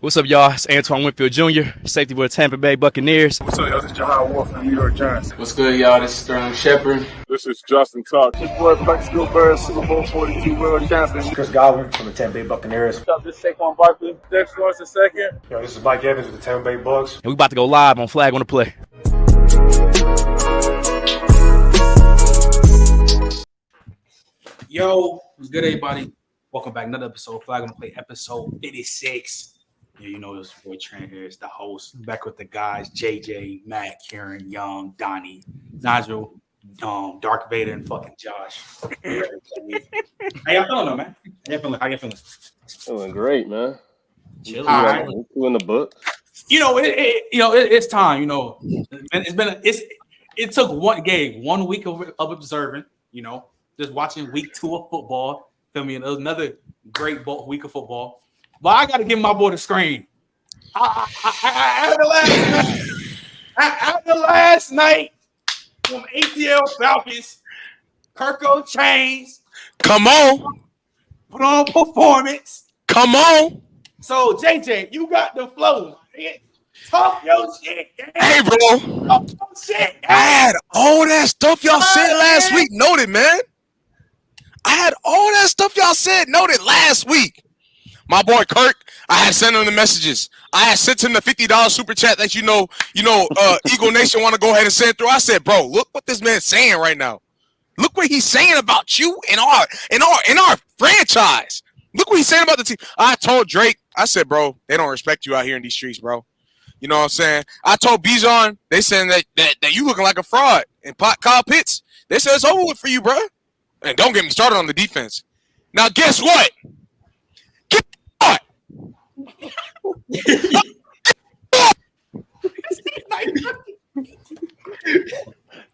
What's up, y'all? It's Antoine Winfield Jr., safety for the Tampa Bay Buccaneers. What's up, y'all? This is Jahad Wolf from the New York Giants. What's good, y'all? This is Sterling Shepard. This is Justin Clark. This boy Bryce Super Bowl 42 world champion. Chris Godwin from the Tampa Bay Buccaneers. What's up? This is Saquon Barkley. Dex Lawrence II. Yo, this is Mike Evans with the Tampa Bay Bucks. And we about to go live on Flag on the Play. Yo, what's good, everybody? Welcome back. Another episode of Flag on the Play, episode 56. Yeah, you know this boy Trent here is the host. Back with the guys, JJ, Matt, Karen, Young, Donnie, Nigel, Dark Vader, and fucking Josh. How y'all feeling, though, man? How y'all feeling? Feeling great, man. Chill. All right. Two in the book. It's time. It took one week of observing. Just watching week 2 of football. Feel me? It was another great week of football. But I got to give my boy the screen. After last night from ATL Falcons, Kirko Chains. Come on. Put on performance. Come on. So, JJ, you got the flow. Talk your shit. Man. Hey, bro. Talk your shit. I had all that stuff y'all said last week noted, man. I had all that stuff y'all said noted last week. My boy Kirk, I had sent him the messages. I had sent him the $50 super chat that Eagle Nation want to go ahead and send through. I said, bro, look what this man's saying right now. Look what he's saying about you in our franchise. Look what he's saying about the team. I told Drake, I said, bro, they don't respect you out here in these streets, bro. You know what I'm saying? I told Bijan, they saying that you looking like a fraud. And Kyle Pitts, they said it's over with for you, bro. And don't get me started on the defense. Now, guess what? Get what?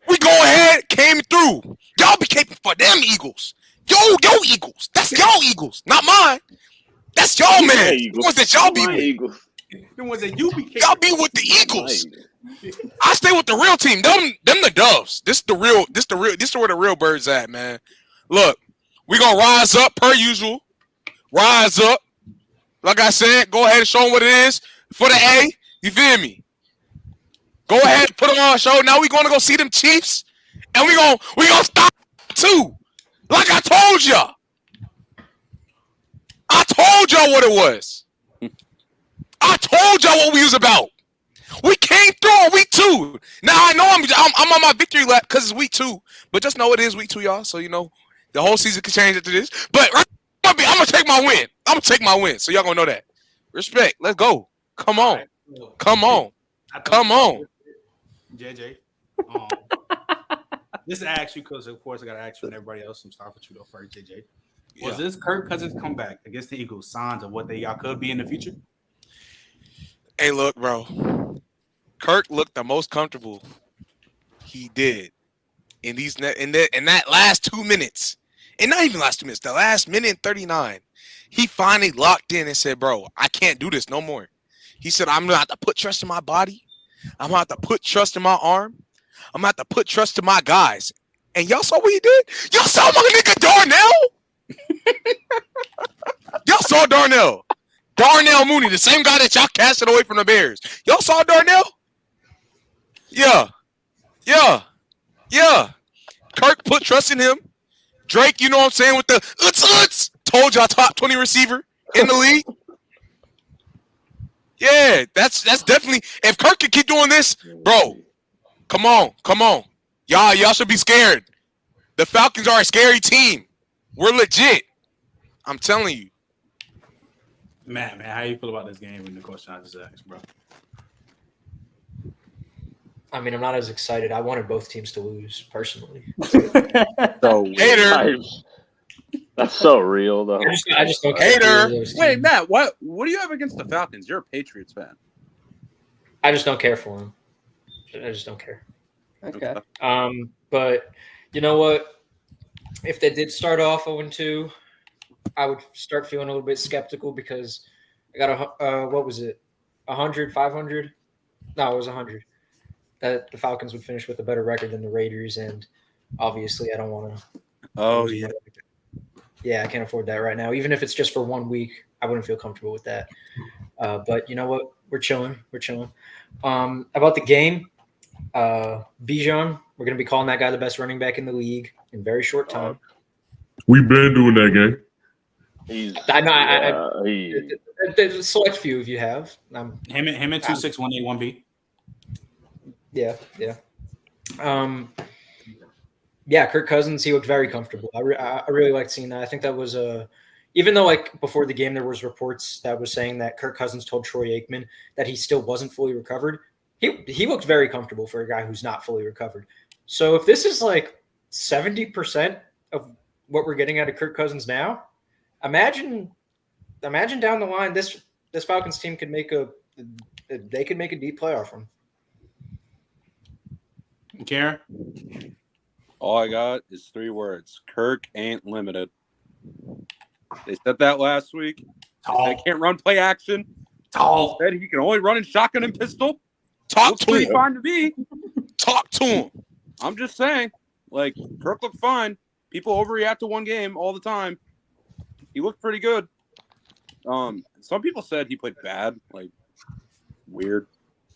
We go ahead, came through. Y'all be caping for them Eagles. Yo Eagles. That's y'all Eagles, not mine. That's y'all, man. The ones that y'all be with. Eagles. The ones that you be y'all be with the Eagles. I stay with the real team. Them the Doves. This where the real birds at, man. Look, we gonna rise up per usual. Rise up. Like I said, go ahead and show them what it is for the A. You feel me? Go ahead and put them on a show. Now we gonna go see them Chiefs, and we gonna stop too. Like I told y'all. I told y'all what it was. I told y'all what we was about. We came through on week 2. Now I know I'm on my victory lap because it's week 2, but just know it is week 2, y'all. So the whole season could change after this. But I'm gonna take my win. I'm gonna take my win. So y'all gonna know that. Respect. Let's go. Come on. Come on. Come on. JJ. Just to ask you, because of course I gotta ask you and everybody else. I'm starting with you though first, JJ. Was this Kirk Cousins comeback against the Eagles signs of what y'all could be in the future? Hey, look, bro. Kirk looked the most comfortable he did in that last 2 minutes. And not even last 2 minutes, the last minute and 39. He finally locked in and said, bro, I can't do this no more. He said, I'm going to have to put trust in my body. I'm going to have to put trust in my arm. I'm going to have to put trust in my guys. And y'all saw what he did? Y'all saw my nigga Darnell? Y'all saw Darnell. Darnell Mooney, the same guy that y'all casted away from the Bears. Y'all saw Darnell? Yeah. Kirk put trust in him. Drake, you know what I'm saying, with the uts. Told y'all top 20 receiver in the league. Yeah, that's definitely. If Kirk can keep doing this, bro, come on. Y'all should be scared. The Falcons are a scary team. We're legit. I'm telling you. Man, how you feel about this game and the question I just asked, bro? I mean, I'm not as excited. I wanted both teams to lose, personally. So Hater. That's so real, though. I just don't care. Hater. Wait, Matt, what do you have against the Falcons? You're a Patriots fan. I just don't care for them. I just don't care. Okay. But you know what? If they did start off 0-2, I would start feeling a little bit skeptical because I got what was it? 100, 500? No, it was 100. That the Falcons would finish with a better record than the Raiders, and obviously I don't want to. Oh yeah. Yeah, I can't afford that right now. Even if it's just for 1 week, I wouldn't feel comfortable with that. But you know what? We're chilling. About the game, Bijan, we're going to be calling that guy the best running back in the league in very short time. We've been doing that game. There's a select few of you have. Him and 26181B. Yeah. Kirk Cousins, he looked very comfortable. I really liked seeing that. I think that was even though like before the game there was reports that was saying that Kirk Cousins told Troy Aikman that he still wasn't fully recovered. He looked very comfortable for a guy who's not fully recovered. So if this is like 70% of what we're getting out of Kirk Cousins now, imagine down the line this Falcons team could make a deep playoff run. Karen? All I got is 3 words. Kirk ain't limited. They said that last week. They can't run play action. Tall. Said he can only run in shotgun and pistol. Talk to pretty him. fine to me. Talk to him. I'm just saying, like, Kirk looked fine. People overreact to one game all the time. He looked pretty good. Some people said he played bad, like weird.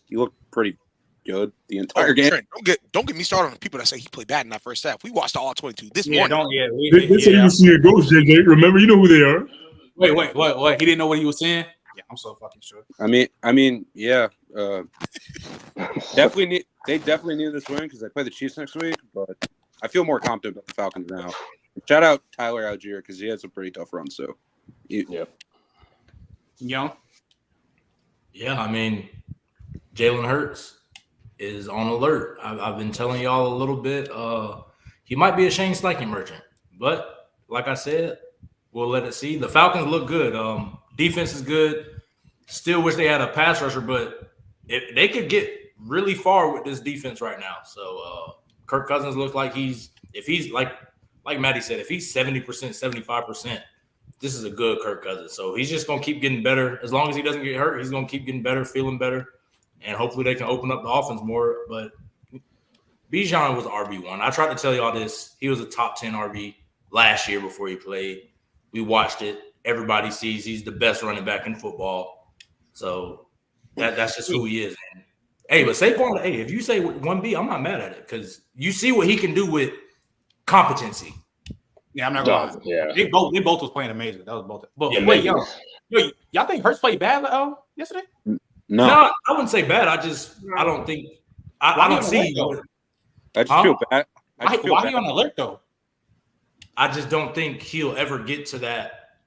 He looked pretty good the entire game. Trent, don't get me started on the people that say he played bad in that first half. We watched all 22 this Yeah, morning. They say you see a ghost, JJ. Remember, you know who they are. Wait, what? He didn't know what he was saying? Yeah, I'm so fucking sure. I mean, yeah. They definitely need this win because they play the Chiefs next week. But I feel more confident about the Falcons now. Shout out Tyler Algier because he had some pretty tough runs. So, Yeah. Young. Yeah, I mean, Jalen Hurts is on alert. I've been telling y'all a little bit. He might be a Shane Steichen merchant, but like I said, we'll let it see. The Falcons look good. Defense is good. Still wish they had a pass rusher, but they could get really far with this defense right now. So Kirk Cousins looks like if he's like Matty said, if he's 70%, 75%, this is a good Kirk Cousins. So he's just going to keep getting better. As long as he doesn't get hurt, he's going to keep getting better, feeling better. And hopefully they can open up the offense more. But Bijan was RB1. I tried to tell y'all this. He was a top 10 RB last year before he played. We watched it. Everybody sees he's the best running back in football. So that's just who he is. Man. Hey, but Saquon, if you say 1B, I'm not mad at it because you see what he can do with competency. Yeah, I'm not gonna lie. Yeah. They both was playing amazing. That was both. But Yeah, wait, y'all think Hurts played bad yesterday? no, I wouldn't say bad. I don't think I don't see. I just feel bad. Why are you on alert though? I just don't think he'll ever get to that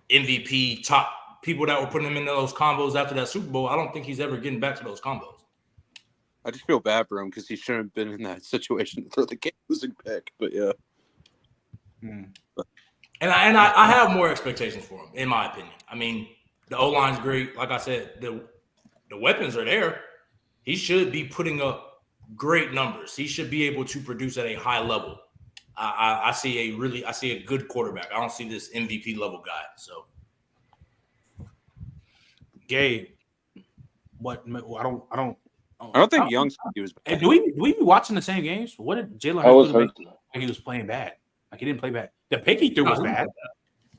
MVP top people that were putting him in those combos after that Super Bowl. I don't think he's ever getting back to those combos. I just feel bad for him because he shouldn't have been in that situation for the game losing pick. But yeah. And I have more expectations for him, in my opinion. I mean, the O-line's great. Like I said, the weapons are there. He should be putting up great numbers. He should be able to produce at a high level. I see a good quarterback. I don't see this MVP level guy. So, Gabe, what? I don't think Young's he was bad. Hey, do we be watching the same games? What did Jalen I was Hurts do? hurt. He was playing bad. Like he didn't play bad. The pick he threw was bad,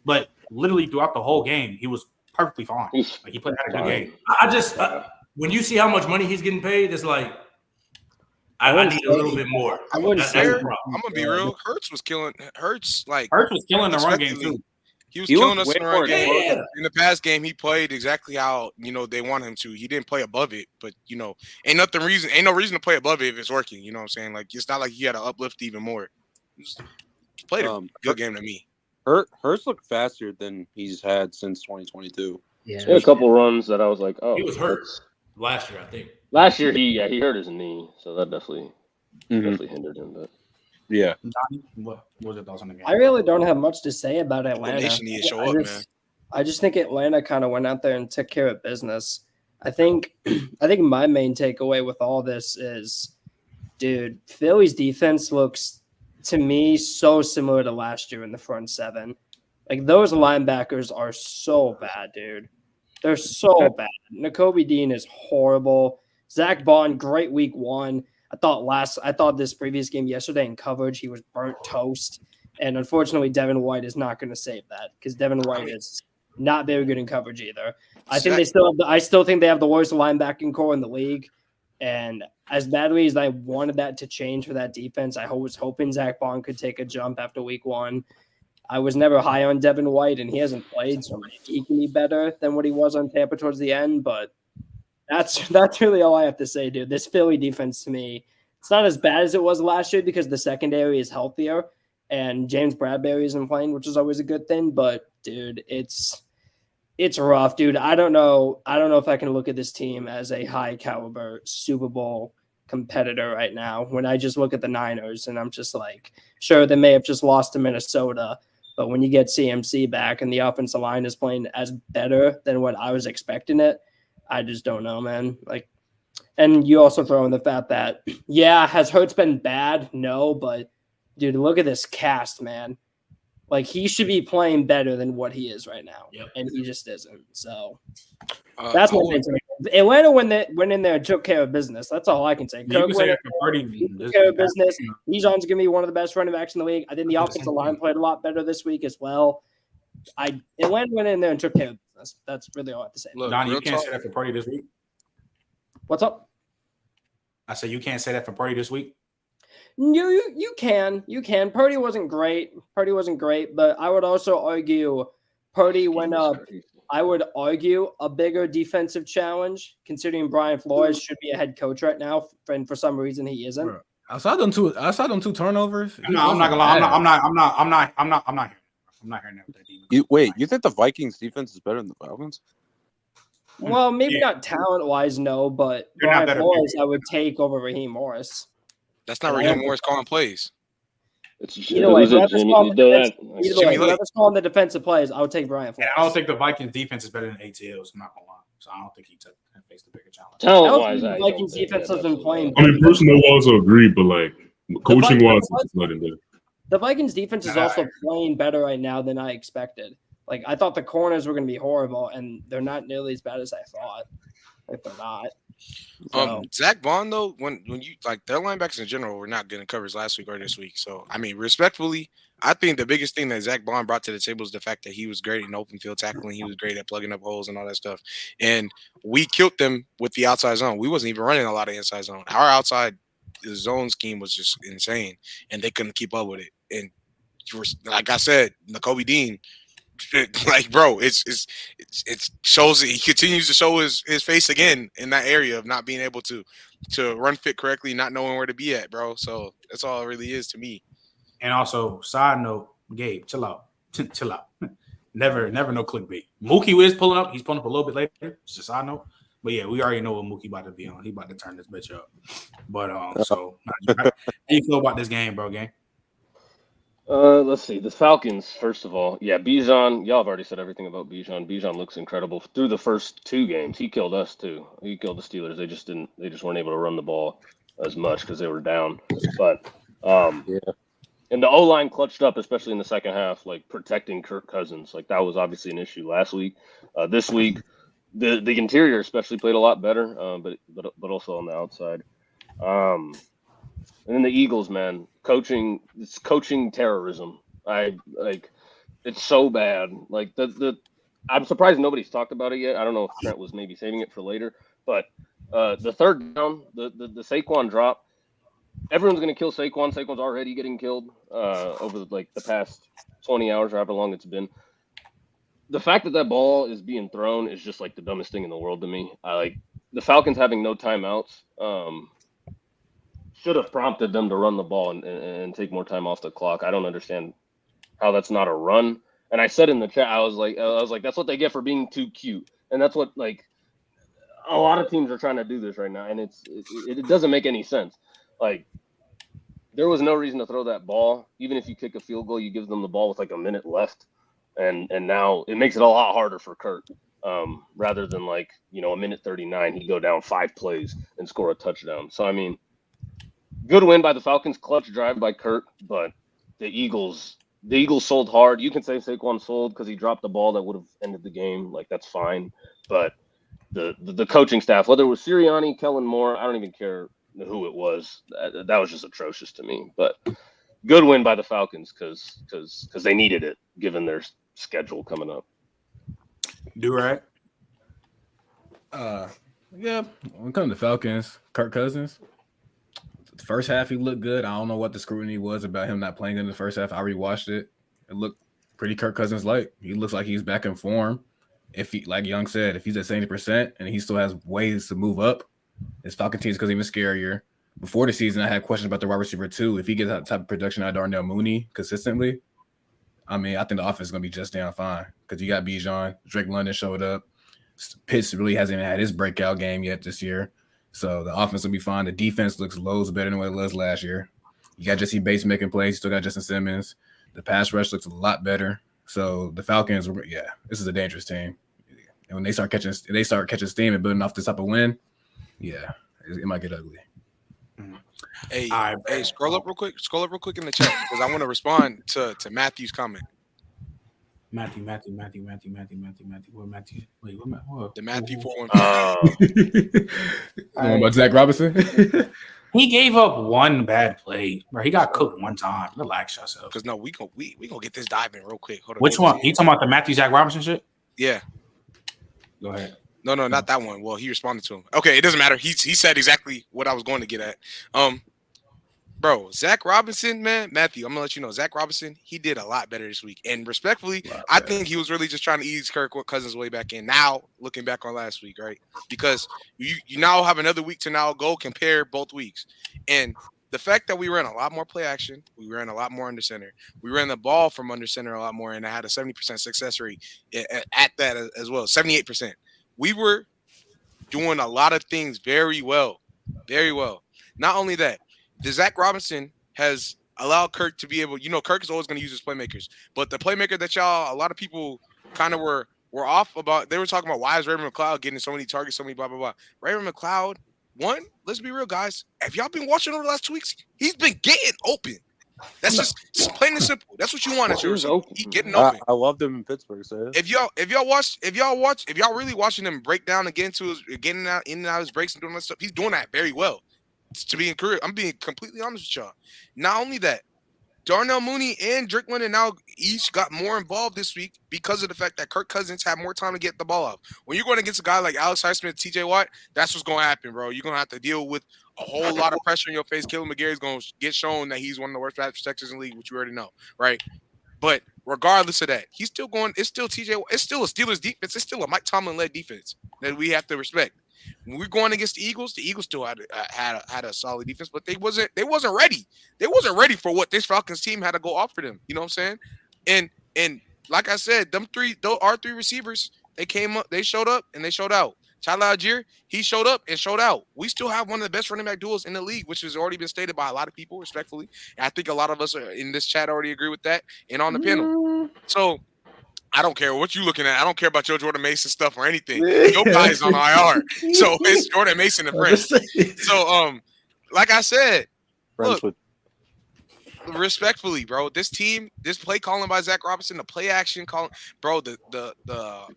but literally throughout the whole game, he was perfectly fine. Like he played a good game. I just when you see how much money he's getting paid, it's like I need a little bit more. I'm gonna be real. Hurts was killing the run game too. He was killing us in the run way game. Yeah. In the past game, he played exactly how they want him to. He didn't play above it, but ain't no reason to play above it if it's working. You know what I'm saying? Like it's not like you got to uplift even more. He played a good game to me. Hurts looked faster than he's had since 2022. He had a couple runs that I was like, oh, He was hurt last year, I think. Last year he hurt his knee, so that definitely hindered him. But Yeah. Donnie, what was your thoughts on the game? I really don't have much to say about Atlanta. Nation need to show up, man. I just think Atlanta kind of went out there and took care of business. I think my main takeaway with all this is, dude, Philly's defense looks to me so similar to last year in the front seven. Like those linebackers are so bad, dude. They're so bad. Nakobe Dean is horrible. Zach Bond, great week one. I thought this previous game yesterday in coverage, he was burnt toast. And unfortunately, Devin White is not going to save that because Devin White is not very good in coverage either. I still think they have the worst linebacking core in the league. And as badly as I wanted that to change for that defense, I was hoping Zach Bond could take a jump after week 1. I was never high on Devin White, and he hasn't played, so maybe he can be better than what he was on Tampa towards the end. But that's really all I have to say, dude. This Philly defense, to me, it's not as bad as it was last year because the secondary is healthier, and James Bradbury isn't playing, which is always a good thing. But, dude, it's rough, dude. I don't know if I can look at this team as a high caliber Super Bowl competitor right now when I just look at the Niners and I'm just like, sure, they may have just lost to Minnesota, but when you get CMC back and the offensive line is playing as better than what I was expecting it, I just don't know, man. Like, and you also throw in the fact that, yeah, has Hurts been bad? No, but dude, look at this cast, man. Like, he should be playing better than what he is right now, and he just isn't. So that's my thing. Atlanta went in there and took care of business. That's all I can say. You can say that for took care of business. Bijan's gonna be one of the best running backs in the league. I think the offensive line played a lot better this week as well. Atlanta went in there and took care of business. That's really all I have to say. Look, Donnie, you can't say that for Purdy this week. What's up? I said you can't say that for Purdy this week. You can. Purdy wasn't great, but I would also argue Purdy went up. I would argue a bigger defensive challenge, considering Brian Flores should be a head coach right now, and for some reason he isn't. Bro, I saw them two turnovers. No, I'm not gonna lie. I'm not hearing that. You think the Vikings defense is better than the Falcons? Well, maybe not talent-wise, no, but Brian Flores I would take over Raheem Morris. That's not Raheem Morris calling plays. Either way, whoever's calling the defensive plays, I would take Brian Flores. I don't think the Vikings defense is better than ATL's. I'm not gonna lie. So I don't think he faced the bigger challenge. Talent-wise, the Vikings defense has been playing. I mean, personnel-wise, I agree, but like coaching-wise, it's not in there. The Vikings defense is also playing better right now than I expected. Like, I thought the corners were going to be horrible, and they're not nearly as bad as I thought. If they're not. So. Zach Bond, though, when you like their linebackers in general were not good in coverage last week or this week. So, I mean, respectfully, I think the biggest thing that Zach Bond brought to the table is the fact that he was great in open field tackling. He was great at plugging up holes and all that stuff. And we killed them with the outside zone. We wasn't even running a lot of inside zone. Our outside zone scheme was just insane, and they couldn't keep up with it. And like I said, Nakobe Dean, like, bro, it shows he continues to show his face again in that area of not being able to run fit correctly, not knowing where to be at, bro. So that's all it really is to me. And also, side note, Gabe, chill out. Chill out. Never no clickbait. Mookie is pulling up. He's pulling up a little bit later. It's just a side note. But yeah, we already know what Mookie about to be on. He about to turn this bitch up. But so how you feel about this game, bro, gang? Let's see. The Falcons, first of all. Yeah, Bijan. Y'all have already said everything about Bijan. Bijan looks incredible. Through the first 2 games, he killed us too. He killed the Steelers. They just weren't able to run the ball as much because they were down. But and the O-line clutched up, especially in the second half, like protecting Kirk Cousins. Like that was obviously an issue last week. This week, the interior especially played a lot better, but also on the outside. And then the Eagles, man, it's coaching terrorism. It's so bad. Like I'm surprised nobody's talked about it yet. I don't know if Trent was maybe saving it for later, but the third down, the Saquon drop, everyone's gonna kill Saquon. Saquon's already getting killed over the past 20 hours or however long it's been. The fact that ball is being thrown is just like the dumbest thing in the world to me. The Falcons having no timeouts. Should have prompted them to run the ball and take more time off the clock. I don't understand how that's not a run. And I said in the chat, I was like, that's what they get for being too cute. And that's what a lot of teams are trying to do this right now, and it doesn't make any sense. Like, there was no reason to throw that ball. Even if you kick a field goal, you give them the ball with a minute left, and now it makes it a lot harder for Kirk. Rather than a minute 39, he'd go down 5 plays and score a touchdown. So I mean. Good win by the Falcons, clutch drive by Kirk, but the Eagles sold hard. You can say Saquon sold because he dropped the ball that would have ended the game. That's fine. But the coaching staff, whether it was Sirianni, Kellen Moore, I don't even care who it was. That was just atrocious to me. But good win by the Falcons because they needed it given their schedule coming up. Do-rag? Yeah, when it comes to Falcons, Kirk Cousins, the first half he looked good. I don't know what the scrutiny was about him not playing in the first half. I rewatched it. It looked pretty Kirk Cousins-like. He looks like he's back in form. If he, like Young said, if he's at 70% and he still has ways to move up, his Falcon team is going to be even scarier. Before the season, I had questions about the wide receiver too. If he gets that type of production out of Darnell Mooney consistently, I mean, I think the offense is going to be just damn fine because you got Bijan. Drake London showed up. Pitts really hasn't even had his breakout game yet this year. So the offense will be fine. The defense looks loads better than what it was last year. You got Jesse Bates making plays. You still got Justin Simmons. The pass rush looks a lot better. So the Falcons, this is a dangerous team. And when they start catching steam and building off this type of win, it might get ugly. Hey, scroll up real quick in the chat because I want to respond to Matthew's comment. Matthew. Where Matthew? Wait, what? The Matthew 415. About Zach Robinson? He gave up one bad play, bro. He got cooked one time. Relax yourself. Because no, we gonna get this dive in real quick. Hold on. Which one? You talking about the Matthew Zach Robinson shit? Yeah. Go ahead. No, not that one. Well, he responded to him. Okay, it doesn't matter. He said exactly what I was going to get at. Bro, Zach Robinson, man, Matthew, I'm gonna let you know, Zach Robinson, he did a lot better this week. And respectfully, I think he was really just trying to ease Kirk Cousins' way back in. Now, looking back on last week, right? Because you now have another week to now go compare both weeks. And the fact that we ran a lot more play action, we ran a lot more under center. We ran the ball from under center a lot more, and I had a 70% success rate at that as well, 78%. We were doing a lot of things very well, very well. Not only that, the Zach Robinson has allowed Kirk to be able, Kirk is always going to use his playmakers, but the playmaker that a lot of people kind of were off about, they were talking about why is Raven McLeod getting so many targets, so many blah, blah, blah. Raven McLeod, one, let's be real, guys. Have y'all been watching over the last 2 weeks? He's been getting open. That's just plain and simple. That's what you want. He's getting open. I loved him in Pittsburgh. So if y'all really watching him break down and getting out in and out of his breaks and doing that stuff, he's doing that very well. To be encouraged, I'm being completely honest with y'all. Not only that, Darnell Mooney and Drake London now each got more involved this week because of the fact that Kirk Cousins had more time to get the ball off. When you're going against a guy like Alex Highsmith, TJ Watt, that's what's going to happen, bro. You're going to have to deal with a whole lot of pressure in your face. Kalen McGarry's going to get shown that he's one of the worst pass protectors in the league, which you already know, right? But regardless of that, he's still going. It's still TJ. It's still a Steelers defense. It's still a Mike Tomlin-led defense that we have to respect. When we're going against the Eagles still had a solid defense, but they wasn't ready. They wasn't ready for what this Falcons team had to go off for them. You know what I'm saying? And like I said, our three receivers, they came up, they showed up, and they showed out. Tyler Algier, he showed up and showed out. We still have one of the best running back duels in the league, which has already been stated by a lot of people, respectfully. And I think a lot of us in this chat already agree with that and on the panel. So I don't care what you're looking at. I don't care about your Jordan Mason stuff or anything. Your guy's on IR. So it's Jordan Mason and friends. So like I said, look, respectfully, bro, this team, this play calling by Zach Robinson, the play action calling, bro, the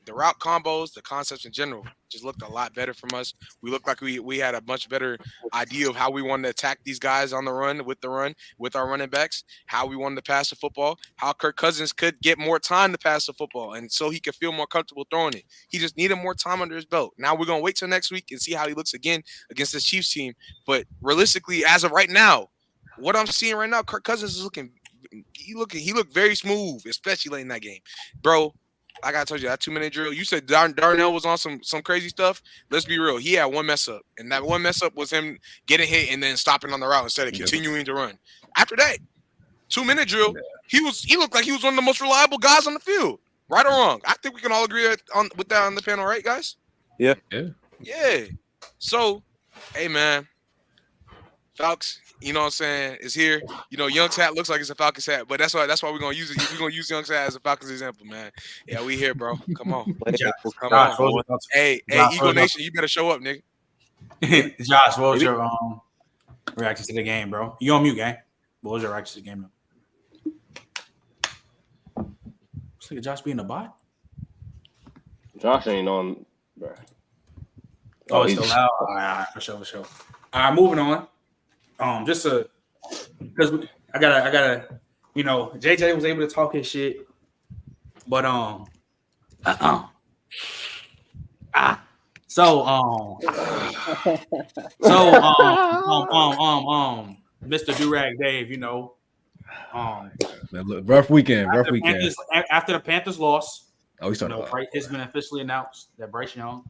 route combos, the concepts in general just looked a lot better from us. We looked like we had a much better idea of how we wanted to attack these guys on the run, with our running backs, how we wanted to pass the football, how Kirk Cousins could get more time to pass the football, and so he could feel more comfortable throwing it. He just needed more time under his belt. Now we're going to wait till next week and see how he looks again against this Chiefs team. But realistically, as of right now, what I'm seeing right now, Kirk Cousins is looking – he looked very smooth, especially late in that game. Bro, like I told you, that 2-minute drill, you said Darnell was on some crazy stuff. Let's be real. He had one mess up, and that one mess up was him getting hit and then stopping on the route instead of continuing to run. After that, 2-minute drill, he looked like he was one of the most reliable guys on the field. Right or wrong? I think we can all agree with that on the panel, right, guys? Yeah. Yeah. So, hey, man, Falcons, you know what I'm saying, is here. You know, Young's hat looks like it's a Falcons hat, but that's why we're gonna use it. We're gonna use Young's hat as a Falcons example, man. Yeah, we here, bro. Come on. Come on. Hey, Eagle Nation, you better show up, nigga. Josh, what was your reaction to the game, bro? You on mute, gang. What was your reaction to the game, though? Looks like Josh being a bot. Josh ain't on, bro. Oh, it's still loud. All right, for sure. All right, moving on. Just because I gotta, you know, JJ was able to talk his shit, but Mr. Durag Dave, rough weekend. After the Panthers loss, he's talking about. It's been officially announced that Bryce Young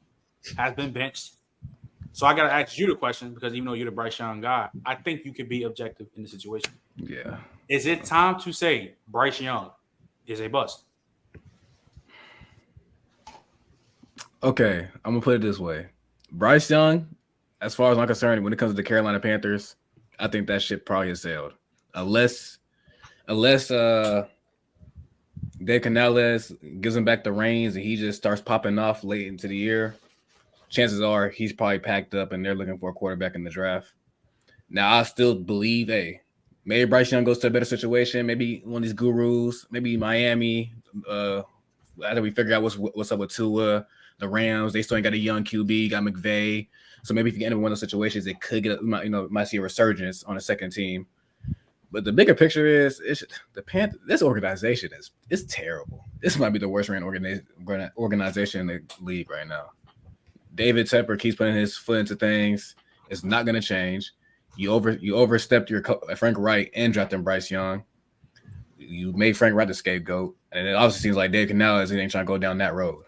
has been benched. So I got to ask you the question because even though you're the Bryce Young guy, I think you could be objective in the situation. Yeah. Is it time to say Bryce Young is a bust? Okay, I'm gonna put it this way: Bryce Young, as far as I'm concerned, when it comes to the Carolina Panthers, I think that ship probably has sailed. Unless Dave Canales gives him back the reins and he just starts popping off late into the year, chances are he's probably packed up and they're looking for a quarterback in the draft. Now, I still believe, maybe Bryce Young goes to a better situation. Maybe one of these gurus, maybe Miami. After we figure out what's up with Tua, the Rams, they still ain't got a young QB, got McVay. So maybe if you get into one of those situations, it could might see a resurgence on a second team. But the bigger picture is this organization is terrible. This might be the worst ran organization in the league right now. David Tepper keeps putting his foot into things. It's not going to change. You overstepped your Frank Wright and drafted Bryce Young. You made Frank Wright the scapegoat, and it obviously seems like Dave Canales ain't trying to go down that road.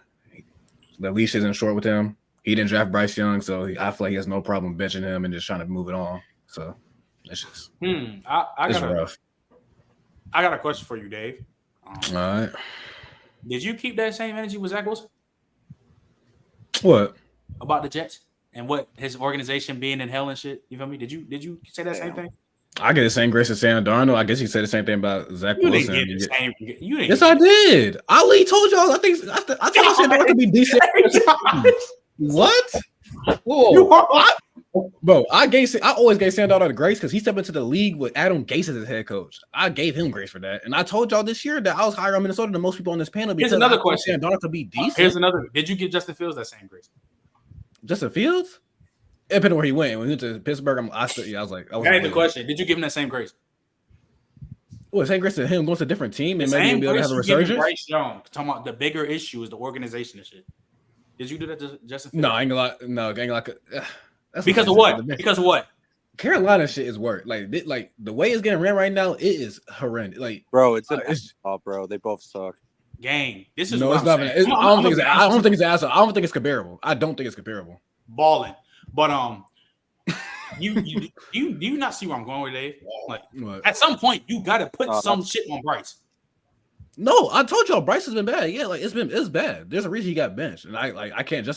The leash isn't short with him. He didn't draft Bryce Young, so I feel like he has no problem benching him and just trying to move it on. So it's just it's rough. I got a question for you, Dave. All right. Did you keep that same energy with Zach Wilson? What? About the Jets and what his organization being in hell and shit? You feel me? Did you say that same thing? I get the same grace as Sam Darnold. I guess you said the same thing about Zach Wilson. Yes, I did. Ali told y'all. I told you Sam Darnold could be decent. What? Whoa. Bro, I always gave Sam Darnold grace because he stepped into the league with Adam Gase as his head coach. I gave him grace for that. And I told y'all this year that I was higher on Minnesota than most people on this panel. Here's another question. Sam Darnold could be decent. Here's another. Did you give Justin Fields that same grace? Justin Fields? Depending on where he went. When he went to Pittsburgh, I was like, I had the question. Did you give him that same grace? Well, same grace to him going to a different team and maybe be able to have a resurgence. Bryce Young, talking about the bigger issue is the organization and shit. Did you do that to Justin Fields? No, I ain't gonna lie. No, I ain't gonna lie. Because of what? Because of what? Carolina shit is work. Like the way it's getting ran right now, it is horrendous. Like, bro, bro. They both suck. Gang. This is no, it's not. I don't think it's asshole. I don't think it's comparable. I don't think it's comparable. Balling, but you not see where I'm going with, Dave? Like, what? At some point, you got to put some shit on Bryce. No, I told y'all Bryce has been bad. Yeah, like it's bad. There's a reason he got benched, and I can't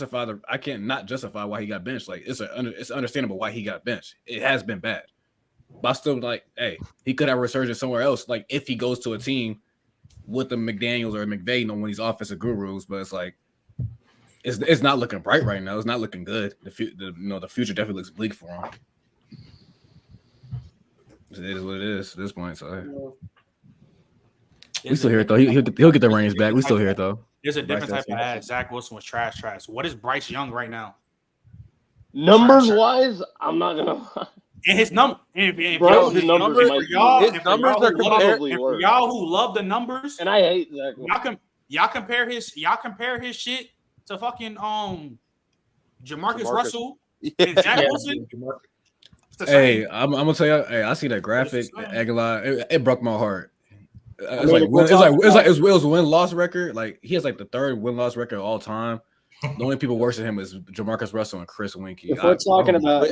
not justify why he got benched. Like it's understandable why he got benched. It has been bad, but I still like, he could have a resurgence somewhere else. Like if he goes to a team with the McDaniels or McVay, one of these offensive gurus, but it's like it's not looking bright right now. It's not looking good. The future definitely looks bleak for him. It is what it is at this point. So. We still here though. He'll get the reins back. We still here though. There's a different type of ad. Zach Wilson was trash. What is Bryce Young right now? Numbers wise, I'm not gonna. And his number, his numbers for y'all who love the numbers, and I hate Zach Wilson. Y'all compare his shit to fucking Jamarcus Russell and Zach Wilson. Hey, I'm gonna tell you. Hey, I see that graphic, Aguilar. It broke my heart. It was a win-loss record. Like he has like the third win-loss record of all time. The only people worse than him is Jamarcus Russell and Chris Winkie. If we're talking about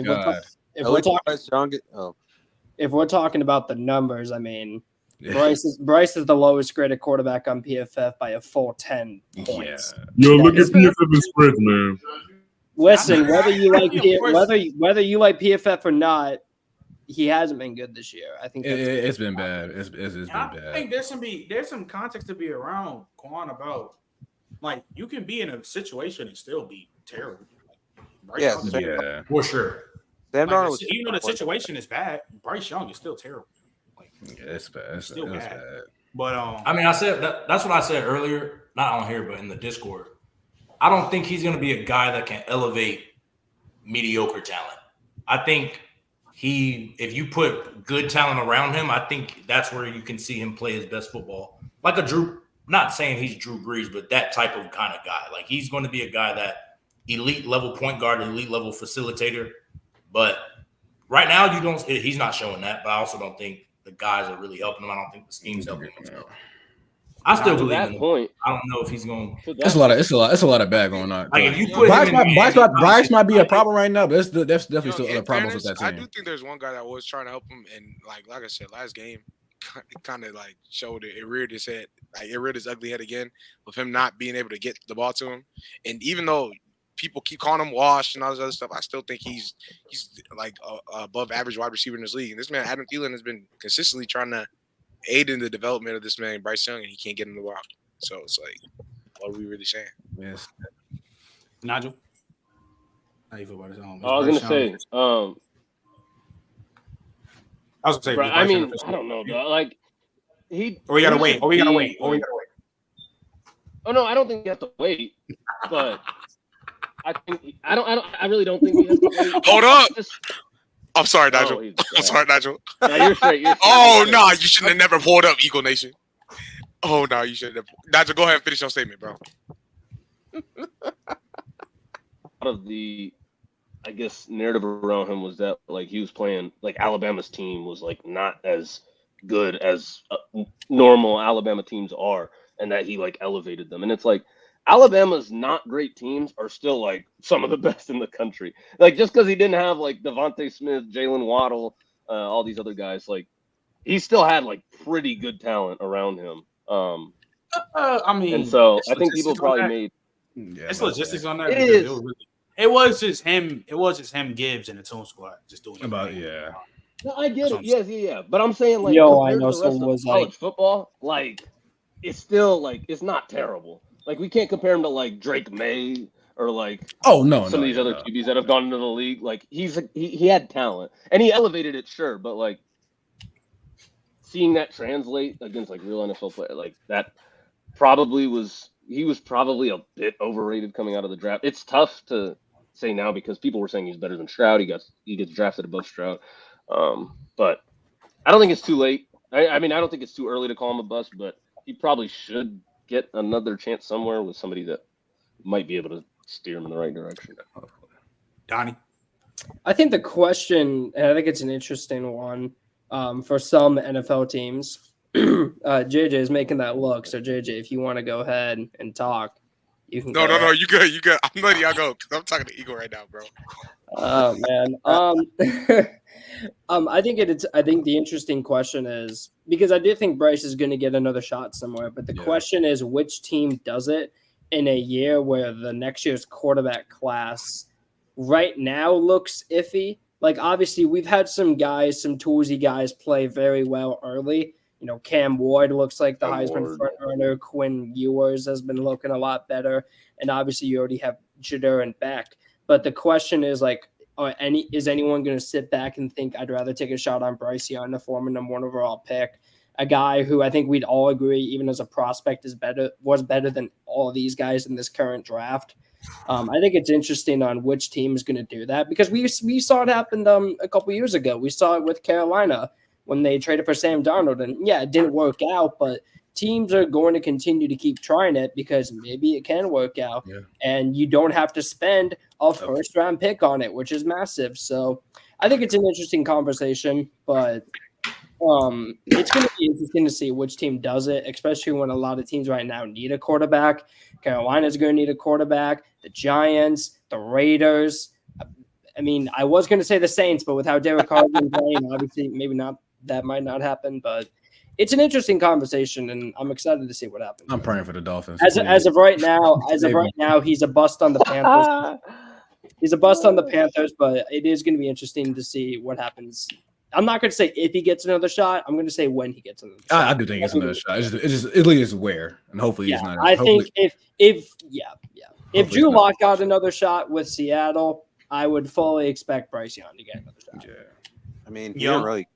the numbers, I mean, Bryce is the lowest graded quarterback on PFF by a full 10 points. Yo, look at PFF spreads, man. Listen, whether you like PFF or not, he hasn't been good this year. I think it's been bad. It's been bad. I think there's some context to be around Quan about like you can be in a situation and still be terrible. Yeah, for sure. Sam Darnold was even though the situation is bad, Bryce Young is still terrible. Like, it's bad. It's still bad. bad. But I mean, I said that's what I said earlier, not on here, but in the Discord. I don't think he's going to be a guy that can elevate mediocre talent. I think if you put good talent around him, I think that's where you can see him play his best football. Like a Drew not saying he's Drew Brees, but that type of kind of guy. Like he's going to be a guy that elite level point guard, elite level facilitator. But right now, he's not showing that. But I also don't think the guys are really helping him. I don't think the scheme's helping him. So I still believe in him. Point, I don't know if he's going. It's a lot of bad going on. Like if you put Bryce might be a problem right now, but that's definitely still other problems with that team. I do think there's one guy that was trying to help him, and like I said, last game, it kind of like showed it reared his head, like it reared his ugly head again with him not being able to get the ball to him. And even though people keep calling him washed and all this other stuff, I still think he's like a above average wide receiver in this league. And this man, Adam Thielen, has been consistently trying to aid in the development of this man, Bryce Young, and he can't get him the ball. So it's like, what are we really saying? Yes. Nigel, how you feel about this? I was gonna say, I mean, I don't know, bro. Like he. We gotta wait. Oh no, I don't think you have to wait, but I really don't think we have to wait. Hold up. I'm sorry, Nigel. I'm sorry, Nigel. No, you're straight. Oh no, you shouldn't have never pulled up, Eagle Nation. Oh no, you shouldn't have. Nigel, go ahead and finish your statement, bro. Out of the, I guess, narrative around him was that like he was playing like Alabama's team was like not as good as normal Alabama teams are, and that he like elevated them. And it's like Alabama's not great teams are still like some of the best in the country. Like just because he didn't have like Devontae Smith, Jalen Waddle, all these other guys, like he still had like pretty good talent around him. I mean, and so I think people probably made. Yeah, it's logistics on that. It is. It was just him. It was just him, Gibbs, and the Toon Squad just doing it. Yeah. No, I get it. Yes, yeah. But I'm saying like, I know to the rest of college football, like it's still like it's not terrible. Like we can't compare him to like Drake May or like some of these other QBs that have gone into the league. Like he had talent and he elevated it, sure, but like seeing that translate against like real NFL players, like that probably he was probably a bit overrated coming out of the draft. It's tough to say now because people were saying he's better than Stroud. He gets drafted above Stroud. But I don't think it's too late. I mean, I don't think it's too early to call him a bust, but he probably should get another chance somewhere with somebody that might be able to steer him in the right direction. Donnie? I think the question, and I think it's an interesting one for some NFL teams. JJ is making that look. So, JJ, if you want to go ahead and talk, you can. No, you good. You good. I'm letting y'all go because I'm talking to Eagle right now, bro. Oh man. I think the interesting question is because I do think Bryce is going to get another shot somewhere, but the question is which team does it in a year where the next year's quarterback class right now looks iffy. Like obviously we've had some toolsy guys play very well early. You know, Cam Ward looks like the Heisman front runner. Quinn Ewers has been looking a lot better, and obviously you already have Jader and Beck. But the question is like, is anyone going to sit back and think I'd rather take a shot on Bryce Young, the former number 1 overall pick, a guy who I think we'd all agree, even as a prospect, was better than all of these guys in this current draft. I think it's interesting on which team is going to do that because we saw it happen a couple years ago. We saw it with Carolina when they traded for Sam Darnold, and it didn't work out, but teams are going to continue to keep trying it because maybe it can work out, and you don't have to spend a first-round pick on it, which is massive. So I think it's an interesting conversation, but it's going to be interesting to see which team does it, especially when a lot of teams right now need a quarterback. Carolina's going to need a quarterback, the Giants, the Raiders. I mean, I was going to say the Saints, but with how Derek Carr's been playing, obviously maybe not. That might not happen, but it's an interesting conversation, and I'm excited to see what happens. I'm praying for the Dolphins. As of right now, he's a bust on the Panthers. He's a bust on the Panthers, but it is going to be interesting to see what happens. I'm not going to say if he gets another shot. I'm going to say when he gets another shot. I do think it's another shot. It is where, and hopefully it's not. I think if Drew Lock got another shot with Seattle, I would fully expect Bryce Young to get another shot. Yeah, I mean, he didn't really.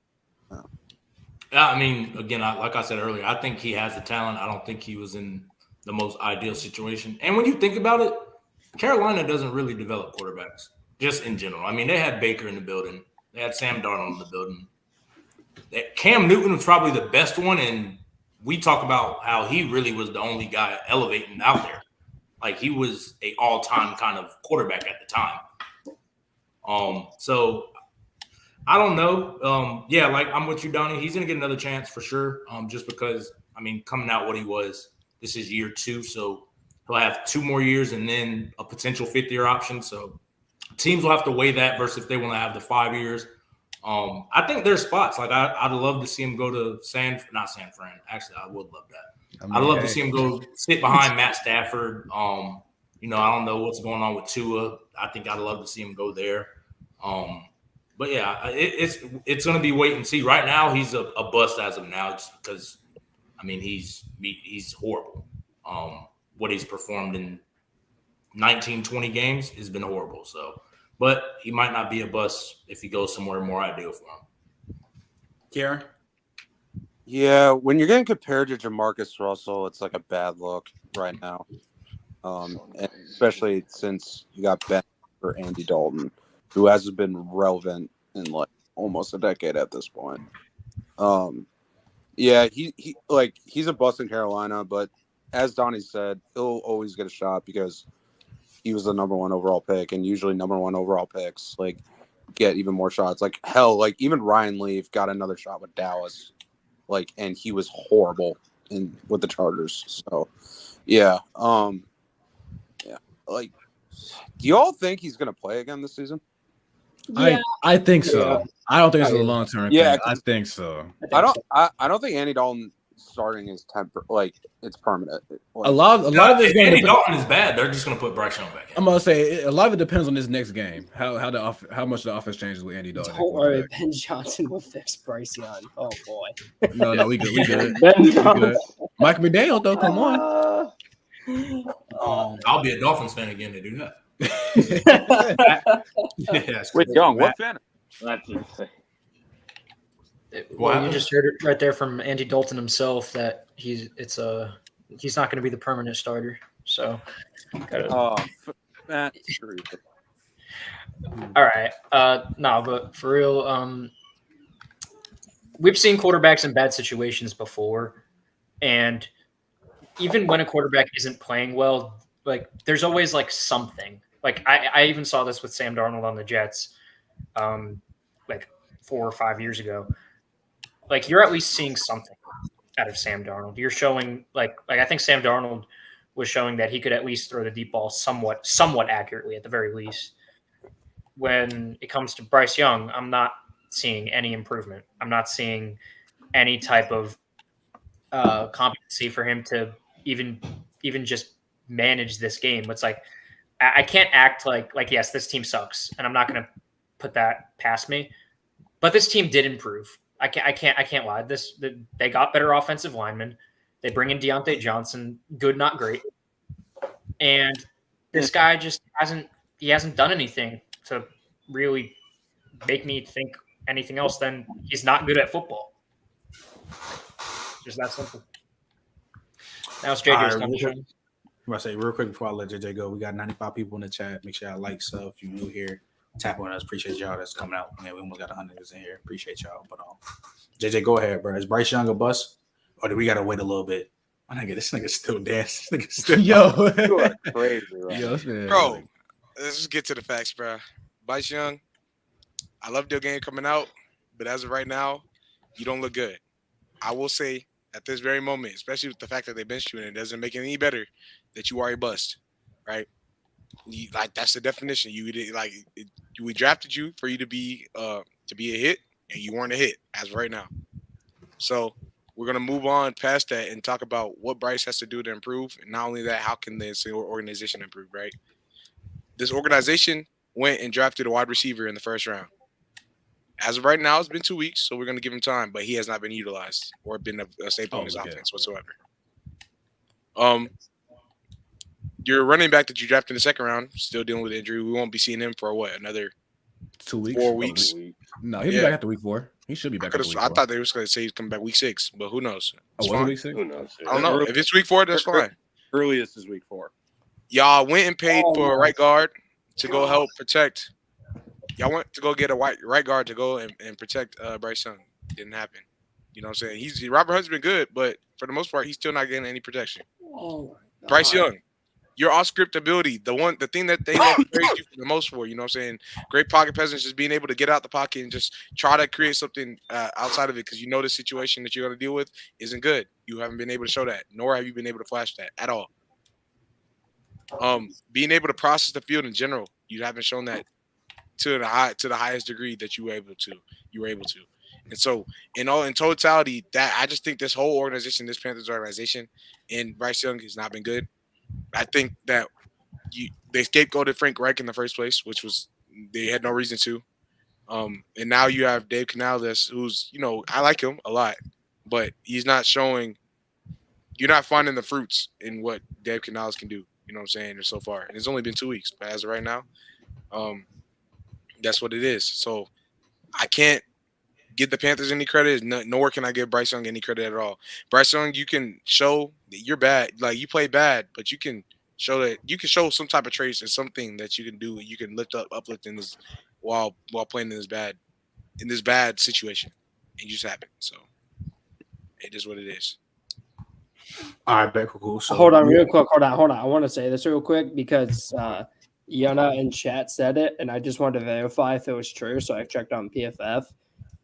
Yeah, I mean, again, like I said earlier, I think he has the talent. I don't think he was in the most ideal situation. And when you think about it, Carolina doesn't really develop quarterbacks, just in general. I mean, they had Baker in the building. They had Sam Darnold in the building. Cam Newton was probably the best one, and we talk about how he really was the only guy elevating out there. Like he was a all-time kind of quarterback at the time. So I don't know. Yeah, like I'm with you, Donnie. He's gonna get another chance for sure. Just because coming out what he was, this is year 2, so he'll have 2 more years and then a potential 5th-year option. So teams will have to weigh that versus if they want to have the 5 years. I think there's spots. Like I'd love to see him go to not San Fran. Actually, I would love that. I'd love to see him go sit behind Matt Stafford. I don't know what's going on with Tua. I think I'd love to see him go there. But yeah, it's going to be wait and see. Right now, he's a bust as of now, just because he's horrible. What he's performed in 19, 20 games has been horrible. So. But he might not be a bust if he goes somewhere more ideal for him. Karen? Yeah, when you're getting compared to Jamarcus Russell, it's like a bad look right now. And especially since you got Ben for Andy Dalton, who hasn't been relevant in like almost a decade at this point. Yeah, he's a bust in Carolina, but as Donnie said, he'll always get a shot because he was the number 1 overall pick, and usually number 1 overall picks like get even more shots. Like hell, like even Ryan Leaf got another shot with Dallas, and he was horrible with the Chargers. So, yeah, yeah. Like, do y'all think he's gonna play again this season? Yeah. I think so. Yeah. I don't think it's a long term. Yeah, I think so. I don't think Andy Dalton starting is it's permanent. A lot of this game. Andy Dalton is bad. They're just going to put Bryce Young back in. I'm gonna say a lot of it depends on this next game. How much the offense changes with Andy Dalton. Don't worry, Ben Johnson will fix Bryce Young. Oh boy. No, we good. We good. Ben Johnson. Mike McDaniel though, come on. I'll be a Dolphins fan again to do that. With Young, what fan? That's insane. Well, you just heard it right there from Andy Dalton himself that he's not going to be the permanent starter. So, that's true. All right, no, but for real, we've seen quarterbacks in bad situations before, and even when a quarterback isn't playing well, like there's always like something. Like I even saw this with Sam Darnold on the Jets, like 4 or 5 years ago. Like you're at least seeing something out of Sam Darnold. You're showing like I think Sam Darnold was showing that he could at least throw the deep ball somewhat accurately at the very least. When it comes to Bryce Young, I'm not seeing any improvement. I'm not seeing any type of competency for him to even just manage this game. It's like I can't act like yes, this team sucks, and I'm not going to put that past me. But this team did improve. I can't lie. They got better offensive linemen. They bring in Deontay Johnson, good, not great. And this guy just hasn't done anything to really make me think anything else than he's not good at football. Just that simple. Now it's JJ's time. I'm going to say real quick before I let JJ go, we got 95 people in the chat. Make sure y'all like, sub if you're new here. Tap on us. Appreciate y'all that's coming out. Man, we almost got 100 in here. Appreciate y'all. But JJ, go ahead, bro. Is Bryce Young a bust? Or do we got to wait a little bit? My nigga, this nigga still dancing. This nigga still You are crazy, right? Bro, let's just get to the facts, bro. Bryce Young, I love your game coming out, but as of right now, you don't look good. I will say at this very moment, especially with the fact that they benched you and it doesn't make it any better, that you are a bust, right? That's the definition. We drafted you for you to be a hit, and you weren't a hit as of right now. So we're gonna move on past that and talk about what Bryce has to do to improve. And not only that, how can this organization improve, right? This organization went and drafted a wide receiver in the first round. As of right now, it's been 2 weeks, so we're gonna give him time, but he has not been utilized or been a staple in his offense whatsoever. Your running back that you drafted in the second round, still dealing with injury. We won't be seeing him for another 2 weeks? 4 weeks? No, he'll be back after week 4. He should be back after week 4. I thought they was going to say he's coming back week 6, but who knows? Was it week 6? Who knows? I don't know. If it's week 4, that's fine. Earliest is week 4. Y'all went and paid for a right guard to go help protect. Y'all went to go get a right guard to go and protect Bryce Young. Didn't happen. You know what I'm saying? Robert Hunt's been good, but for the most part, he's still not getting any protection. Oh, Bryce Young, your off-script ability, the thing that they love to praise you for the most for, you know what I'm saying? Great pocket presence, just being able to get out the pocket and just try to create something outside of it because you know the situation that you're going to deal with isn't good. You haven't been able to show that, nor have you been able to flash that at all. Being able to process the field in general, you haven't shown that to the highest degree that you were able to. And so in totality, that I just think this whole organization, this Panthers organization, and Bryce Young has not been good. I think that they scapegoated Frank Reich in the first place, which was they had no reason to. And now you have Dave Canales, who's, you know, I like him a lot, but he's not showing. You're not finding the fruits in what Dave Canales can do. You know what I'm saying? So far, and it's only been 2 weeks, but as of right now, that's what it is. So I can't give the Panthers any credit, nor can I give Bryce Young any credit at all. Bryce Young, you can show that you're bad, like you play bad, but you can show some type of trace or something that you can do. You can uplift in this while playing in this bad situation. It just happened. So it is what it is. All right, back cool. So hold on, real quick. Hold on. I want to say this real quick because Yana in chat said it, and I just wanted to verify if it was true. So I checked on PFF.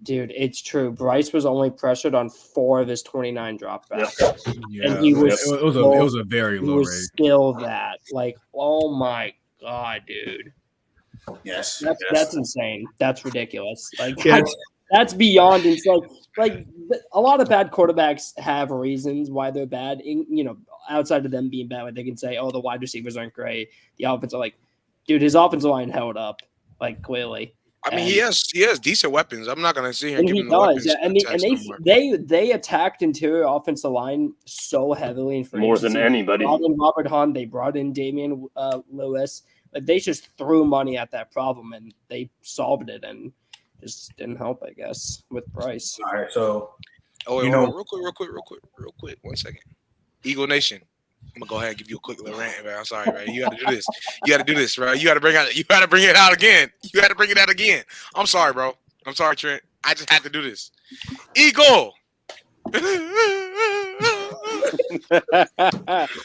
Dude, it's true. Bryce was only pressured on 4 of his 29 dropbacks. Yeah, and he was it was a very low rate. Still that. Like, oh my God, dude. Yes. That's insane. That's ridiculous. Like that's beyond insane. Like a lot of bad quarterbacks have reasons why they're bad. You know, outside of them being bad, like they can say, "Oh, the wide receivers aren't great." The offensive, like, dude, his offensive line held up, like clearly. I mean, he has decent weapons. I'm not gonna sit here and give him the weapons. They attacked interior offensive line so heavily in free more than anybody. They brought in Robert Hunt. They brought in Damian Lewis. Like they just threw money at that problem and they solved it and just didn't help, I guess, with Bryce. All right, so real quick, 1 second. Eagle Nation. I'm gonna go ahead and give you a quick little rant, man. I'm sorry, man. You got to do this. You got to do this, right? You got to bring it out again. You got to bring it out again. I'm sorry, bro. I'm sorry, Trent. I just had to do this. Eagle. Yo,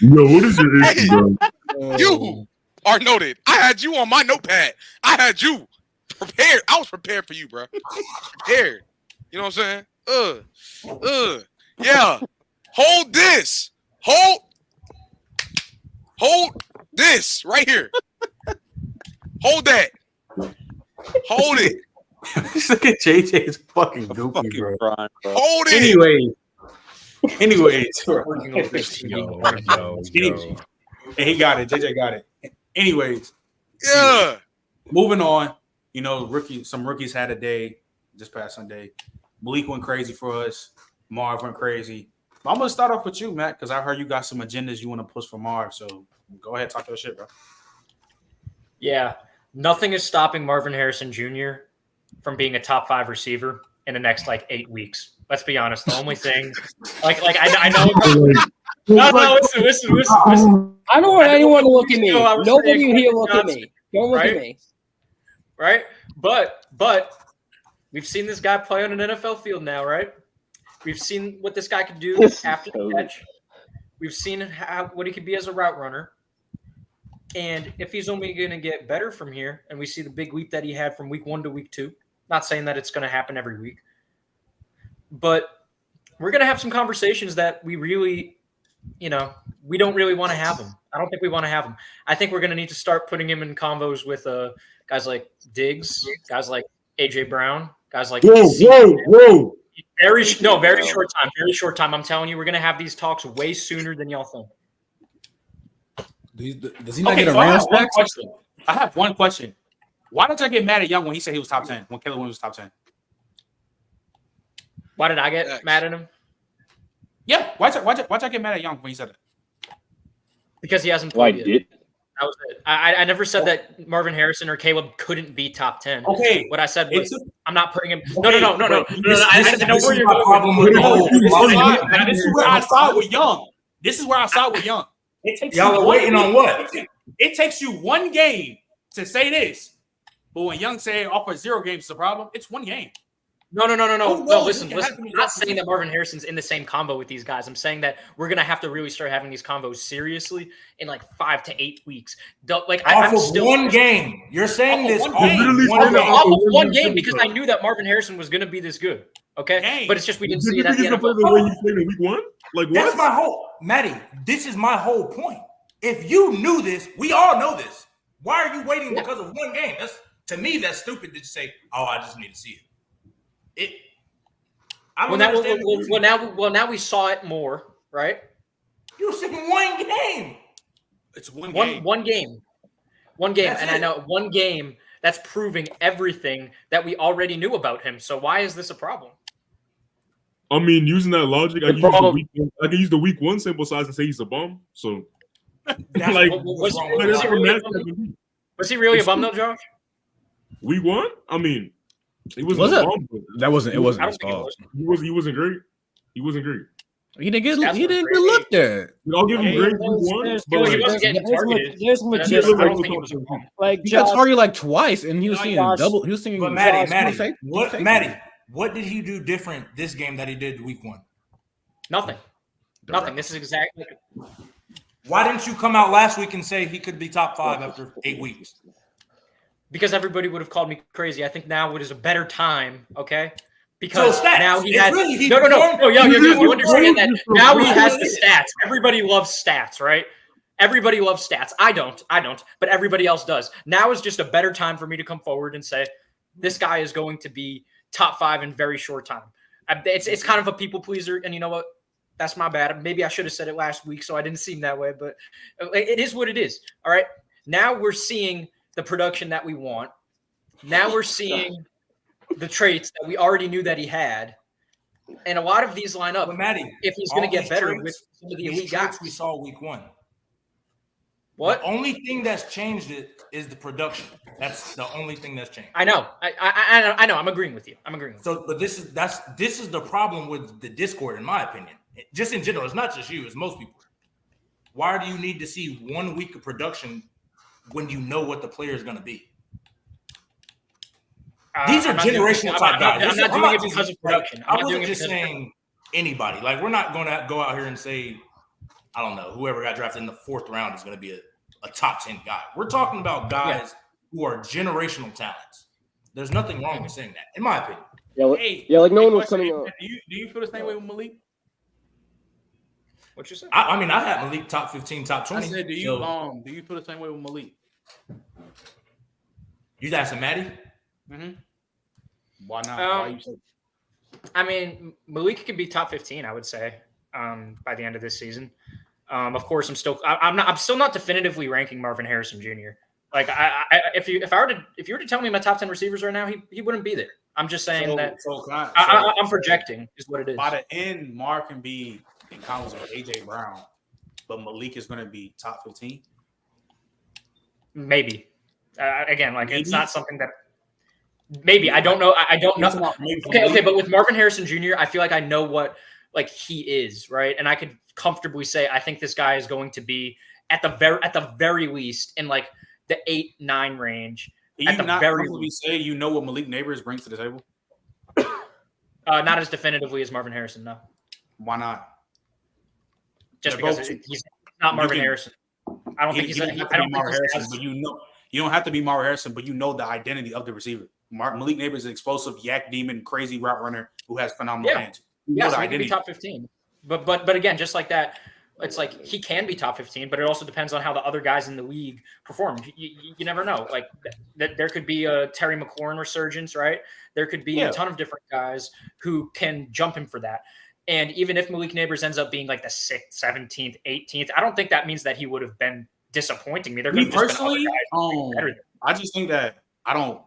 what is your issue, bro? You are noted. I had you on my notepad. I had you prepared. I was prepared for you, bro. Prepared. You know what I'm saying? Yeah. Hold this. Hold this right here. Hold that. Hold it. Look at JJ is fucking goofy, bro. Crying, bro. Hold it. Anyways. Yo. Hey, he got it. JJ got it. Anyways. Yeah. Moving on. You know, some rookies had a day this past Sunday. Malik went crazy for us. Marv went crazy. I'm going to start off with you, Matt, because I heard you got some agendas you want to push for Marv. So go ahead, talk your shit, bro. Yeah. Nothing is stopping Marvin Harrison Jr. from being a top 5 receiver in the next 8 weeks. Let's be honest. The only thing, I know. Listen. I don't want anyone to look at me. Nobody here look at me. Don't look at me. Right? But we've seen this guy play on an NFL field now, right? We've seen what this guy can do after the catch. We've seen what he could be as a route runner. And if he's only going to get better from here, and we see the big leap that he had from week 1 to week 2, not saying that it's going to happen every week, but we're going to have some conversations that we really, we don't really want to have them. I don't think we want to have them. I think we're going to need to start putting him in combos with guys like Diggs, guys like AJ Brown, guys like Whoa. Very short time. I'm telling you, we're gonna have these talks way sooner than y'all think. Does he not get a Rams back? I have one question. Why did y'all get mad at Young when he said he was top 10? When Caleb Williams was top 10? Why did I get mad at him? Yeah. Why'd y'all get mad at Young when he said it? Because he hasn't played yet. That was it. I never said that Marvin Harrison or Caleb couldn't be top 10. Okay. What I said was I'm not putting him. Okay. No. I know where you're going. This is where I side with Young. It takes y'all are waiting on what? It takes you one game to say this. But when Young say off of 0 games is a problem, it's one game. No. no, Listen. it has to I'm be not saying that Marvin Harrison's in the same combo with these guys. I'm saying that we're gonna have to really start having these combos seriously in like 5 to 8 weeks. I'm still one game. You're saying this one off game. of One game because I knew that Marvin Harrison was gonna be this good. Okay, but it's just we didn't see it at the NFL. The way you played in week 1? Like what? That's my whole Matty. This is my whole point. If you knew this, we all know this. Why are you waiting because of one game? To me, that's stupid to say, "Oh, I just need to see it." Now we saw it more, right? You said one game. It's one game. One game. That's and it. I know one game that's proving everything that we already knew about him. So why is this a problem? I mean, using that logic, I can use the week 1 sample size and say he's a bum. So, like, was he really a bum though, Josh? Week 1? I mean, he Was wasn't a it? bum. That wasn't. It wasn't I his don't think it fault. was. He wasn't great. He wasn't great. He didn't get looked at. I'll give him great week 1. But He like, wasn't getting targeted. There's I logistics. don't think it was a problem. Like He got Josh, targeted like twice, and he was seeing Josh, double. He was seeing. But Matty, what did he do different this game that he did week 1? Nothing. This is exactly. Why didn't you come out last week and say he could be top 5 after 8 weeks? Because everybody would have called me crazy. I think now it is a better time, okay? Because stats. now he It's has really- he no. You understand that now he has the Yeah. stats. Everybody loves stats, right? Everybody loves stats. I don't, but everybody else does. Now is just a better time for me to come forward and say this guy is going to be top 5 in very short time. It's kind of a people pleaser, and you know what? That's my bad. Maybe I should have said it last week so I didn't seem that way, but it is what it is. All right. Now we're seeing the production that we want. Now we're seeing the traits that we already knew that he had. And a lot of these line up if he's going to get better with some of the elite guys. We saw week 1. What? The only thing that's changed it is the production. That's the only thing that's changed. I know. I know. I'm agreeing with you. So, but this is the problem with the Discord, in my opinion. Just in general, it's not just you, it's most people. Why do you need to see 1 week of production when you know what the player is going to be? These are generational type guys. I'm not doing it because of production. I wasn't just saying anybody. Like, we're not going to go out here and say, I don't know, whoever got drafted in the 4th round is going to be a top 10 guy. We're talking about guys who are generational talents. There's nothing wrong with saying that, in my opinion. Like no one was coming out. Do you feel the same way with Malik? What you say? I mean, I had Malik top 15, top 20. I said, do you feel the same way with Malik? You asking Matty? Mm-hmm. Why not? Why you say? I mean, Malik could be top 15, I would say, by the end of this season. Of course, I'm still not definitively ranking Marvin Harrison Jr. Like, if you were to tell me my top 10 receivers right now, he wouldn't be there. I'm just saying I'm projecting is what it is. By the end, Mark can be in college with AJ Brown, but Malik is going to be top 15. Maybe. Again, like maybe. It's not something that. Maybe I don't know. I don't know. Okay, but with Marvin Harrison Jr., I feel like I know what like he is, right? And I could comfortably say I think this guy is going to be at the very least in like the 8-9 range. Can you not comfortably say you know what Malik Neighbors brings to the table? Not as definitively as Marvin Harrison, no. Why not? Just because he's not Marvin Harrison. I don't think he's Marvin Harrison, but you don't have to be Marvin Harrison, but you know the identity of the receiver. Malik Neighbors is an explosive yak demon, crazy route runner who has phenomenal hands. Yeah, so he can be top 15. But again, just like that, it's like he can be top 15, but it also depends on how the other guys in the league perform. You never know. Like there could be a Terry McLaurin resurgence, right? There could be a ton of different guys who can jump him for that. And even if Malik Neighbors ends up being like the 6th, 17th, 18th, I don't think that means that he would have been disappointing me. Me personally, I just think that I don't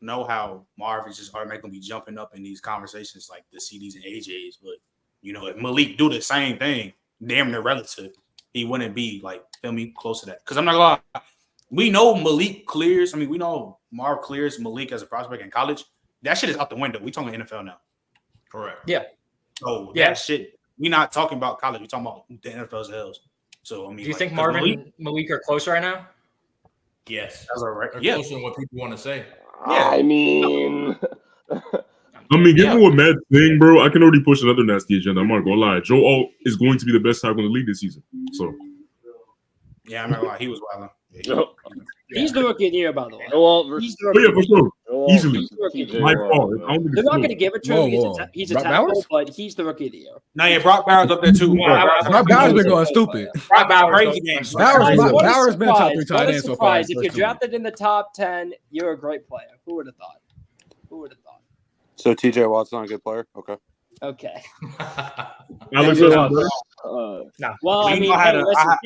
know how Marv is just automatically be jumping up in these conversations like the CDs and AJs. But, you know, if Malik do the same thing, damn near relative, he wouldn't be like, feel me, close to that. Because I'm not gonna lie, we know Malik clears. I mean, we know Marv clears Malik as a prospect in college. That shit is out the window. We talking NFL now. Correct. Yeah. So that shit, we not talking about college. We talking about the NFL's hells. So I mean, do you think Marvin and Malik are close right now? Yes. That's all right. They're closer than what people want to say. Yeah. I mean, I mean, given what Matt's saying, bro, I can already push another nasty agenda. I'm not gonna lie. Joe Alt is going to be the best tackle in the league this season. So, yeah, I'm not gonna lie. He was wild. He's the rookie of the year, by the way. He's the yeah, for sure. He's Easily. the rookie of the By year. far. I don't think They're it's not close. going to give it to him because he's a Brock tackle, Bowers? but he's the rookie of the year. Now, yeah, Brock Bowers up there too. Brock Bowers been going stupid. Brock Bowers crazy games. Bowers been a top 3 tight What a end so far. surprise. If you're drafted in the top 10, you're a great player. Who would have thought? Who would have thought? So TJ Watt's not a good player? Okay. Okay. Alex No. Well, I mean, hey, listen,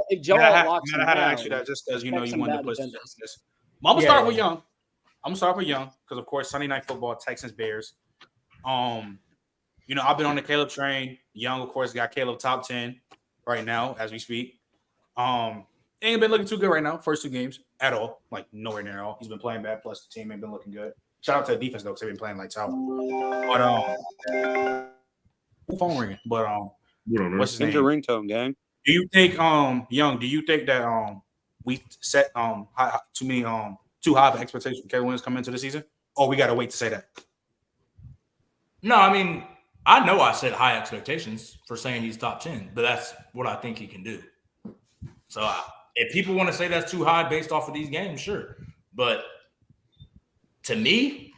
if Joel locks him I had to down, ask you that just because you know you wanted to push this. I'm gonna Yeah. start with Young. I'm gonna start with Young because of course Sunday Night Football, Texans Bears. You know I've been on the Caleb train. Young, of course, got Caleb top 10 right now as we speak. Ain't been looking too good right now. First 2 games at all, like nowhere near all. He's been playing bad. Plus the team ain't been looking good. Shout out to the defense though, because they've been playing like tower. But phone ringing. But what's his name? Change your ringtone, gang. Do you think Young? Do you think that we set too high of expectations for Caleb Williams coming into the season? Or we got to wait to say that? No, I mean, I know I set high expectations for saying he's top 10, but that's what I think he can do. So if people want to say that's too high based off of these games, sure. But to me,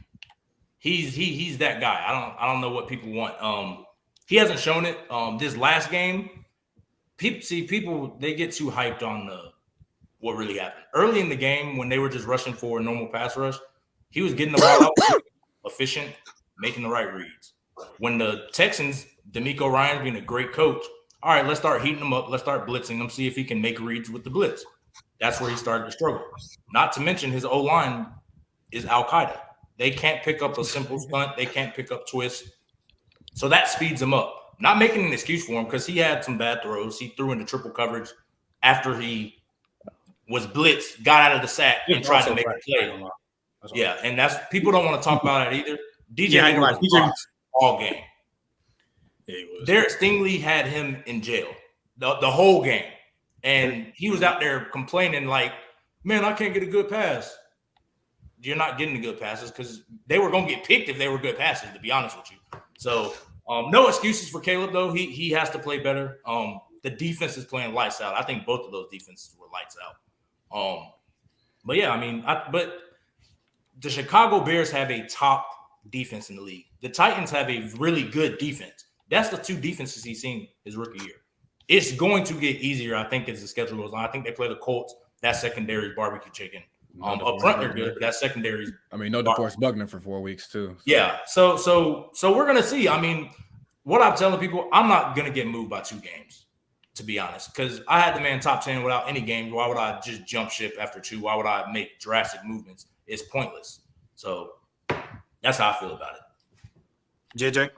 he's that guy. I don't know what people want. He hasn't shown it. This last game, people they get too hyped on what really happened. Early in the game, when they were just rushing for a normal pass rush, he was getting the ball out, efficient, making the right reads. When the Texans, D'Amico Ryan's being a great coach, all right, let's start heating him up. Let's start blitzing him, see if he can make reads with the blitz. That's where he started to struggle. Not to mention his O-line is Al-Qaeda. They can't pick up a simple stunt. They can't pick up twists. So that speeds him up. Not making an excuse for him because he had some bad throws. He threw into triple coverage after he was blitzed, got out of the sack, and tried to make a play. Yeah, and that's people don't want to talk about it either. DJ Moore was all game. Derek Stingley had him in jail the whole game. And he was out there complaining like, man, I can't get a good pass. You're not getting the good passes because they were going to get picked if they were good passes, to be honest with you. So no excuses for Caleb, though. He has to play better. The defense is playing lights out. I think both of those defenses were lights out. But yeah, I mean, but the Chicago Bears have a top defense in the league. The Titans have a really good defense. That's the 2 defenses he's seen his rookie year. It's going to get easier, I think, as the schedule goes on. I think they play the Colts. That secondary is barbecue chicken. Up front, they're good. That secondary. I mean, no DeForest Buckner for 4 weeks too. So. Yeah. So we're gonna see. I mean, what I'm telling people, I'm not gonna get moved by 2 games, to be honest, because I had the man top 10 without any games. Why would I just jump ship after 2? Why would I make drastic movements? It's pointless. So that's how I feel about it. JJ.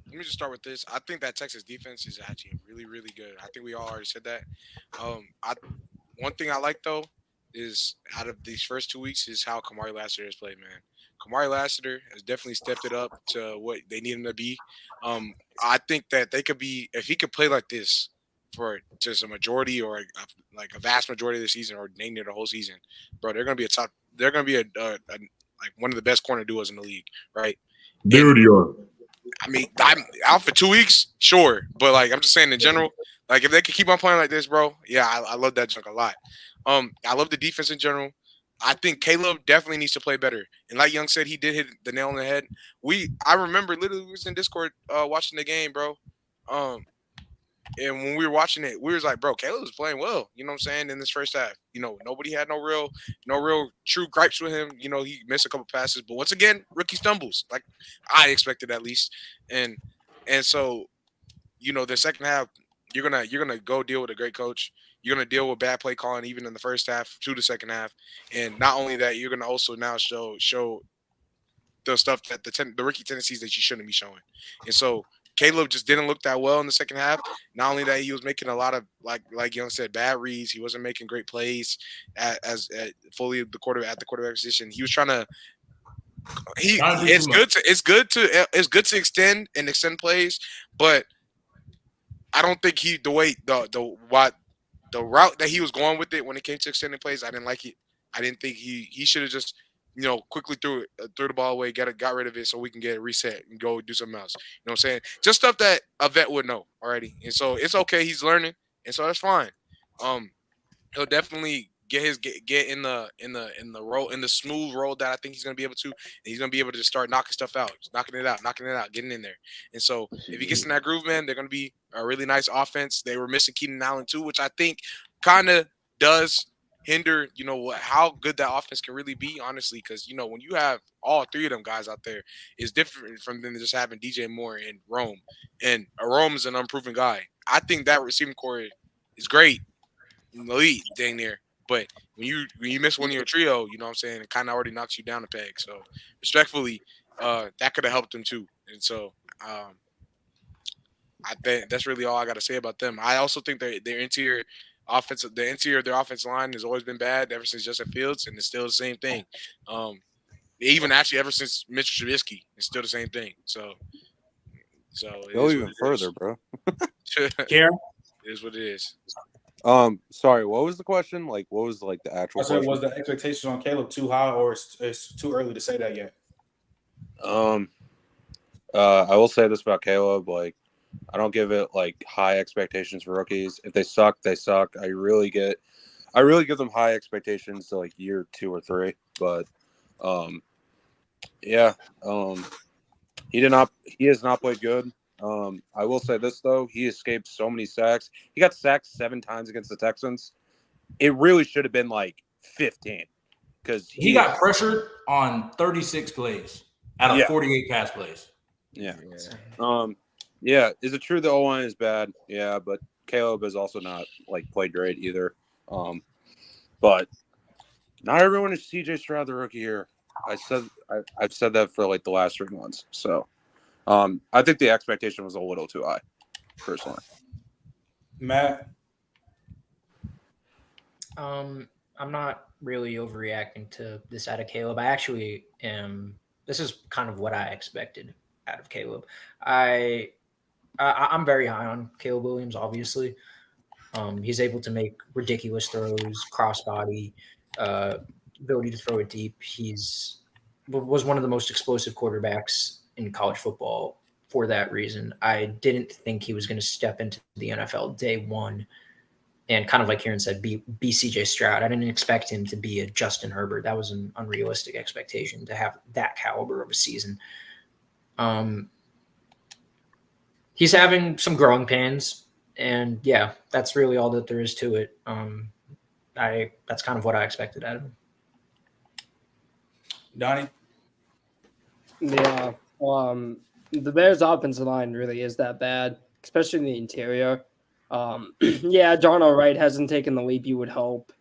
Let me just start with this. I think that Texas defense is actually really, really good. I think we all already said that. One thing I like, though, is out of these first 2 weeks is how Kamara Lassiter has played, man. Kamara Lassiter has definitely stepped it up to what they need him to be. I think that they could be – if he could play like this for just a majority or a vast majority of the season or near the whole season, bro, they're going to be they're going to be like one of the best corner duos in the league, right? They already are. I mean, I'm out for 2 weeks, sure, but like I'm just saying in general, like if they could keep on playing like this, bro, yeah, I love that junk a lot. I love the defense in general. I think Caleb definitely needs to play better, and like Young said, he did hit the nail on the head. I remember literally we was in Discord watching the game, bro. And when we were watching it, we was like, bro, Caleb was playing well. You know what I'm saying? In this first half, you know, nobody had no real true gripes with him. You know, he missed a couple passes, but once again, rookie stumbles, like I expected at least. And so, you know, the second half, you're gonna go deal with a great coach. You're gonna deal with bad play calling even in the first half to the second half. And not only that, you're gonna also now show the stuff that the rookie tendencies that you shouldn't be showing. And so Caleb just didn't look that well in the second half. Not only that, he was making a lot of like Young said, bad reads. He wasn't making great plays as fully at the quarterback position. He was trying to. It's good to extend plays, but I don't think the route that he was going with it when it came to extending plays, I didn't like it. I didn't think he should have just, quickly threw the ball away, got rid of it so we can get it reset and go do something else. You know what I'm saying? Just stuff that a vet would know already. And so it's okay. He's learning, and so that's fine. He'll definitely get in the smooth roll that I think he's gonna be able to. And he's gonna be able to just start knocking stuff out, knocking it out, getting in there. And so if he gets in that groove, man, they're gonna be a really nice offense. They were missing Keenan Allen too, which I think kind of does hinder, how good that offense can really be, honestly, because when you have all three of them guys out there, it's different from them just having DJ Moore and Rome. And Rome is an unproven guy. I think that receiving core is great, elite, dang near. But when you miss one of your trio, you know what I'm saying, it kind of already knocks you down a peg. So respectfully, that could have helped them too. And so I think that's really all I got to say about them. I also think their interior of their offensive line has always been bad ever since Justin Fields, and it's still the same thing. Even actually ever since Mitch Trubisky, it's still the same thing. So go even further, bro. Karen, it is what it is. Sorry, what was the question? Like, what was the actual I said, question? was the expectation on Caleb too high, or it's too early to say that yet? I will say this about Caleb, like, I don't give it high expectations for rookies. If they suck, they suck. I really give them high expectations to year 2 or 3. But he has not played good. I will say this though, he escaped so many sacks. He got sacked 7 times against the Texans. It really should have been 15 because he got pressured on 36 plays out of 48 pass plays. Yeah. Yeah. Is it true the O-line is bad? Yeah, but Caleb has also not played great either. But not everyone is CJ Stroud the rookie here. I've said that for the last 3 months. So I think the expectation was a little too high, personally. Matt? I'm not really overreacting to this out of Caleb. I actually am. This is kind of what I expected out of Caleb. I'm very high on Caleb Williams, obviously. He's able to make ridiculous throws, crossbody, ability to throw it deep. Was one of the most explosive quarterbacks in college football for that reason. I didn't think he was going to step into the NFL day one and kind of like Kieran said, be CJ Stroud. I didn't expect him to be a Justin Herbert. That was an unrealistic expectation to have that caliber of a season. He's having some growing pains, and yeah, that's really all that there is to it. That's kind of what I expected out of him. Donnie? Yeah, the Bears' offensive line really is that bad, especially in the interior. Darnell Wright hasn't taken the leap you would hope.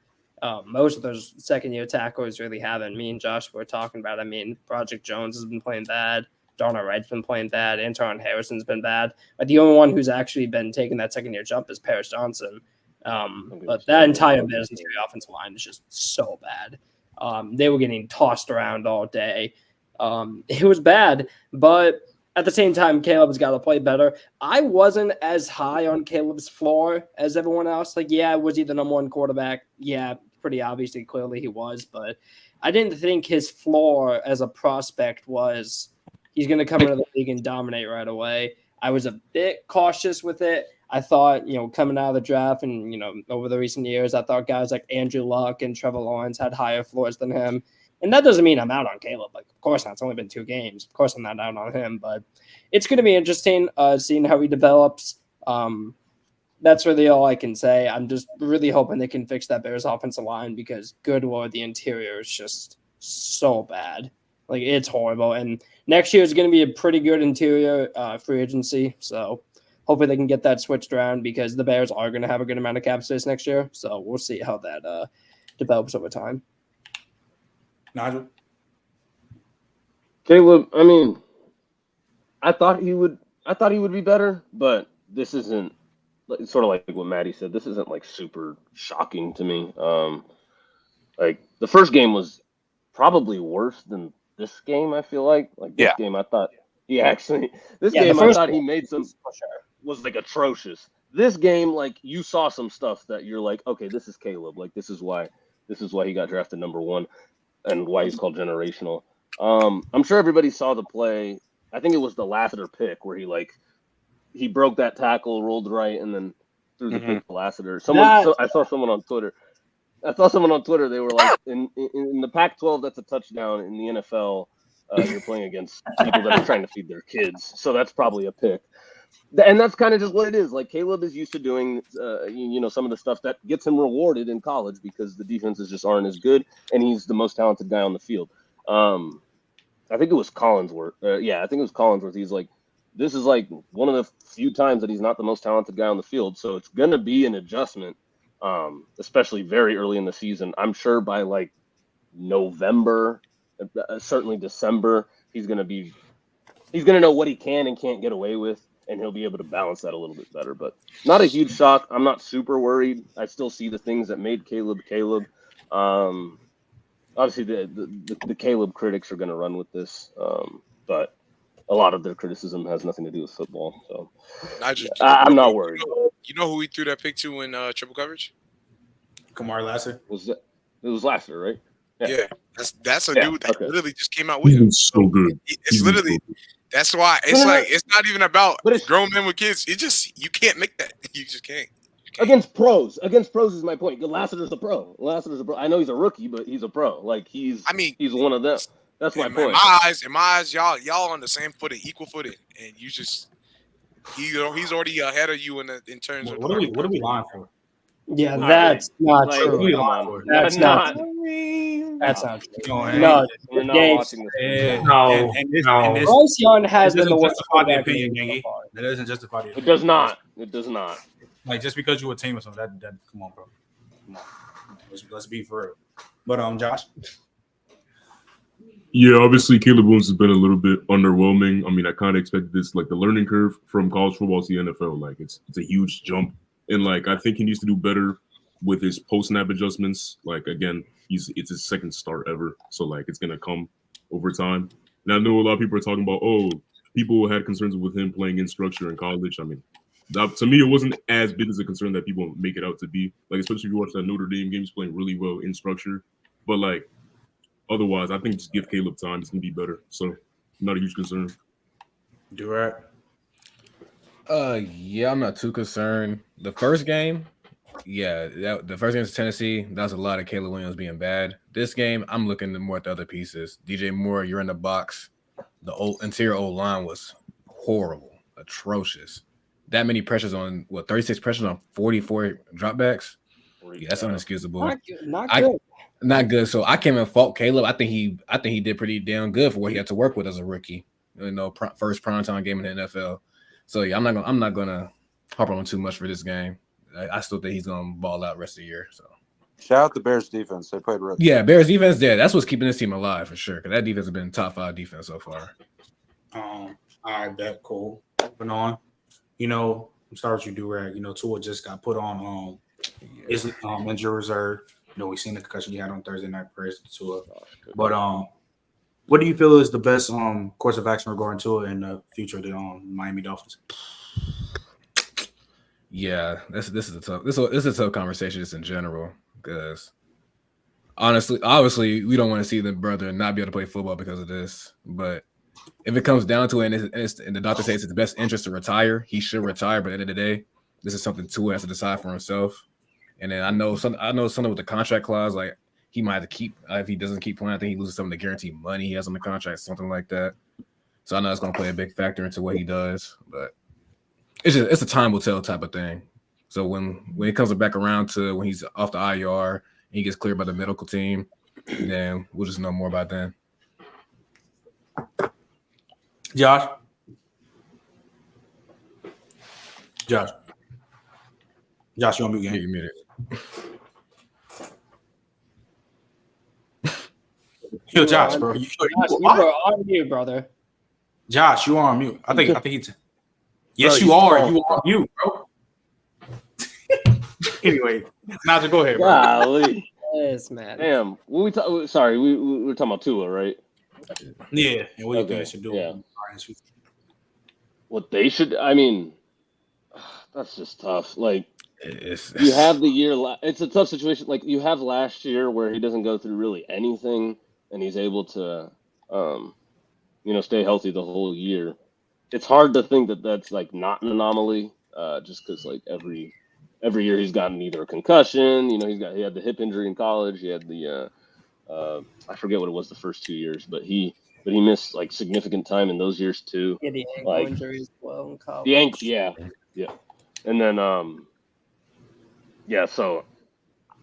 Most of those second-year tacklers really haven't. Me and Josh were talking about it. I mean, Project Jones has been playing bad. Darnell Wright's been playing bad. Anton Harrison's been bad. But the only one who's actually been taking that second-year jump is Paris Johnson. But that entire Bears interior offensive line is just so bad. They were getting tossed around all day. It was bad, but at the same time, Caleb has got to play better. I wasn't as high on Caleb's floor as everyone else. Was he the number one quarterback? Yeah, pretty obviously, clearly he was. But I didn't think his floor as a prospect was he's going to come into the league and dominate right away. I was a bit cautious with it. I thought, coming out of the draft and, over the recent years, I thought guys like Andrew Luck and Trevor Lawrence had higher floors than him. And that doesn't mean I'm out on Caleb. Of course not. It's only been 2 games. Of course I'm not out on him. But it's going to be interesting seeing how he develops. That's really all I can say. I'm just really hoping they can fix that Bears offensive line because, good Lord, the interior is just so bad. It's horrible. And next year is going to be a pretty good interior free agency. So hopefully they can get that switched around because the Bears are going to have a good amount of cap space next year. So we'll see how that develops over time. Nigel? Caleb, I mean, I thought he would be better, but this isn't sort of like what Maddie said. This isn't super shocking to me. The first game was probably worse than this game. I feel like this game, I thought he actually I thought he made some was atrocious. This game, you saw some stuff that you're okay, this is Caleb. This is why this is why he got drafted number 1 and why he's called generational. I'm sure everybody saw the play. I think it was the Lassiter pick where he broke that tackle, rolled right, and then threw the pick to Lassiter. I saw someone on Twitter. They were like, in the Pac-12, that's a touchdown. In the NFL, you're playing against people that are trying to feed their kids. So that's probably a pick. And that's kind of just what it is. Like, Caleb is used to doing, some of the stuff that gets him rewarded in college because the defenses just aren't as good, and he's the most talented guy on the field. I think it was Collinsworth. I think it was Collinsworth. He's like, this is like one of the few times that he's not the most talented guy on the field. So it's going to be an adjustment, especially very early in the season. I'm sure by like November, certainly December, he's going to know what he can and can't get away with, and he'll be able to balance that a little bit better. But not a huge shock. I'm not super worried. I still see the things that made Caleb. Obviously, the Caleb critics are going to run with this, but a lot of their criticism has nothing to do with football. So I'm not worried. You know who we threw that pick to in triple coverage? Kamara Lassiter. It was Lassiter, right? Yeah. That's a dude that literally just came out with him. He's so good. It's literally that's why it's like it's not even about grown men with kids. It just you can't make that. You just can't. Against pros is my point. Lassiter's a pro. I know he's a rookie, but he's a pro. Like he's one of them. That's my point. In my eyes, y'all on the same footing, equal footing, and you just he's already ahead of you in terms of what are we lying for? Yeah, that's not true. That's not true. That's not true. No, we're not watching this. No. Bryce Young has been the worst justify the opinion, Yangi. That doesn't justify the opinion. It does not. Like just because you a team or something, that come on, bro. Come on. Let's be for real. But Josh. Yeah, obviously Caleb Williams has been a little bit underwhelming. I mean, I kind of expected this, like the learning curve from college football to the NFL. Like it's a huge jump, and like I think he needs to do better with his post snap adjustments. Like again, it's his second start ever, so like it's gonna come over time. And I know a lot of people are talking about people had concerns with him playing in structure in college. I mean, to me, it wasn't as big as a concern that people make it out to be. Like especially if you watch that Notre Dame game, he's playing really well in structure, but like. Otherwise, I think just give Caleb time. It's gonna be better. So, not a huge concern. Durant. Yeah, I'm not too concerned. The first game, the first game was Tennessee. That was a lot of Caleb Williams being bad. This game, I'm looking more at the other pieces. DJ Moore, you're in the box. The interior old line was horrible, atrocious. That many pressures on 36 pressures on 44 dropbacks. Yeah, that's unexcusable. Not good. Not good. So I can't even fault Caleb. I think he did pretty damn good for what he had to work with as a rookie. First primetime game in the NFL. So yeah, I'm not gonna harp on too much for this game. I still think he's gonna ball out rest of the year. So shout out the Bears defense. They played really. Yeah, Bears defense. Yeah, that's what's keeping this team alive for sure. Because that defense has been top 5 defense so far. All right, that cool. Moving on. I'm sorry what you do, Rag. Tua just got put on injury reserve. We seen the concussion he had on Thursday night. Praise to Tua. But what do you feel is the best course of action regarding Tua in the future of the Miami Dolphins? Yeah, this is a tough conversation just in general because obviously we don't want to see the brother not be able to play football because of this. But if it comes down to it and the doctor says it's the best interest to retire, he should retire. But at the end of the day, this is something Tua has to decide for himself. And then I know something with the contract clause, like he might have to keep if he doesn't keep playing. I think he loses some of the guaranteed money he has on the contract, something like that. So I know it's going to play a big factor into what he does, but it's a time will tell type of thing. So when it comes back around to when he's off the IR and he gets cleared by the medical team, then we'll just know more about then. Josh, you on mute again? You muted. Yo, Josh, bro. You are on mute, brother. Josh, you are on mute. I think he's. Yes, bro, you are. You are on mute, bro. Anyway, Najee, go ahead, bro. Golly. Yes, man. Damn. We were talking about Tua, right? Yeah. And what do you think they should do? Yeah. What they should. I mean, that's just tough. Like. You have the year. It's a tough situation. Like you have last year where he doesn't go through really anything, and he's able to, stay healthy the whole year. It's hard to think that that's like not an anomaly, just because like every year he's gotten either a concussion. He had the hip injury in college. He had the I forget what it was the first 2 years, but he missed like significant time in those years too. Yeah, the ankle Like injury as well in college. the ankle, yeah, and then So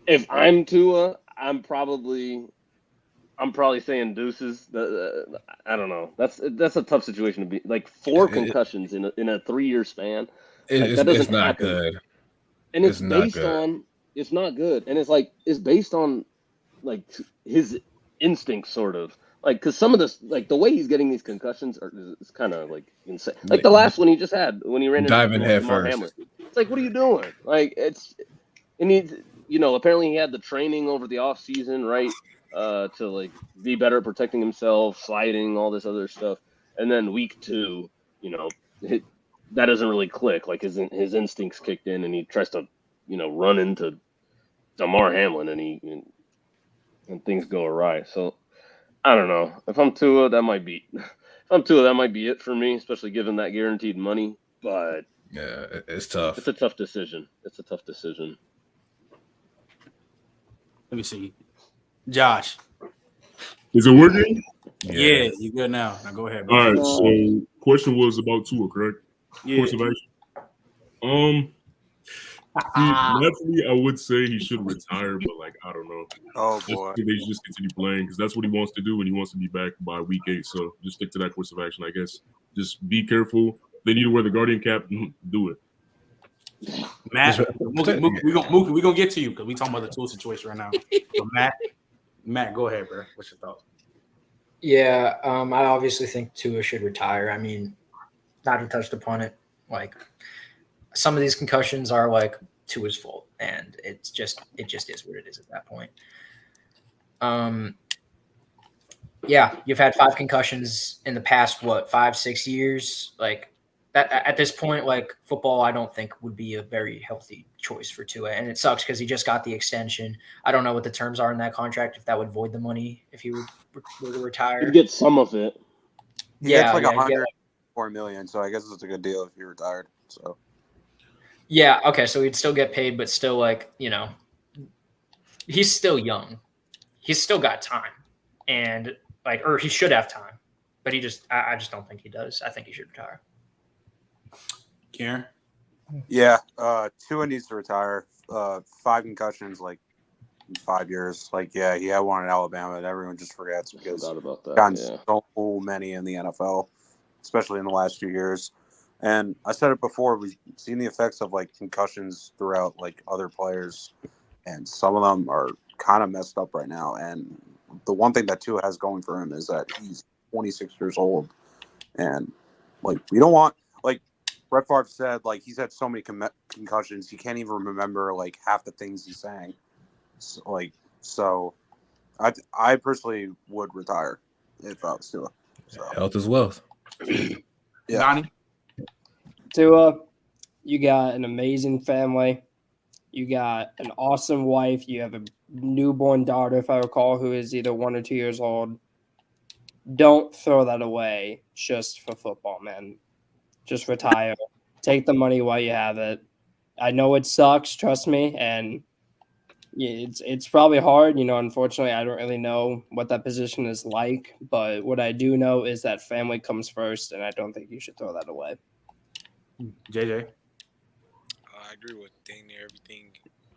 if I'm Tua, I'm probably saying deuces. I don't know. That's a tough situation to be. Like 4 concussions in a 3-year span. Like that doesn't It's not happen. good. And it's not based good. on. It's not good, and it's based on like his instincts, sort of. Like, because some of this, like the way he's getting these concussions is kind of like insane. Like the last one he just had when he ran into Diving head Damar first. Hamlin. It's like, what are you doing? Like and apparently he had the training over the off season, right? To like be better at protecting himself, sliding, all this other stuff. And then week 2, that doesn't really click. Like his instincts kicked in, and he tries to, run into Damar Hamlin, and things go awry. So I don't know. If I'm Tua, that might be it for me, especially given that guaranteed money. But yeah, it's tough. It's a tough decision. Let me see. Josh. Is it working? Yeah, you good now. Now go ahead, bro. All right. So, question was about Tua, correct? Yeah. Course of action. Naturally, I would say he should retire, but like I don't know. Oh boy, they should just continue playing because that's what he wants to do, and he wants to be back by week 8. So just stick to that course of action, I guess. Just be careful. They need to wear the Guardian cap. Do it. Matt, we're gonna get to you because we talking about the Tua situation right now. But Matt, go ahead, bro. What's your thoughts? Yeah, I obviously think Tua should retire. I mean, not touched upon it. Like some of these concussions are like Tua's fault, and it just is what it is at that point. Yeah, you've had 5 concussions in the past 5-6 years. Like that at this point, like football, I don't think would be a very healthy choice for Tua, and it sucks because he just got the extension. I don't know what the terms are in that contract, if that would void the money if he were to retire. You get some of it. He gets like $104 million, so I guess it's a good deal if he retired. So yeah, okay, so he'd still get paid, but still, like, he's still young. He's still got time, and or he should have time, but I just don't think he does. I think he should retire. Karen? Yeah, Tua needs to retire. 5 concussions, like in 5 years. Like, yeah, he had one in Alabama that everyone just forgets because gotten so many in the NFL, especially in the last 2 years. And I said it before, we've seen the effects of like concussions throughout like other players, and some of them are kind of messed up right now. And the one thing that Tua has going for him is that he's 26 years old, and like we don't want, like Brett Favre said, like he's had so many concussions he can't even remember like half the things he's saying. So I personally would retire if I was Tua. So. Health is wealth. Yeah. Donnie? Tua, you got an amazing family. You got an awesome wife. You have a newborn daughter, if I recall, who is either 1 or 2 years old. Don't throw that away just for football, man. Just retire. Take the money while you have it. I know it sucks, trust me, and it's probably hard. Unfortunately, I don't really know what that position is like, but what I do know is that family comes first, and I don't think you should throw that away. JJ? I agree with dang near everything.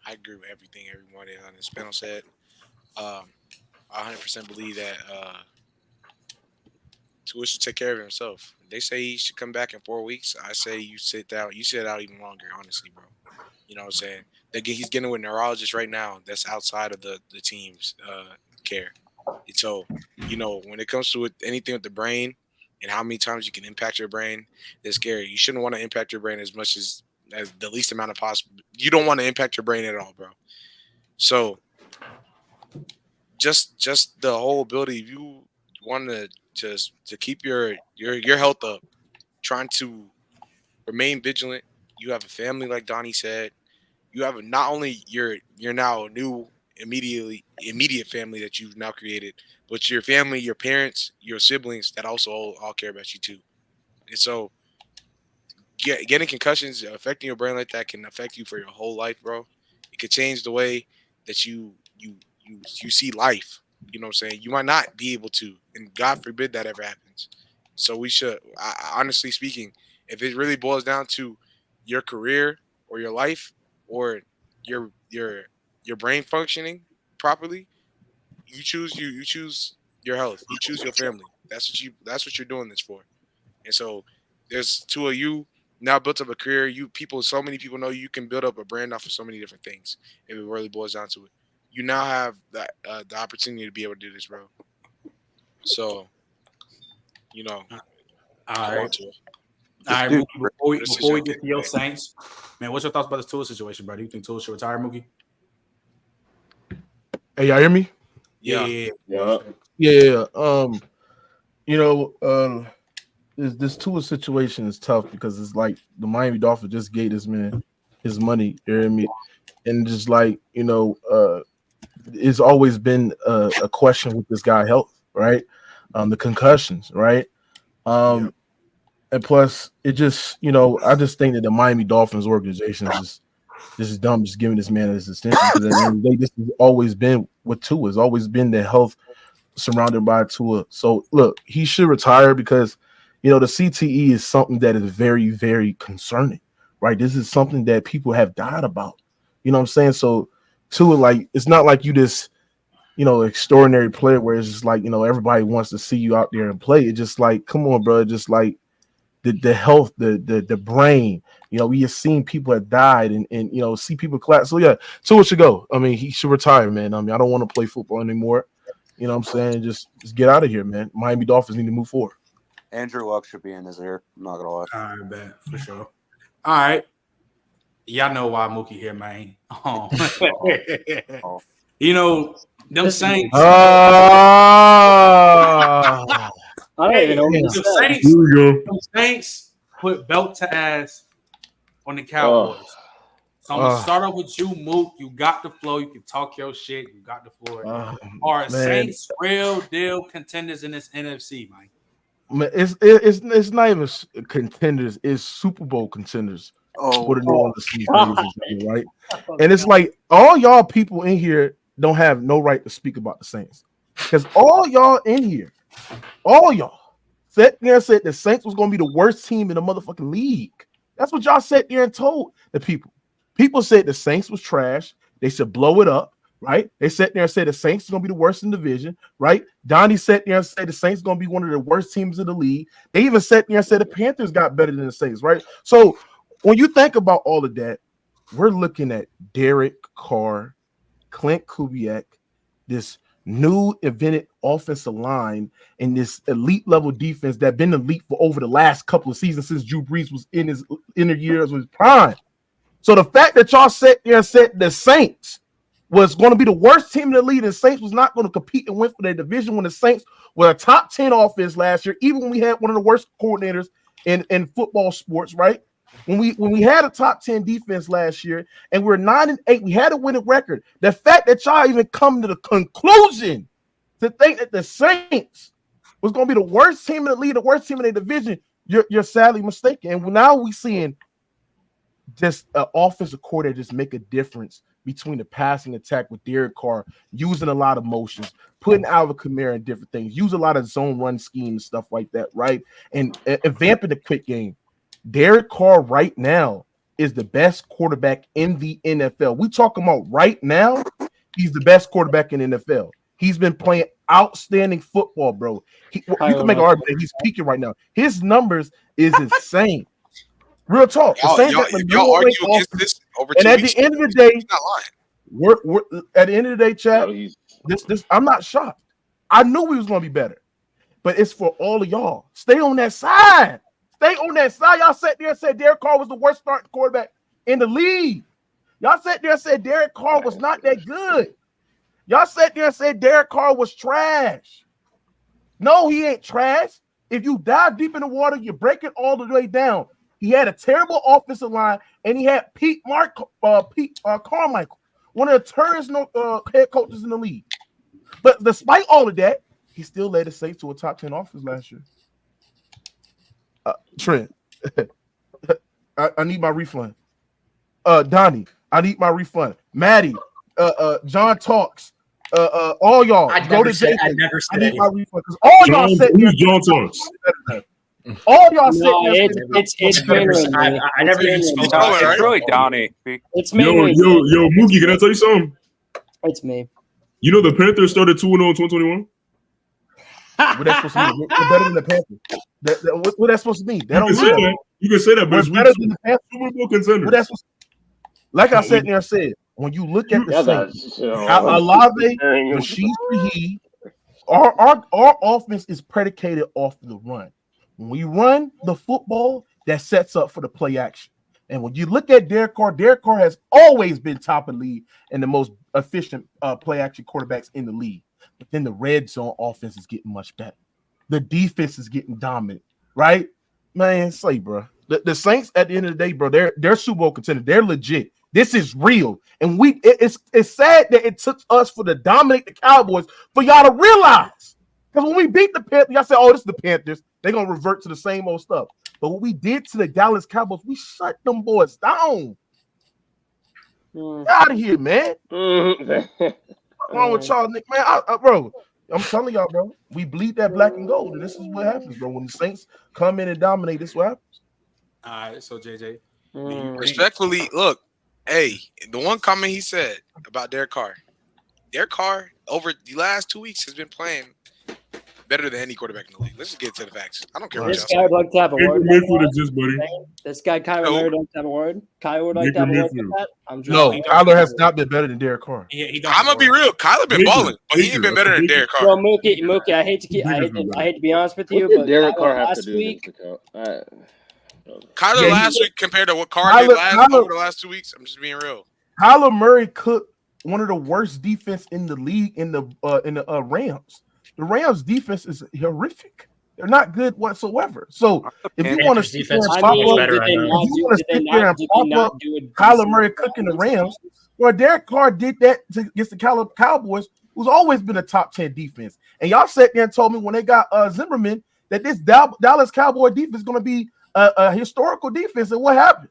I agree with everything everyone on this panel said. I 100% believe that Tua should take care of himself. They say he should come back in 4 weeks. I say you sit out even longer, honestly, bro. You know what I'm saying? He's getting with neurologists right now. That's outside of the team's care. So, when it comes to anything with the brain and how many times you can impact your brain, it's scary. You shouldn't want to impact your brain as much as the least amount of possible. You don't want to impact your brain at all, bro. So, just the whole ability, if you want to keep your health up, trying to remain vigilant. You have a family, like Donnie said. You have not only you're now a new immediate family that you've now created, but your family, your parents, your siblings that also all care about you too. And so getting concussions affecting your brain like that can affect you for your whole life, bro. It could change the way that you see life. You know what I'm saying? You might not be able to, and God forbid that ever happens. So we should, honestly speaking, if it really boils down to your career or your life or your brain functioning properly, you choose your health. You choose your family. That's what you're doing this for. And so there's two of you now built up a career. So many people know you can build up a brand off of so many different things if it really boils down to it. You now have that the opportunity to be able to do this, bro. So, all come right. on to it. All right, Dude, Mookie, before we get to your Saints, man, what's your thoughts about this Tua situation, bro? Do you think Tua should retire, Mookie? Hey, y'all hear me? Yeah. This Tua situation is tough because it's like the Miami Dolphins just gave this man his money, you hear me? And just like, it's always been a question with this guy's health, right? The concussions, right? And plus, it just, I just think that the Miami Dolphins organization is just dumb, just giving this man his attention because at the end of the day, this has always been with Tua. It's always been the health surrounded by Tua. So look, he should retire because, the CTE is something that is very, very concerning, right? This is something that people have died about. You know what I'm saying? So Tua, like, it's not like you this, extraordinary player where it's just like, everybody wants to see you out there and play. It's just like, come on, bro. Just like the health, the brain, we have seen people have died and see people collapse. So yeah, Tua should go. I mean, he should retire, man. I mean, I don't want to play football anymore. You know what I'm saying? Just get out of here, man. Miami Dolphins need to move forward. Andrew Luck should be in his ear. I'm not gonna lie. All right, bet for sure. All right. Y'all know why Mookie here, man. Them Saints. I don't even know what he The said. Saints, the Saints put belt to ass on the Cowboys. So I'm gonna start off with you, Mook. You got the flow. You can talk your shit. You got the floor. Are Saints real deal contenders in this NFC, man? It's not even contenders. It's Super Bowl contenders. For the New Orleans Saints, right? And it's like all y'all people in here don't have no right to speak about the Saints because all y'all in here, all y'all sat there and said the Saints was going to be the worst team in the motherfucking league. That's what y'all sat there and told the people. People said the Saints was trash. They should blow it up, right? They sat there and said the Saints is going to be the worst in the division, right? Donnie sat there and said the Saints going to be one of the worst teams in the league. They even sat there and said the Panthers got better than the Saints, right? So when you think about all of that, we're looking at Derek Carr, Clint Kubiak, this new invented offensive line, and this elite level defense that been elite for over the last couple of seasons since Drew Brees was in his inner years of his prime. So the fact that y'all sat there and said the Saints was going to be the worst team in the league, and the Saints was not going to compete and win for their division when the Saints were a top 10 offense last year, even when we had one of the worst coordinators in football sports, right? When we had a top 10 defense last year and we're 9-8, we had a winning record. The fact that y'all even come to the conclusion to think that the Saints was going to be the worst team in the league, the worst team in the division, you're sadly mistaken. And now we seeing just an offensive coordinator just make a difference between the passing attack with Derek Carr, using a lot of motions, putting Alvin Kamara in different things, use a lot of zone run schemes, stuff like that, right? And vamping the quick game. Derek Carr right now is the best quarterback in the NFL. We talking about right now, he's the best quarterback in the NFL. He's been playing outstanding football, bro. You can make an argument that he's peaking right now. His numbers is insane. Real talk. Y'all argue against this over 2 and at weeks. the end of the day, he's not lying. We're at the end of the day, Chad. This I'm not shocked. I knew we was gonna be better, but it's for all of y'all. Stay on that side. Stay on that side. Y'all sat there and said Derek Carr was the worst starting quarterback in the league. Y'all sat there and said Derek Carr was not that good. Y'all sat there and said Derek Carr was trash. No, he ain't trash. If you dive deep in the water, you break it all the way down. He had a terrible offensive line, and he had Pete Carmichael, one of the tourist head coaches in the league. But despite all of that, he still led the Saints to a top 10 offense last year. Trent, I need my refund. Donnie, I need my refund. Maddie, John Talks, all y'all. I never said my refund because all y'all said John Talks. All y'all said it's mainly I never even spoke. It's really Donnie. It's mainly Yo, Mookie, can I tell you something? It's me. You know the Panthers started 2-0 in 2021? What that's supposed to mean? We're better than the Panthers. What that's supposed to mean? That You can say that, but it's better than the Panthers. Super Bowl contenders. What that's like I said there, when you look at the Saints, Alave, Rashid Shaheed, our offense is predicated off the run. When we run the football, that sets up for the play action. And when you look at Derek Carr has always been top of the league and the most efficient play action quarterbacks in the league. But then the red zone offense is getting much better. The defense is getting dominant, right? Man, bro. The Saints at the end of the day, bro, they're Super Bowl contenders. They're legit. This is real. And it's sad that it took us for to dominate the Cowboys for y'all to realize. Because when we beat the Panthers, y'all said, oh, this is the Panthers. They're going to revert to the same old stuff. But what we did to the Dallas Cowboys, we shut them boys down. Get out of here, man. What's wrong with y'all, Nick? Man, bro, I'm telling y'all, bro, we bleed that black and gold. And this is what happens, bro. When the Saints come in and dominate, this is what happens. All right, so JJ. Respectfully, look, hey, the one comment he said about Derek Carr over the last 2 weeks has been playing better than any quarterback in the league. Let's just get to the facts. I don't care what this guy would like to have a word. This guy, Kyler Murray, don't have a word. Kyler would like to have a word with that. No, Kyler has not been better than Derek Carr. I'm gonna be real. Kyler been balling, but he ain't been better than Derek Carr. Well, Mookie, I hate to be honest with you, but Derek Carr have last to do week. Kyler last week compared to what Carr did over the last 2 weeks. I'm just being real. Kyler Murray cooked one of the worst defense in the league in the Rams. The Rams defense is horrific. They're not good whatsoever. So if you want to sit there and pop up Kyler Murray cooking the Rams, well, Derek Carr did that against the Cowboys, who's always been a top 10 defense. And y'all sat there and told me when they got Zimmerman that this Dallas Cowboy defense is going to be a historical defense. And what happened?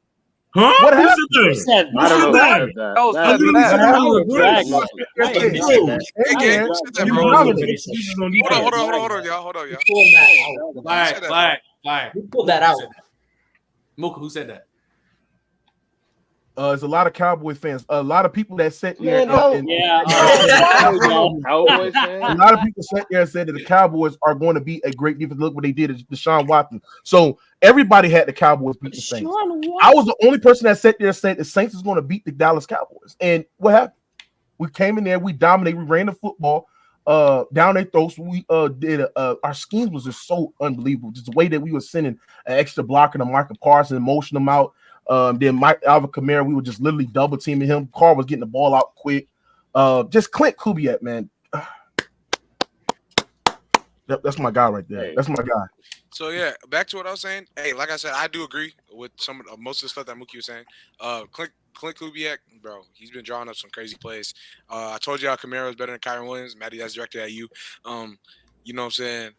Huh? What Who happened? said that? I don't know. Hold on, y'all. Flag. Who pulled that out? Mooka, who said that? There's a lot of Cowboy fans. A lot of people that sat there. A lot of people sat there and said that the Cowboys are going to be a great defense. Look what they did to Deshaun Watson. So everybody had the Cowboys beat the Saints. I was the only person that sat there and said the Saints is going to beat the Dallas Cowboys. And what happened? We came in there, we dominated, we ran the football down their throats. We did our schemes was just so unbelievable. Just the way that we were sending an extra blocker to Michael Parsons and motion them out. Then Alvin Kamara, we were just literally double teaming him. Carr was getting the ball out quick. Just Clint Kubiak, man. That's my guy right there. That's my guy. So yeah, back to what I was saying. Hey, like I said, I do agree with most of the stuff that Mookie was saying. Clint Kubiak, bro, he's been drawing up some crazy plays. I told y'all Kamara was better than Kyron Williams. Maddie, that's directed at you. You know what I'm saying?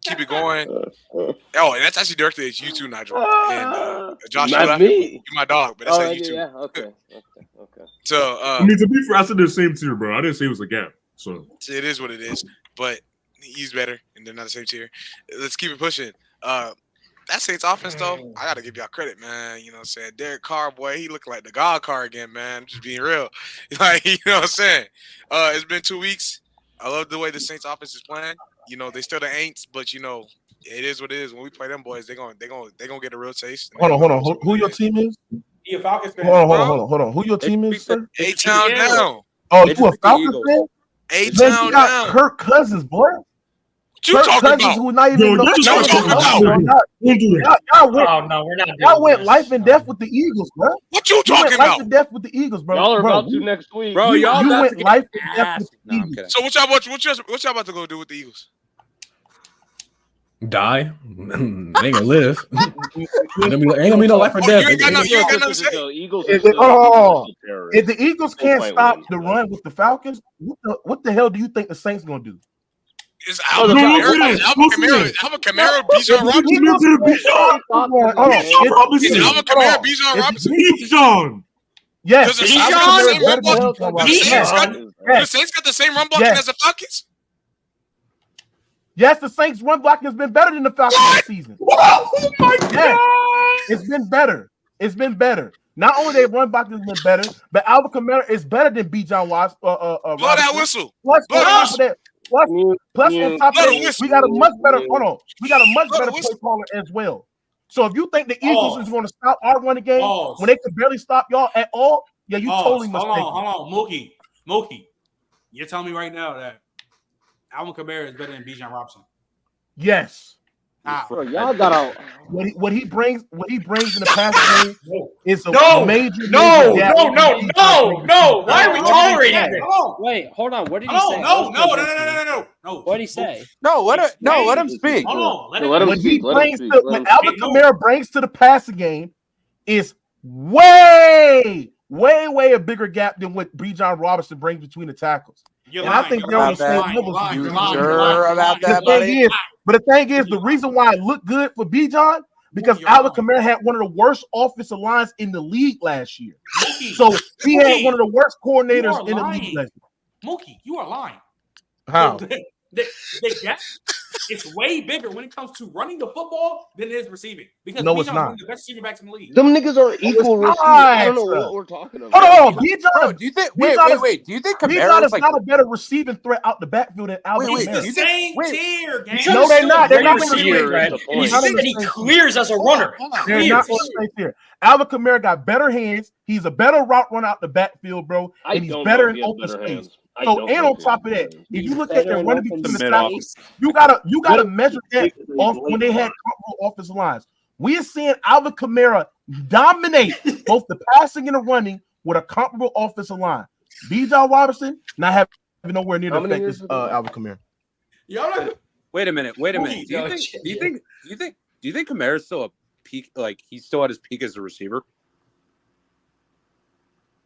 Keep it going. Oh, and that's actually directed at you too, Nigel. And Josh, you my dog, but that's at you too. Yeah, okay. So I mean, to be fair, I said the same tier, bro. I didn't say it was a gap. So it is what it is, but he's better, and they're not the same tier. Let's keep it pushing. That Saints offense, though, I gotta give y'all credit, man. You know what I'm saying? Derek Carr, boy, he looking like the God Carr again, man. Just being real. Like, you know what I'm saying? It's been 2 weeks. I love the way the Saints offense is playing. You know, they still the Aints, but you know, it is what it is. When we play them boys, they're gonna get a real taste. Hold on. Who your team is? You a Falcons fan? Hold on. Who your team is, sir? A-Town down. Oh, you a Falcons fan? A-Town you got Kirk Cousins, boy. What you talking about? Who not even Yo, what you talking about? Y'all went life and death with the Eagles, bro. What you talking about? Life and death with the Eagles, bro. Y'all are about to next week. Bro, you y'all went life and death with the Eagles. So what y'all about to go do with the Eagles? Die. They ain't gonna live. Ain't gonna be no life or death. You ain't got nothing to say. If the Eagles can't stop the run with the Falcons, what the hell do you think the Saints gonna do? Is Alvin Kamara, Bijan Robinson? Is Alvin Kamara Bijan Robinson? Bijan. Yes. Does the Saints got the same run blocking as the Falcons? Yes, the Saints' run blocking has been better than the Falcons this season. Oh my God! It's been better. It's been better. Not only their run blocking has been better, but Alvin Kamara is better than Bijan Watts. Blow that whistle. Plus on top of that, we got a much better. Hold on, we got a much better play caller as well. So if you think the Eagles is going to stop our running game when they can barely stop y'all at all, yeah, you totally mistaken. Hold on, Mookie. You're telling me right now that Alvin Kamara is better than Bijan Robinson? Yes. Bro, y'all got what he brings in the past game is a major. No. Why are we tolerating that? Wait, hold on. What did he say? No. What did he say? Let him speak. Hold on. What Alvin Kamara brings to the passing game is way a bigger gap than what Bijan Robinson brings between the tackles. I think they're on the same level. You sure about that, buddy? But the thing is, the reason why it looked good for Bijan because Alvin Kamara had one of the worst offensive lines in the league last year. So he had one of the worst coordinators in the league last year. Mookie, you are lying. How? The gap is way bigger when it comes to running the football than it is receiving. Because no, it's not. The best receiver backs in the league. Them niggas are equal receivers. I don't know what we're talking about. Hold on, Bijan. Do you think? Wait. Do you think Kamara is like not a better receiving threat out the backfield than Alvin Kamara? It's the same tier, gang. No, they're not. They're not And he clears as a runner. They're not on the same tier. Alvin Kamara got better hands. He's a better route run out the backfield, bro, and he's better in open space. So, and on top of that, if you look at their running between the sides, you gotta measure that off when they had offensive lines. We are seeing Alvin Kamara dominate both the passing and the running with a comparable offensive line. Bijan Robinson not having nowhere near the effect as Alvin Kamara. Wait a minute. Do you think Kamara's still a peak? Like he's still at his peak as a receiver?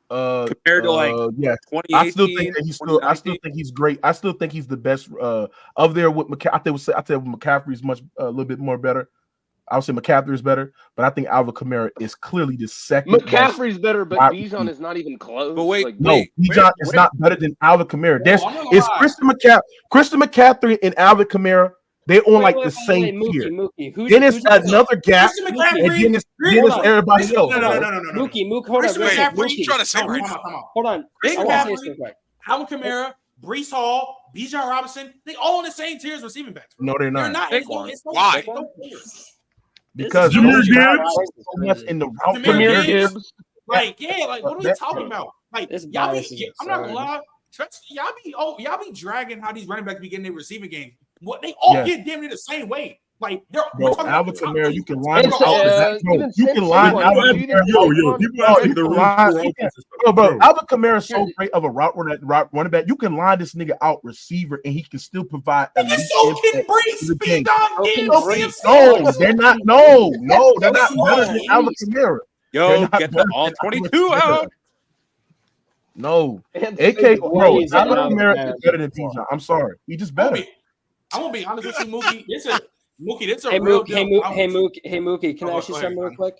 Compared to yeah, I still think that I still think he's great. I still think he's the best of there with McCaffrey. I think McCaffrey's a little bit more better. I would say McCaffrey is better, but I think Alvin Kamara is clearly the second. McCaffrey's better, but Bijan is not even close. But wait, Bijan is not better than Alvin Kamara. It's Christian McCaffrey and Alvin Kamara. They on like the same tier. Then it's another gap, and then it's everybody else. No. Mookie, hold on. What you trying to say? Hold on. Alvin Kamara, Brees Hall, Bijan Robinson, they all in the same tier as receiving backs. No, they're not. Why? Because Jameer Gibbs so much in the route. Jameer Gibbs. Like, what are we talking about? Like, y'all I'm not gonna lie. Y'all be dragging how these running backs be getting their receiving game. What they all get damn near the same way. Like they're Alvin Kamara, you can line out. You can line Alvin Kamara. Bro, Alvin Kamara is so great of a route running back. You can line this nigga out receiver, and he can still provide. So can Brees. No, they're not. No, they're not better than Alvin Kamara. Yo, get the all 22 out. No, AK, bro, Alvin Kamara is better than Bijan. I'm sorry, he just better. I'm gonna be honest with you, Mookie. This is Hey Mookie, can I ask you something real quick?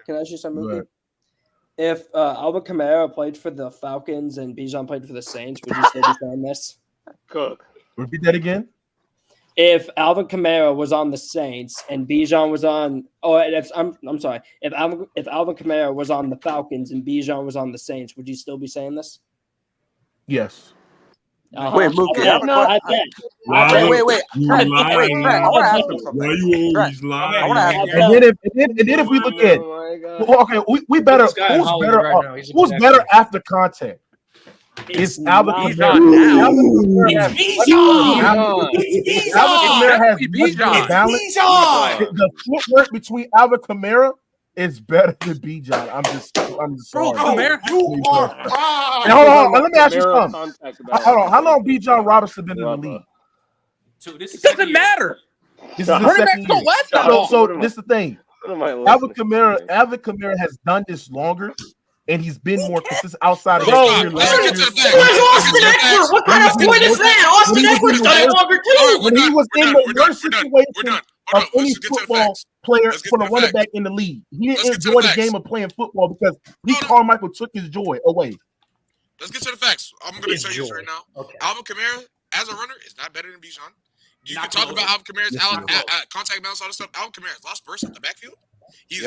Can I ask you something real quick? If Alvin Kamara played for the Falcons and Bijan played for the Saints, would you still be saying this? Cook. Repeat that again. If Alvin Kamara was on the Saints and Bijan was on, I'm sorry. If Alvin Kamara was on the Falcons and Bijan was on the Saints, would you still be saying this? Yes. Wait, Mookie. Wait. I want to ask him something. Why you always lying? I want to ask him. And then if we look at, we better. Who's better after contact? It's Alvin Kamara. Alvin Kamara has much balance. The footwork between Alvin Kamara is better than Bijan. I'm just sorry. Kamara, you are fine. Hold on. Let me ask you something. Hold on. How long Bijan Robinson been in the league? It doesn't matter. This is his second year. So this is the thing. Alvin Kamara has done this longer, and he's been more consistent outside of his year last year. Austin Eckler? What kind of point is that? Austin Eckler's done it longer too. When he was in the worst situation of any football player for the running back in the league, he didn't enjoy the game of playing football because Pete Carmichael took his joy away. Let's get to the facts. I'm going to tell you this right now. Okay. Alvin Kamara, as a runner, is not better than Bijan. You can talk about Alvin Kamara's contact balance, all this stuff. Alvin Kamara has lost burst at the backfield. He is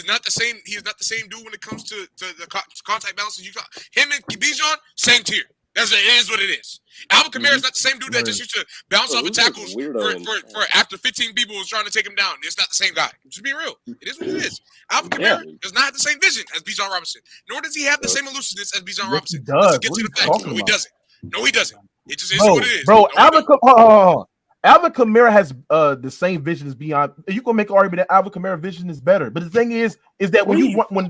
not the same. He is not the same dude when it comes to the contact balance. Him and Bijan, same tier. It is what it is. Alvin Kamara is not the same dude that just used to bounce off of tackles for after 15 people was trying to take him down. It's not the same guy. Just be real. It is what it is. Alvin Kamara does not have the same vision as Bijan Robinson, nor does he have the same elusiveness as Bijan Robinson. He does. Get to the facts. No, he doesn't. No, he doesn't. It just is what it is. Bro, Alvin Kamara has the same vision as Bijan. You can make an argument that Alvin Kamara's vision is better, but the thing is that when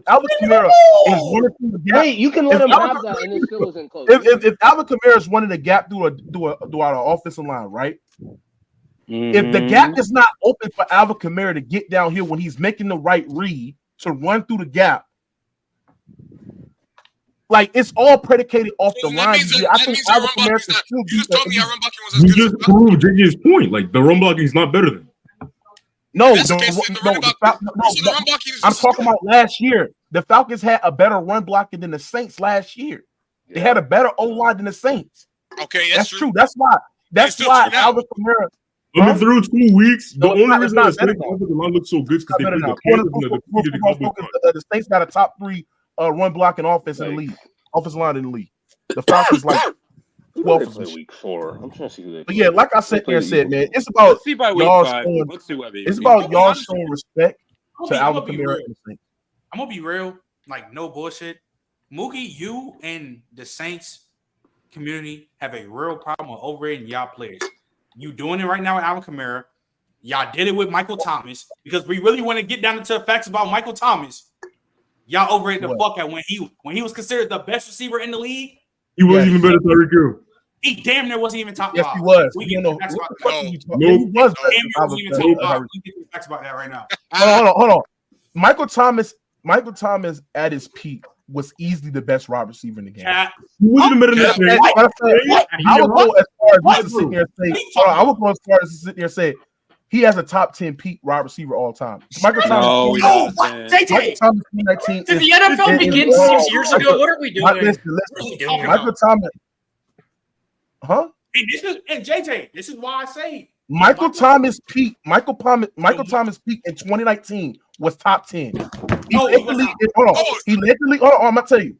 Alvin Kamara is running through the gap, you can let him have that, and it still isn't close. If Alvin Kamara is running a gap through our offensive line, right? If the gap is not open for Alvin Kamara to get down here when he's making the right read to run through the gap, like it's all predicated off the line. I think Alvin Kamara can still do that. You just proved JJ's point. Like the run blocking is not better than. No. I'm talking about last year. The Falcons had a better run blocking than the Saints last year. They had a better O-line than the Saints. Okay, that's true. That's why Alvin Kamara. Through 2 weeks, the only reason the line looks so good is because they played the Panthers. The Saints got a top 3 run blocking offense in the league. Offensive line in the league. The Falcons like 12th week 4. I'm trying to see who they. But yeah, like I said, man, it's about y'all showing respect to Alvin Kamara. I'm gonna be real, like no bullshit. Mookie, you and the Saints community have a real problem with overrating y'all players. You doing it right now with Alvin Kamara. Y'all did it with Michael Thomas because we really want to get down into the facts about Michael Thomas. Y'all overrated the fuck out when he was considered the best receiver in the league. He wasn't even better than Tyreek Hill. He damn near wasn't even top 5. Yes, he was. We get facts about that. He was. We get facts about that right now. Hold on. Michael Thomas at his peak was easily the best wide receiver in the game. He wasn't even better than that. I would go as far as to sit there and say. I would go as far as to sit there and say. He has a top 10 peak wide receiver all time. Michael Thomas. JJ. Did the NFL begin 6 years ago? What are we doing? Listen. Michael Thomas. Huh? And JJ, this is why I say Michael Thomas peak. Michael Thomas peak in 2019 was top 10. Hold on. He led the league. Hold on. I'm gonna tell you.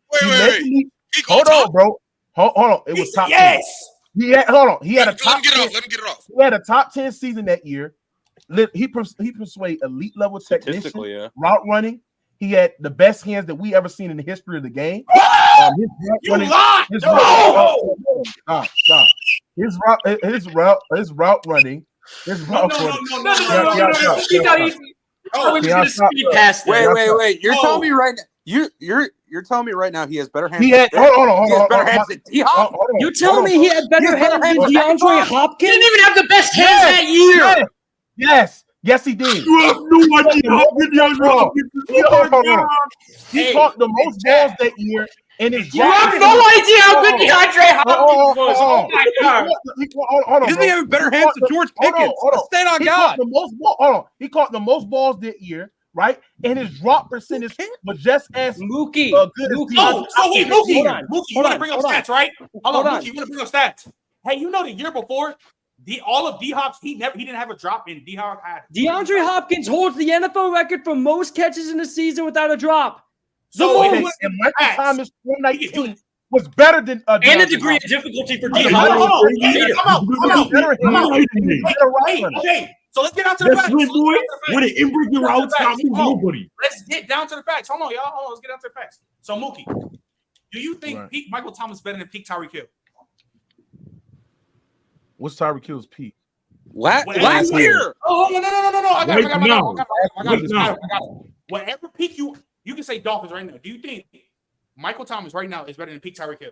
Hold on, bro. Hold on. It was top 10. He had a top 10. Let me get it off. He had a top 10 season that year. He persuaded elite level technician, route running. He had the best hands that we ever seen in the history of the game. His route running. Wait. You're telling me right now. You're telling me right now he has better hands. Hold on. You telling me he had better hands than DeAndre Hopkins? He didn't even have the best hands that year. Yes, he did. You have no idea how good DeAndre Hopkins is. He caught the most balls that year. And his you have no idea how good DeAndre Hopkins was. Oh my god! He doesn't have better hands than George Pickens. Stay on God. He caught the most balls that year, right? And his drop percentage was just as Mookie. Good as Mookie, you want to bring up stats, right? Hold on, Mookie, you want to bring up stats? Hey, you know the year before, all of D-Hop's, he didn't have a drop, and D-Hop had. DeAndre Hopkins holds the NFL record for most catches in a season without a drop. So and Michael Thomas 2019 was better than and a degree of difficulty for D-Hop. Okay, so let's get down to the facts. With an in-breaking route, nobody. Let's get down to the facts. Hold on, y'all. Let's get down to the facts. So, Mookie, do you think peak Michael Thomas better than peak Tyreek Hill? What's Tyreek Hill's peak? Last year. Oh, no. I got it. Whatever peak you can say Dolphins right now. Do you think Michael Thomas right now is better than peak Tyreek Hill?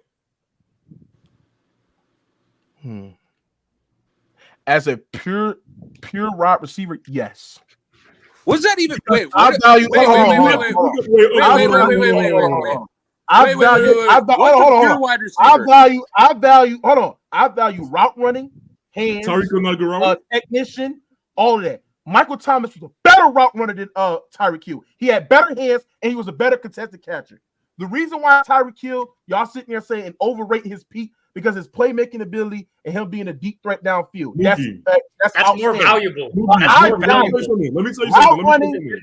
as a pure wide receiver, yes. Was that even? Wait, I value. wait. I value route running, hands, technician, all of that. Michael Thomas was a better route runner than Tyreek Hill. He had better hands and he was a better contested catcher. The reason why Tyreek Hill, y'all sitting there saying overrate his peak because his playmaking ability and him being a deep threat downfield. That's more valuable. Let me tell you something.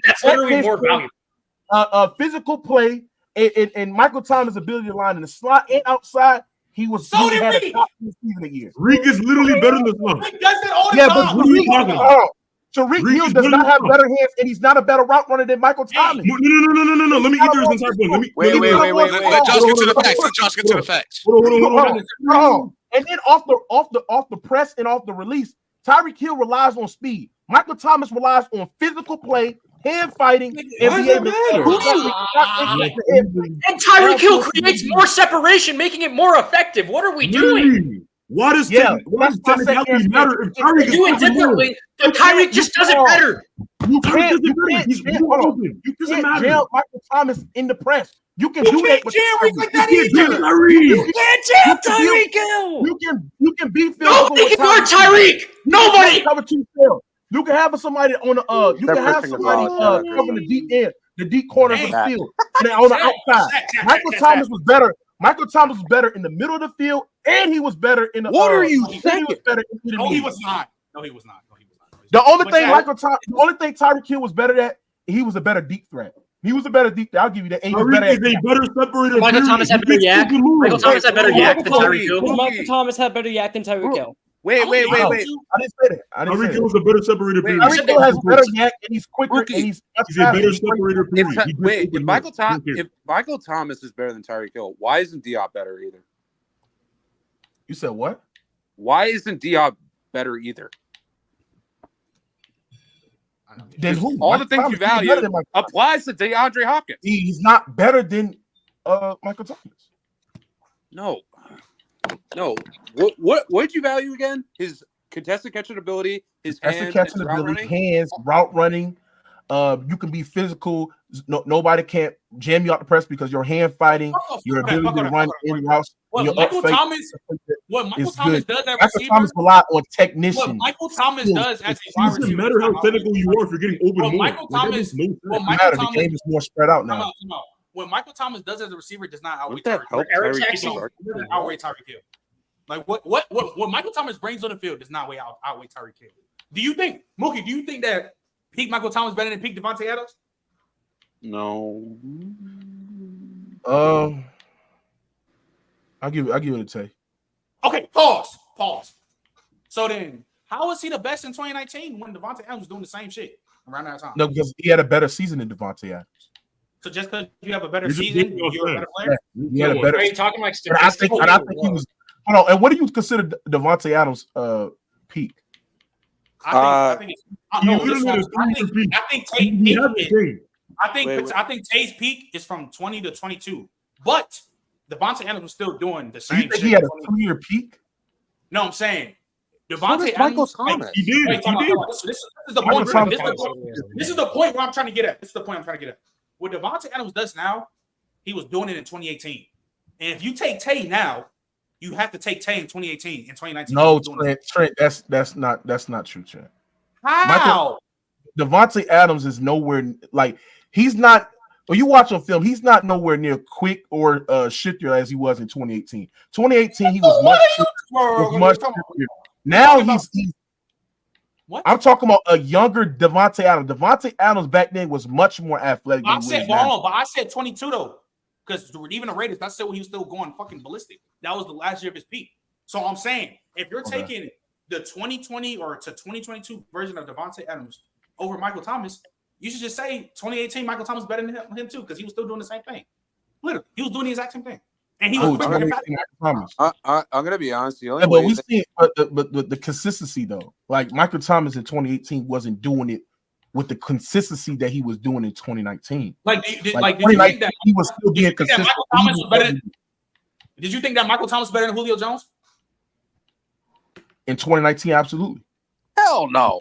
That's literally more valuable. Physical play and Michael Thomas' ability to line in the slot and outside. He was So did had Reed. a top season a year. Reed is literally better than the slot. He does that all the Yeah, time. but Tyreek Hill does not have better hands, and he's not a better route runner than Michael Thomas. No. Let me get through this entire point. Wait. Let Josh get to the facts. Let Josh get to the facts. Hold on. And then off the press and off the release, Tyreek Hill relies on speed. Michael Thomas relies on physical play, hand fighting, and be able And Tyreek Hill creates more separation, making it more effective. What are we doing? Why does technicality matter if Tyreek They do it differently, but Tyreek just does it better. You can't jail Michael Thomas in the press. You can do that with Tyreek like that You can't jail Tyreek Hill. You can be Nobody can guard Tyreek. Nobody. You can have somebody on the you can have somebody covering the deep end, the deep corners of the field, and then on the outside. Michael Thomas was better. Michael Thomas was better in the middle of the field, and he was better in the. What are you saying? No, he was not. No, he was not. The only thing Tyreek Hill was better at, he was a better deep threat. He was a better deep threat. I'll give you that. And he was better at better separator. Michael Thomas had better yak. Michael Thomas had better yak than Tyreek Hill. Michael Thomas had better yak than Tyreek Hill. Wait. I didn't say that. Tyreek Hill was a better separator. Tyreek Hill has better yak and he's quicker and he's a better separator. If Michael Thomas is better than Tyreek Hill, why isn't Diop better either? You said what? Why isn't Diop better either? Then who? All the things you value applies to DeAndre Hopkins. He's not better than Michael Thomas. No. What did you value again? His contested catching ability, his hands, route running. You can be physical. Nobody can't jam you out the press because your hand fighting, your ability to run in routes. What Michael Thomas does as a receiver. Thomas rely on technician. What Michael Thomas does as a wide receiver. It doesn't matter how technical you are if you're getting open more. The game is more spread out now. What Michael Thomas does as a receiver does not outweigh Tyreek Hill. Like what Michael Thomas brings on the field does not outweigh Tyreek Hill. Do you think, Mookie? Do you think that peak Michael Thomas better than peak Devontae Adams? No. I'll give it a take. Okay, pause. So then, how is he the best in 2019 when Devontae Adams was doing the same shit around that time? No, because he had a better season than Devontae Adams. So just because you have a better season, you're a better player. He had a better. Are you talking like I think he was. Hold on. And what do you consider Devontae Adams' peak? I think Tate's peak is from 20 to 22, but Devontae Adams was still doing the same. You think he had a 2-year peak? No, I'm saying Devontae Adams. Michael Thomas. He did. This is the point. This is the point where I'm trying to get at. What Devontae Adams does now, he was doing it in 2018. And if you take Tay now, you have to take Tay in 2018 and 2019. No, Trent, that's not true, Trent. How? Devontae Adams is nowhere like he's not. When you watch on film, he's not nowhere near quick or shiftier as he was in 2018. 2018, he was much shiftier. Now he's what? I'm talking about a younger Devontae Adams. Devontae Adams back then was much more athletic. I said 22 though, because even the Raiders, that's still when he was still going fucking ballistic. That was the last year of his peak. So I'm saying if you're taking the 2020 or to 2022 version of Devontae Adams over Michael Thomas, you should just say 2018 Michael Thomas better than him too, because he was still doing the same thing. Literally, he was doing the exact same thing, and he was quicker. I'm gonna be honest. The only but we see, but the consistency though, like Michael Thomas in 2018 wasn't doing it with the consistency that he was doing in 2019. Did you think that he was still being consistent? Did you think that Michael Thomas was better than Julio Jones in 2019? Absolutely. Hell no.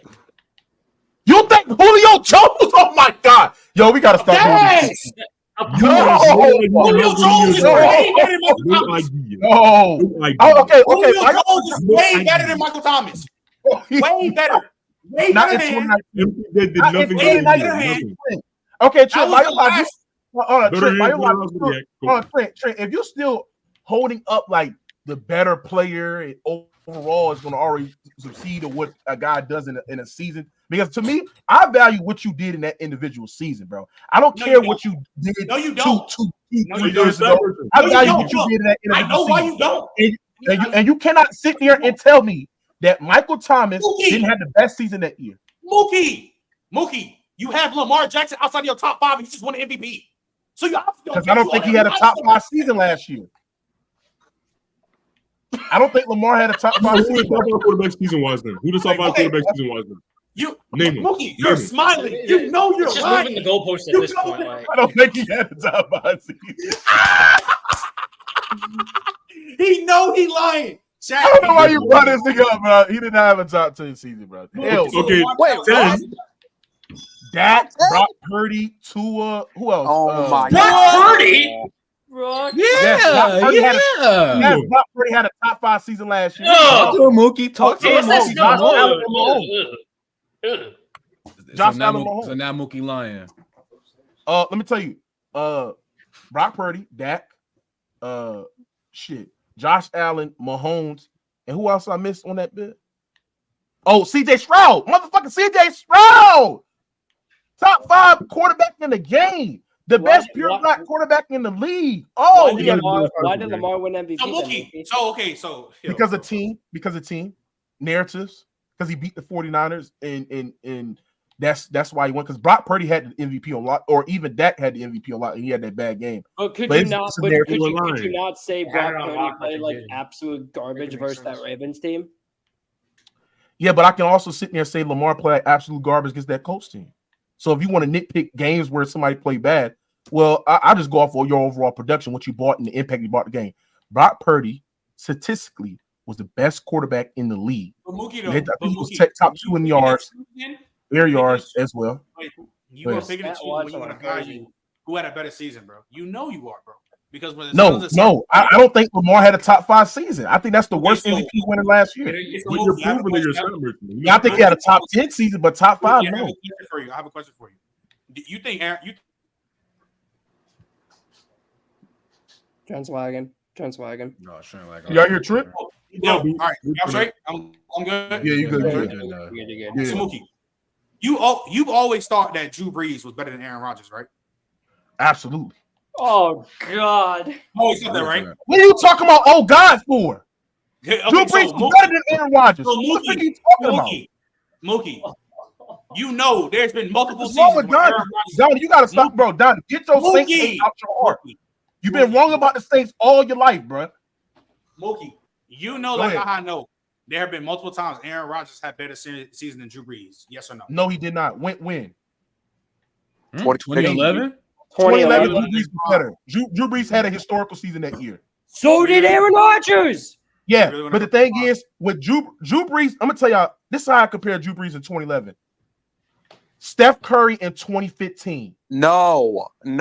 You think Julio Jones? Oh my God. Yo, we gotta stop doing this. Julio Jones is way better than Michael Thomas. No. Oh, okay. Julio Jones is way better than Michael Thomas. Way better. Way better than him. They did nothing. Okay, Trent, Trent, if you're still holding up like the better player and overall is going to already succeed at what a guy does in a season, because to me, I value what you did in that individual season, bro. I don't care what you did. No, you don't. Two years ago. I value what you did in that individual season. I know why you don't. And you cannot sit there and tell me that Michael Thomas didn't have the best season that year. Mookie, you have Lamar Jackson outside of your top 5, and he just won an MVP. So you because I don't think he had a top 5 season last year. I don't think Lamar had a top 5 season. Who the top 5 quarterback season was then? Who the top 5 quarterback season was then? Name Mookie, you're smiling. You know you're just lying. moving the goalpost at this point. Like. I don't think he had a top 5 season. He know he lying. Shaq, I don't know why you brought this nigga up, bro. He didn't have a top 10 season, bro. Hell, okay, wait. Dak, Brock Purdy, Tua, who else? Oh my God. Purdy? Brock. Brock Purdy had a top 5 season last year. Talk to him, Mookie. Talk to him, Josh Allen Mahomes. Josh Allen Mahomes. So now Mookie lying. Let me tell you. Brock Purdy, Dak, Josh Allen, Mahomes, and who else I missed on that bit? Oh, CJ Stroud. Motherfucking CJ Stroud. Top 5 quarterback in the game. The best pure black quarterback in the league. Oh, why did Lamar win MVP? Because of team narratives, because he beat the 49ers and that's why he won. Because Brock Purdy had the MVP a lot, or even Dak had the MVP a lot, and he had that bad game. But could you not say Brock Purdy played like absolute garbage versus that Ravens team? Yeah, but I can also sit there and say Lamar played absolute garbage against that Colts team. So if you want to nitpick games where somebody played bad, well, I just go off of your overall production, what you bought and the impact you bought the game. Brock Purdy, statistically, was the best quarterback in the league. I think he was top 2 in yards, air yards as well. You are picking and choosing when you want to value who had a better season, bro. You know you are, bro. Because when I don't think Lamar had a top 5 season. I think that's the worst MVP winner last year. I think he had a top 10 season, but top 5, no. I have a question for you. Do you think Aaron? Transwagon. No, Y'all hear Trent? All right, I'm straight. I'm good. Yeah, you good. So Mookie, you've always thought that Drew Brees was better than Aaron Rodgers, right? Absolutely. Oh God! Always thought that, right? What are you talking about? Oh God, for Okay, Drew Brees was better than Aaron Rodgers. So What the fuck are you talking about? Mookie, you know there's been multiple seasons. Donnie, you gotta stop, bro. Donnie, get your Saints hate out your heart. You've been wrong about the Saints all your life, bro. Mookie, you know, like I know, there have been multiple times Aaron Rodgers had better season than Drew Brees. Yes or no? No, he did not. When? 2011? 2011, Drew Brees was better. Drew Brees had a historical season that year. So did Aaron Rodgers. Yeah, but the thing is, with Drew Brees, I'm gonna tell y'all, this is how I compare Drew Brees in 2011. Steph Curry in 2015. No. I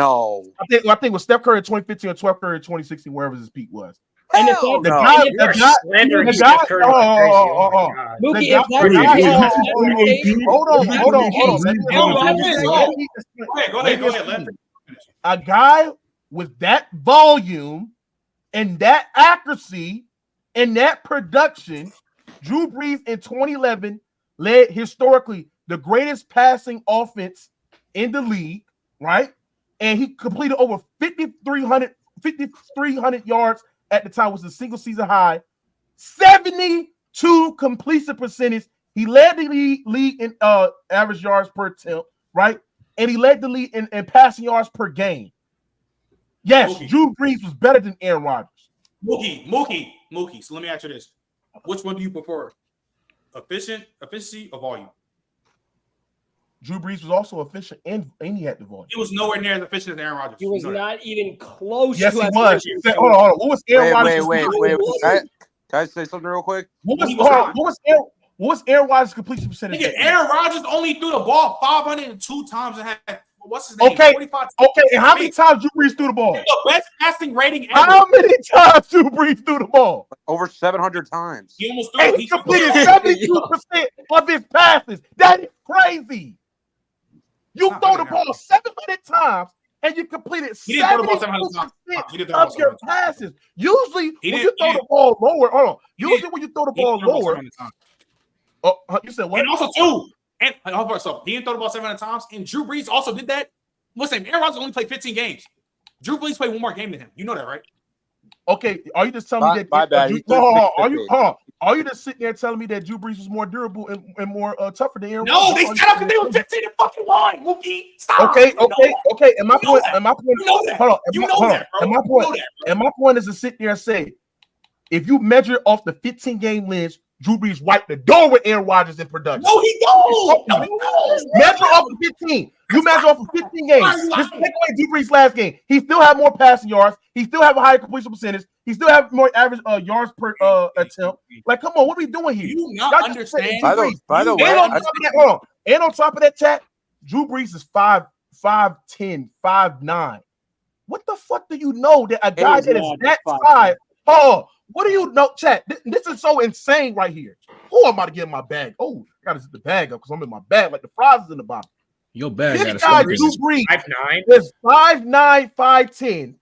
think with Steph Curry in 2015 or 12 Curry in 2016, wherever his peak was. And if hold on. A guy with that volume and that accuracy and that production, Drew Brees in 2011 led historically the greatest passing offense in the league, right? And he completed over 5,300 yards at the time, was a single season high, 72 completion percentage. He led the league in average yards per attempt, right? And he led the league in passing yards per game. Yes, Mookie. Drew Brees was better than Aaron Rodgers. Mookie. So let me ask you this: which one do you prefer, efficiency, or volume? Drew Brees was also efficient and he had the volume. He was nowhere near as efficient as Aaron Rodgers. He was not even close. Yes, to he was. Hold on. What was Aaron Rodgers? Wait. Can I say something real quick? What was What's Aaron Rodgers' completion percentage? Nigga, Aaron Rodgers only threw the ball 502 times and had what's his name? Okay, 45 okay. And how many times Drew Brees threw the ball? The best passing rating ever. How many times Drew Brees threw the ball? Over 700 times. He almost threw And it. he completed 72% of his passes. That is crazy. You throw the ball 700 times and you completed 72% of your passes. Usually, when you throw the ball lower, hold on. Usually, when you throw the ball lower, you said what? And also too, and so he didn't throw the ball 700 times, and Drew Brees also did that. Listen, Aaron Rodgers only played 15 games. Drew Brees played one more game than him. You know that, right? Okay, are you just telling me that? My bad. Are you just sitting there telling me that Drew Brees was more durable and more tougher than Aaron? No, they set up because they were 15 and fucking 1. Mookie, stop. Okay. And my point. You know that. Hold on. You know that, bro. And my point is to sit there and say, if you measure off the 15-game lens, Drew Brees wiped the door with Aaron Rodgers in production. No, he don't. No, he don't. Measure off the 15. You measure off of 15 games. Just take away Drew Brees' last game. He still had more passing yards. He still have a higher completion percentage. He still have more average yards per attempt. Like, come on, what are we doing here? You not understand. By the way, and on top of that, chat, Drew Brees is 5'10", 5'9". What the fuck do you know that a guy that is that size? Oh, what do you know, chat? This is so insane right here. Oh, I'm about to get in my bag. Oh, I gotta sit the bag up because I'm in my bag like the fries is in the bottom. Your bag This guy, Drew Brees, 5'9", is 5'9", 5'10",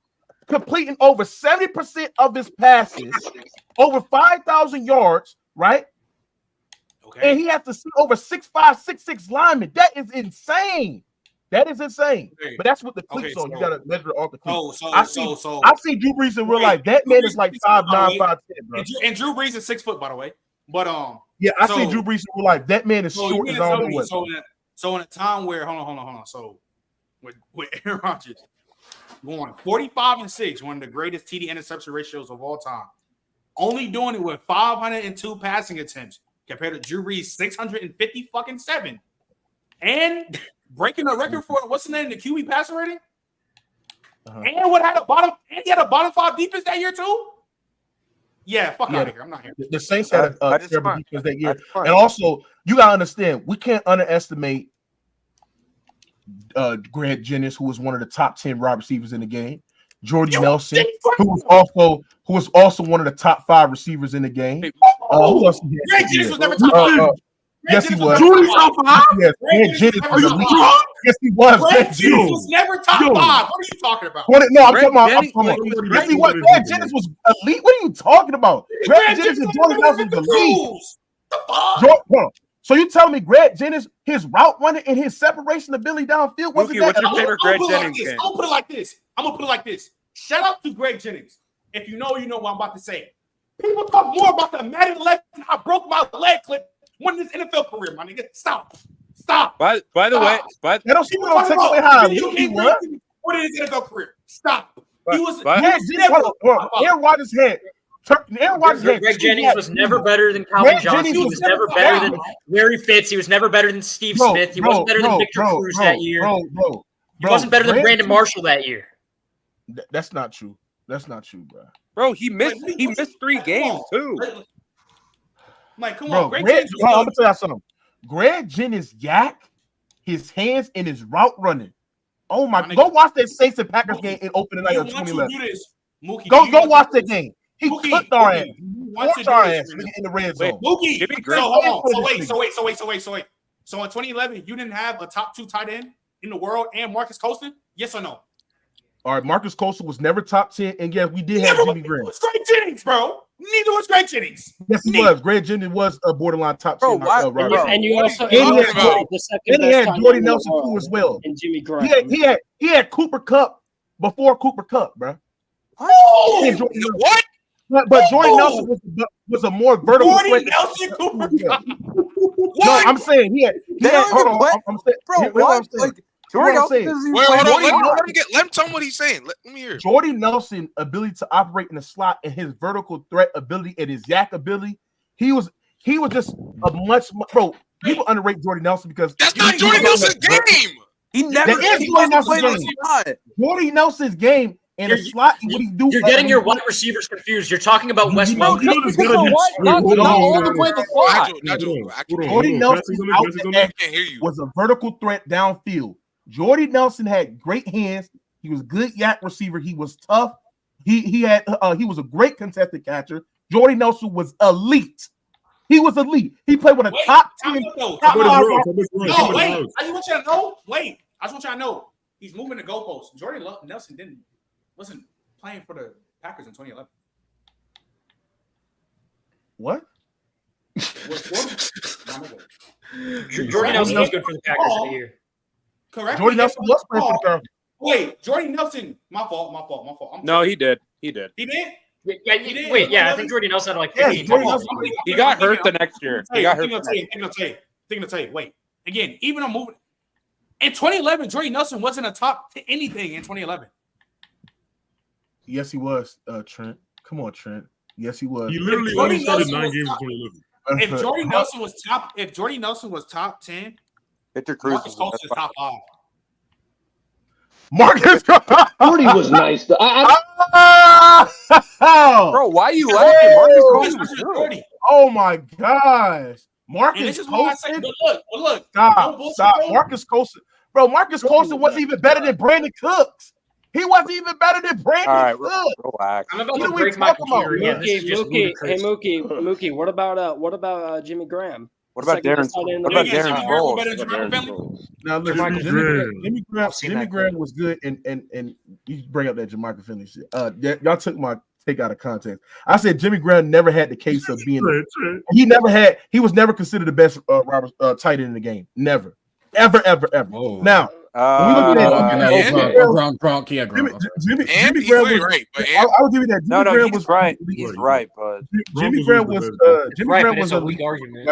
completing over 70% of his passes, over 5,000 yards, right? Okay. And he has to see over 6'5", 6'6" linemen. That is insane. That is insane. Okay. But that's what the clicks Okay, on. so- You gotta measure it off the clicks. So I see Drew Brees in real life. That man is like 5'9", 5'10", bro. And Drew Brees is 6 foot, by the way. But Yeah, I see Drew Brees in real life. That man is So short you as mean to all tell the me, way. so in a time where hold on. So with Aaron Rodgers going 45-6, one of the greatest TD interception ratios of all time, only doing it with 502 passing attempts compared to Drew Brees 657, and breaking the record for what's the name, the QB passer rating, and he had a bottom 5 defense that year too. Yeah, fuck out of here. I'm not here. The Saints had a terrible defense that year. And also, you got to understand, we can't underestimate Grant Jennings, who was one of the top 10 wide receivers in the game. Jordy Nelson, who was also one of the top 5 receivers in the game. Who else? Grant Jennings was never top 5. Yes, he was. Jordy's top 5? Yes, Grant Jennings was elite. Yes, he Grant was. Jennings was never top 5. What are you talking about? No, I'm talking about. Yes, he was. Grant Jennings was elite. What are you talking about? Grant Jennings and Jordy Nelson was elite. So you telling me Grant Jennings, his route running and his separation ability downfield wasn't that? What's your favorite Greg Jennings game? I'm gonna put it like this. Shout out to Greg Jennings. If you know, you know what I'm about to say. People talk more about the Madden 11. I broke my leg clip when this NFL career, my nigga. Stop. By the way, they don't see what take away how he was. What is his NFL career? Stop. He was Aaron Rodgers had. Greg Jennings was never better than Calvin Johnson. He was never better than Larry Fitz. He was never better than Steve Smith. He wasn't better than Victor Cruz that year. He wasn't better than Brandon Marshall that year. That's not true. That's not true, bro. Bro, he missed 3 games too. Like, come Bro, on, I'm gonna tell you something. Greg Jennings yak his hands and his route running. Oh my! Go watch that Saints and Packers game in opening night of 2011. Go watch that game. He cooked our ass. Watch our ass in the red zone. Mookie. So wait. So in 2011, you didn't have a top 2 tight end in the world and Marcus Colston? Yes or no? All right, Marcus Colston was never top 10, and yes, we did have Jimmy Graham. It was Greg Jennings, bro. Neither was Greg Jennings. Yes, he was. Greg Jennings was a borderline top 10. And you also he had Jordy Nelson too as well. And Jimmy Graham. He had Cooper Kupp before Cooper Kupp, bro. What? But Jordy Nelson was a more vertical Jordy threat. Nelson, Cooper Kupp. No, I'm saying he had hold on. I'm saying, bro, what? Like, Jordy Nelson doesn't Wait, hold on. Let him tell him what he's saying. Let me hear it. Jordy Nelson's ability to operate in the slot and his vertical threat ability and his yak ability, he was just a much bro. People underrate Jordy Nelson because that's not Jordy Nelson's game. He never Jordy Nelson's game in a slot. And what he do? You're getting your wide receivers confused. You're talking about West Bro, Welker. just because they're white, not all of them play the slot. Jordy Nelson out there was a vertical threat downfield. Jordy Nelson had great hands. He was a good yak receiver. He was tough. He was a great contested catcher. Jordy Nelson was elite. He was elite. He played with a top 10. No, wait. I just want you to know. Wait. I just want you to know. He's moving the goalposts. Jordy Nelson wasn't playing for the Packers in 2011. What? Jordy Nelson was good for the Packers in the year. Correct. Jordy Nelson was playing for the Packers. Wait, Jordy Nelson. My fault. No, he did. He did. He did? Yeah, I think Jordy Nelson had like 15. He got hurt the next year. He got hurt. Thing to tell you. Wait. Again, even I'm moving. In 2011, Jordy Nelson wasn't a top to anything in 2011. Yes, he was, Trent. Come on, Trent. Yes, he was. He literally only started 9 games in 2011. If Jordy Nelson was top 10, Victor Cruz Marcus Colston is top 5. Marcus Jordy was nice. Bro, why are you laughing? Marcus Colston was good. Oh my gosh. Marcus And this is why I say, Colston. but look. Stop. Bro. Marcus Colston. Bro, Marcus Colston wasn't even better than Brandon Cooks. He wasn't even better than Brandon Cooks. Relax. I'm about What to are we break my talking about? computer again. This is just ludicrous. Mookie, what about Jimmy Graham? What about Darren? What about Darren Sproles? Now look, Jimmy Graham was good, and you bring up that Jermichael Finley shit. Y'all took my take out of context. I said Jimmy Graham never had the case of being. He was never considered the best tight end in the game. Never, ever. Whoa. Now. Gronk. Jimmy Graham was right, but I'll give you that. Jimmy Graham was right. He's right, but Jimmy Graham was a weak argument.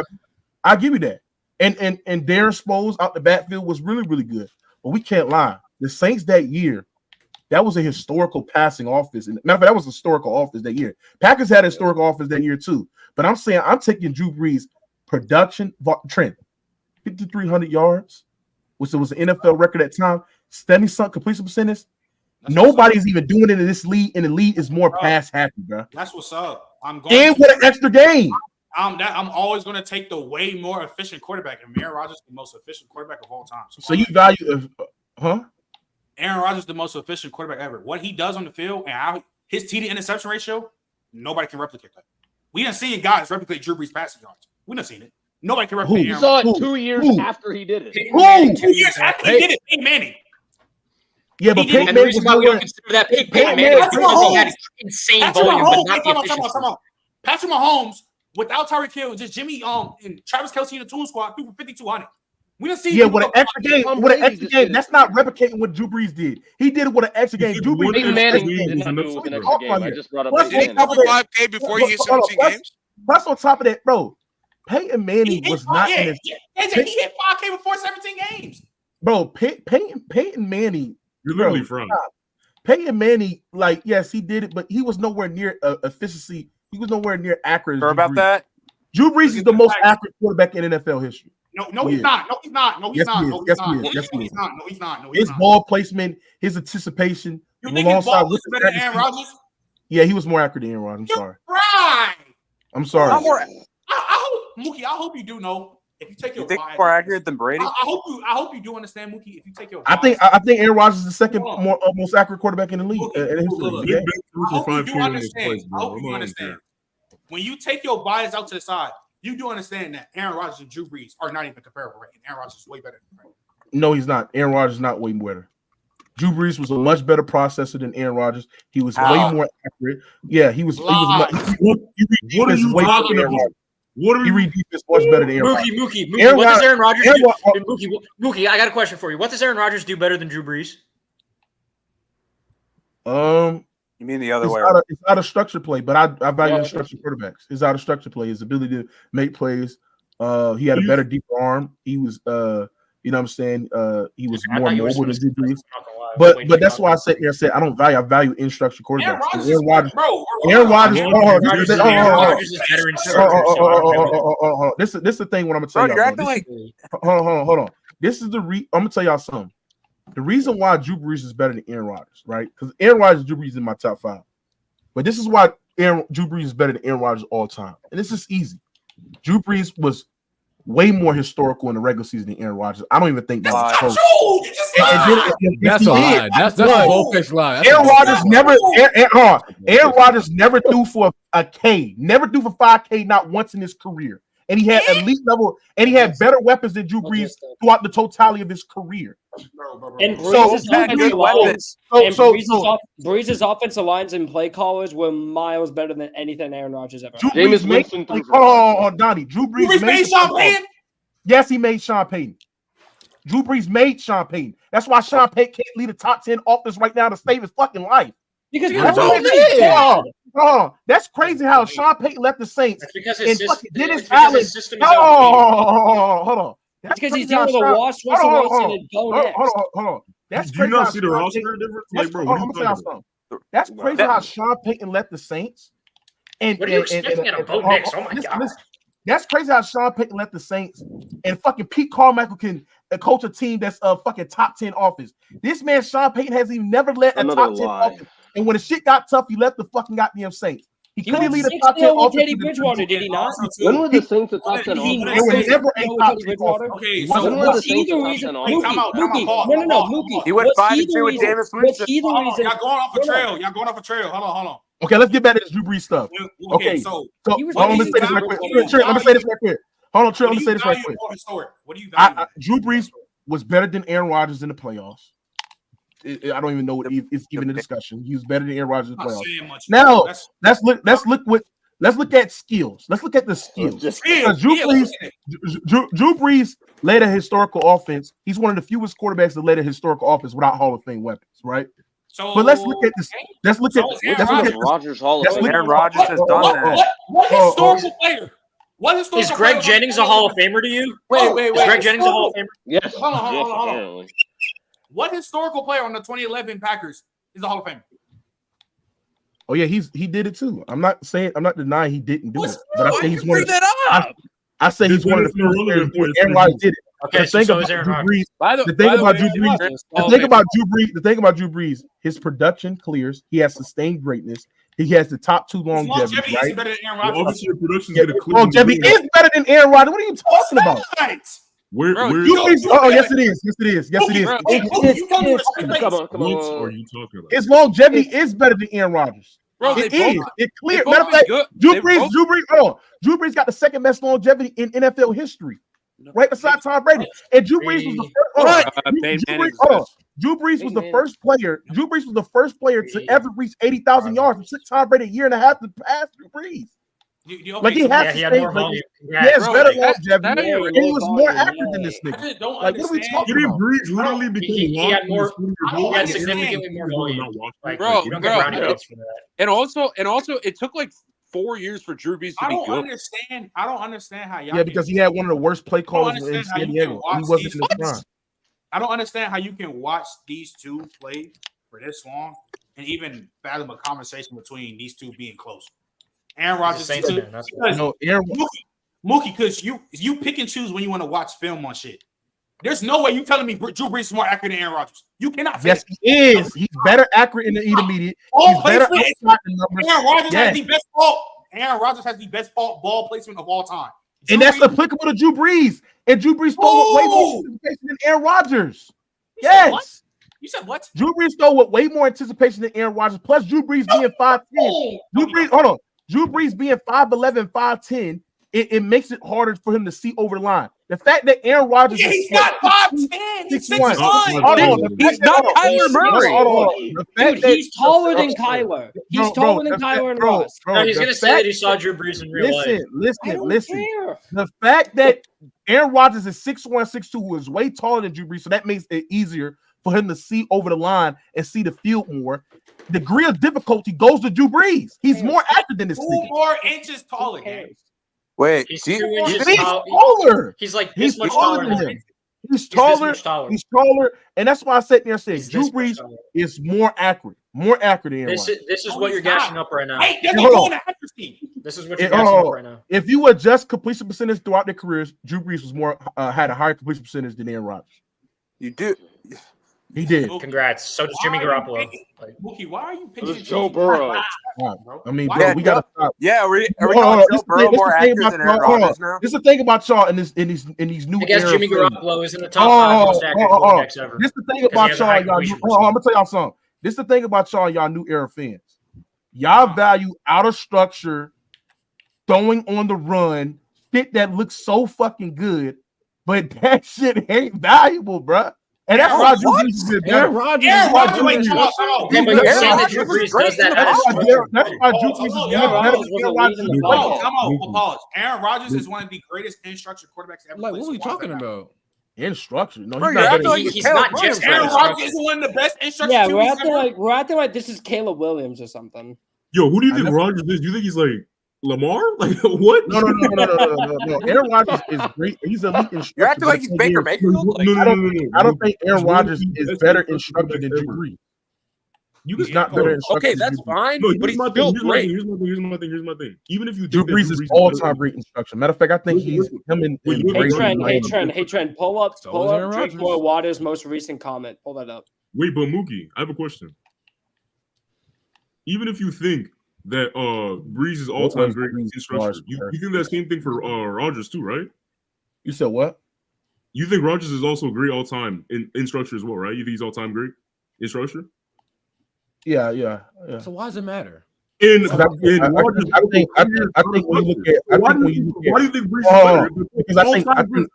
I'll give you that. And Darren Sproles out the backfield was really, really good. But we can't lie. The Saints that year, that was a historical passing offense. And matter of fact, that was a historical offense that year. Packers had a historical offense that year too. But I'm saying I'm taking Drew Brees' production trend, 5,300 yards, which was an NFL record at the time, 70% completion percentage. Nobody's even doing it in this league, and the league is more pass happy, bro. That's what's up. And with an extra game. I'm always going to take the way more efficient quarterback, and Aaron Rodgers is the most efficient quarterback of all time. So you value, Aaron Rodgers is the most efficient quarterback ever. What he does on the field and how his TD interception ratio, nobody can replicate that. We done seen guys replicate Drew Brees' passing yards. We done seen it. Nobody can replicate You Aaron saw it Rodgers. 2 years after he did it. 2 years after he did it, Peyton Manning. Yeah, but Peyton Manning was we don't consider that Peyton Manning because he had insane volume, but not the efficiency. Patrick Mahomes without Tyreek Hill, just Jimmy and Travis Kelce in the tool squad, threw for 5,200. We done see. Yeah, with an extra game, that's not replicating what Drew Brees did. He did it with an extra game. Drew Brees Peyton Manning did not do it with an extra game. I just brought up Did he cover 5K before he hit 17 games? Plus, on top of that, bro, Peyton Manning was not in his. He hit 5K before 17 games. Bro, Peyton Manning. You're literally from Peyton Manning. Like, yes, he did it, but he was nowhere near efficiency. He was nowhere near accurate. Sure about that? Drew Brees is the most accurate quarterback in NFL history. No, he's not. No, he's not. No, he's not. No, he's not. Yes, he is. No, he's not. His ball placement, his anticipation. You think his ball was better than Aaron Rodgers? Yeah, he was more accurate than Aaron Rodgers. I'm sorry. Right. I'm sorry. Mookie, I hope you do know. If you take your think more accurate than Brady? I hope you do understand, Mookie. If you take your I think Aaron Rodgers is the second most accurate quarterback in the league. I hope you understand. When you take your bias out to the side, you do understand that Aaron Rodgers and Drew Brees are not even comparable, right? And Aaron Rodgers is way better than Brady. No, he's not. Aaron Rodgers is not way better. Drew Brees was a much better processor than Aaron Rodgers. He was way more accurate. Yeah, he was. He What are you talking about? He read defense much better than Aaron Rodgers. Mookie, what does Aaron Rodgers do? Mookie, I got a question for you. What does Aaron Rodgers do better than Drew Brees? You mean the other way? It's out of structure play, but I value the structure quarterbacks. It's out of structure play. His ability to make plays. He had a better deeper arm. He was, you know what I'm saying? He was more mobile than Drew Brees. But that's why I said I don't value. I value in structure quarterbacks. Aaron Rodgers. This is the thing. What I'm gonna tell y'all. Hold on. This is I'm gonna tell y'all something. The reason why Drew Brees is better than Aaron Rodgers, right? Because Aaron Rodgers and Drew Brees is in my top 5. But this is why Drew Brees is better than Aaron Rodgers all time. And this is easy. Drew Brees was way more historical in the regular season than Aaron Rodgers. I don't even think that was close. That's a lie. That's a bold-faced lie. Aaron Rodgers never threw for a K. Never threw for 5K, not once in his career. And he had elite level, and he had better weapons than Drew Brees throughout the totality of his career. And Brees' offensive lines and play callers were miles better than anything Aaron Rodgers ever. Drew Brees made Donnie. Drew Brees made Sean Payton. Yes, he made Sean Payton. Drew Brees made Sean Payton. That's why Sean Payton can't lead a top 10 offense right now to save his fucking life. Because that's crazy how Sean Payton left the Saints. That's because his system is outdated. Hold on. That's because he's dealing with a wash Wilson and go next. Hold on. That's Do crazy. you not see the roster difference? Like, bro, that's crazy how Sean Payton left the Saints. And what are you expecting out of Bo Nix? Oh my god. That's crazy how Sean Payton left the Saints and fucking Pete Carmichael can coach a team that's a fucking top 10 offense. This man, Sean Payton, has even never led a top 10 offense. And when the shit got tough, he left the fucking goddamn Saints. He couldn't lead a top 10 offense. Teddy Bridgewater, did he not? When were the Saints a top 10 offense? They were never a top 10 offense. Okay, so so what's the reason? Mookie. He went 5-2 with Jameis Winston. Y'all going off a trail. Hold on. Okay, let's get back to this Drew Brees stuff. Okay, so let me say this right quick. Let me say this right quick. Hold on, Trey. Let me say this right quick. What do you value? Drew Brees was better than Aaron Rodgers in the playoffs. I don't even know what it's even a discussion. He was better than Aaron Rodgers in the playoffs. Now let's look at skills. Let's look at the skills. Drew Brees led a historical offense. He's one of the fewest quarterbacks that led a historical offense without Hall of Fame weapons, right? So, but let's look at this. Let's look at Rodgers Hall of Fame. Aaron Rodgers has done that. What historical player? Is Greg Jennings a Hall of Famer to you? Wait. Is Greg Jennings a Hall of Famer? Yes. Hold on. What historical player on the 2011 Packers is a Hall of Famer? Oh yeah, he did it too. I'm not denying he didn't do it, but I say he's one of the, I say he's one of the few players who Aaron Rodgers did it. Okay, the thing about Drew Brees, his production clears. He has sustained greatness. He has the top 2 longevity, right? Obviously, your production's gonna clear. Longevity is better than Aaron Rodgers. What are you talking about? Yes, it is. Come on. His longevity is better than Aaron Rodgers. Bro, It's clear. Matter of fact, Drew Brees got the second best longevity in NFL history, right beside Tom Brady. And Drew Brees was the first. Drew Brees was the first player. Drew Brees was the first player to ever reach 80,000 yards. It took Tom Brady a year and a half to pass Drew Brees. He had more volume. He has better longevity, and he was more accurate than this nigga. Like, what are we talking about? Brees literally became he had more. He had significantly more volume. Bro. And also, it took like 4 years for Drew Brees to be good. I don't understand how y'all. Yeah, because he had one of the worst play calls in San Diego. He wasn't in the prime. I don't understand how you can watch these two play for this long and even fathom a conversation between these two being close. Aaron Rodgers, Mookie, because you pick and choose when you want to watch film on shit. There's no way you telling me Drew Brees is more accurate than Aaron Rodgers. You cannot. Yes, he is. He's better accurate in the intermediate. He's better outside the numbers. Aaron Rodgers has the best ball. Aaron Rodgers has the best ball placement of all time. And that's applicable to Drew Brees. And Drew Brees stole way more anticipation than Aaron Rodgers. Yes. You said what? Drew Brees stole with way more anticipation than Aaron Rodgers. Plus, Drew Brees being 5'10". Drew Brees being 5'11", 5'10", it makes it harder for him to see over the line. The fact that Aaron Rodgers he's not 5'10", he's 6'1". He's not Kyler Murray. Dude, he's taller than Kyler. He's taller than Kyler and Ross. No, he's gonna say that he saw Drew Brees in real life. Listen. The fact that Aaron Rodgers is 6'1", 6'2", who is way taller than Drew Brees, so that makes it easier for him to see over the line and see the field more. The degree of difficulty goes to Drew Brees. He's more accurate than this nigga. 2 more inches taller, gang. Wait, he's taller. He's like he's much taller than him. He's taller. He's taller, and that's why I sat there and said Drew Brees is more accurate than Aaron Rodgers. This is what you're gashing up right now. Hey, this is what you're gashing up right now. If you adjust completion percentage throughout their careers, Drew Brees was more had a higher completion percentage than Aaron Rodgers. You do. He did. Congrats. So does Jimmy Garoppolo. Mookie, why are you pitching? This is Joe Burrow. I mean, bro, we gotta stop. Yeah, are we Hold calling on, Joe Burrow more accurate than Aaron Rodgers now? This is the thing about y'all in these new. I guess era Jimmy fans. Garoppolo is in the top 5 most accurate quarterbacks ever. This is the thing 'Cause he about has a y'all. high Y'all completion I'm gonna tell y'all something. This is the thing about y'all new era fans. Y'all value out of structure, throwing on the run, shit that looks so fucking good, but that shit ain't valuable, bruh. And that's why Drew Brees is better. Aaron Rodgers. Yeah, but you're saying that Drew Brees does that. That's why Drew Brees is much better than Aaron Rodgers. Come on, pause. Aaron Rodgers is one of the greatest in-structure quarterbacks ever. Like, what are we talking about? In structure, no, Bro, he's not better. He's not just Aaron Rodgers is one of the best in-structure. Yeah, we're acting like this is Caleb Williams or something. Yo, who do you think Rodgers is? Do you think he's like Lamar? Like what? No. Aaron Rodgers is great. He's elite in structure. You're acting like he's Baker Mayfield. I don't think Aaron Rodgers is better in structure than Drew Brees. He's not better in structure. Okay, that's fine, No, but he's still great. Here's my thing. Even if you Drew think Brees is all-time great in structure. Matter of fact, I think he's him and Hey Trent, pull up Drake Boy Waters' most recent comment. Pull that up. Wait, but Mookie, I have a question. Even if you think that Brees is all-time great in structure, you think that same thing for Rodgers too, right? You said what? You think Rodgers is also great all-time in structure as well, right? You think he's all-time great in structure? Yeah. So why does it matter? I think when you look at, why do you think Brees is better? Because I think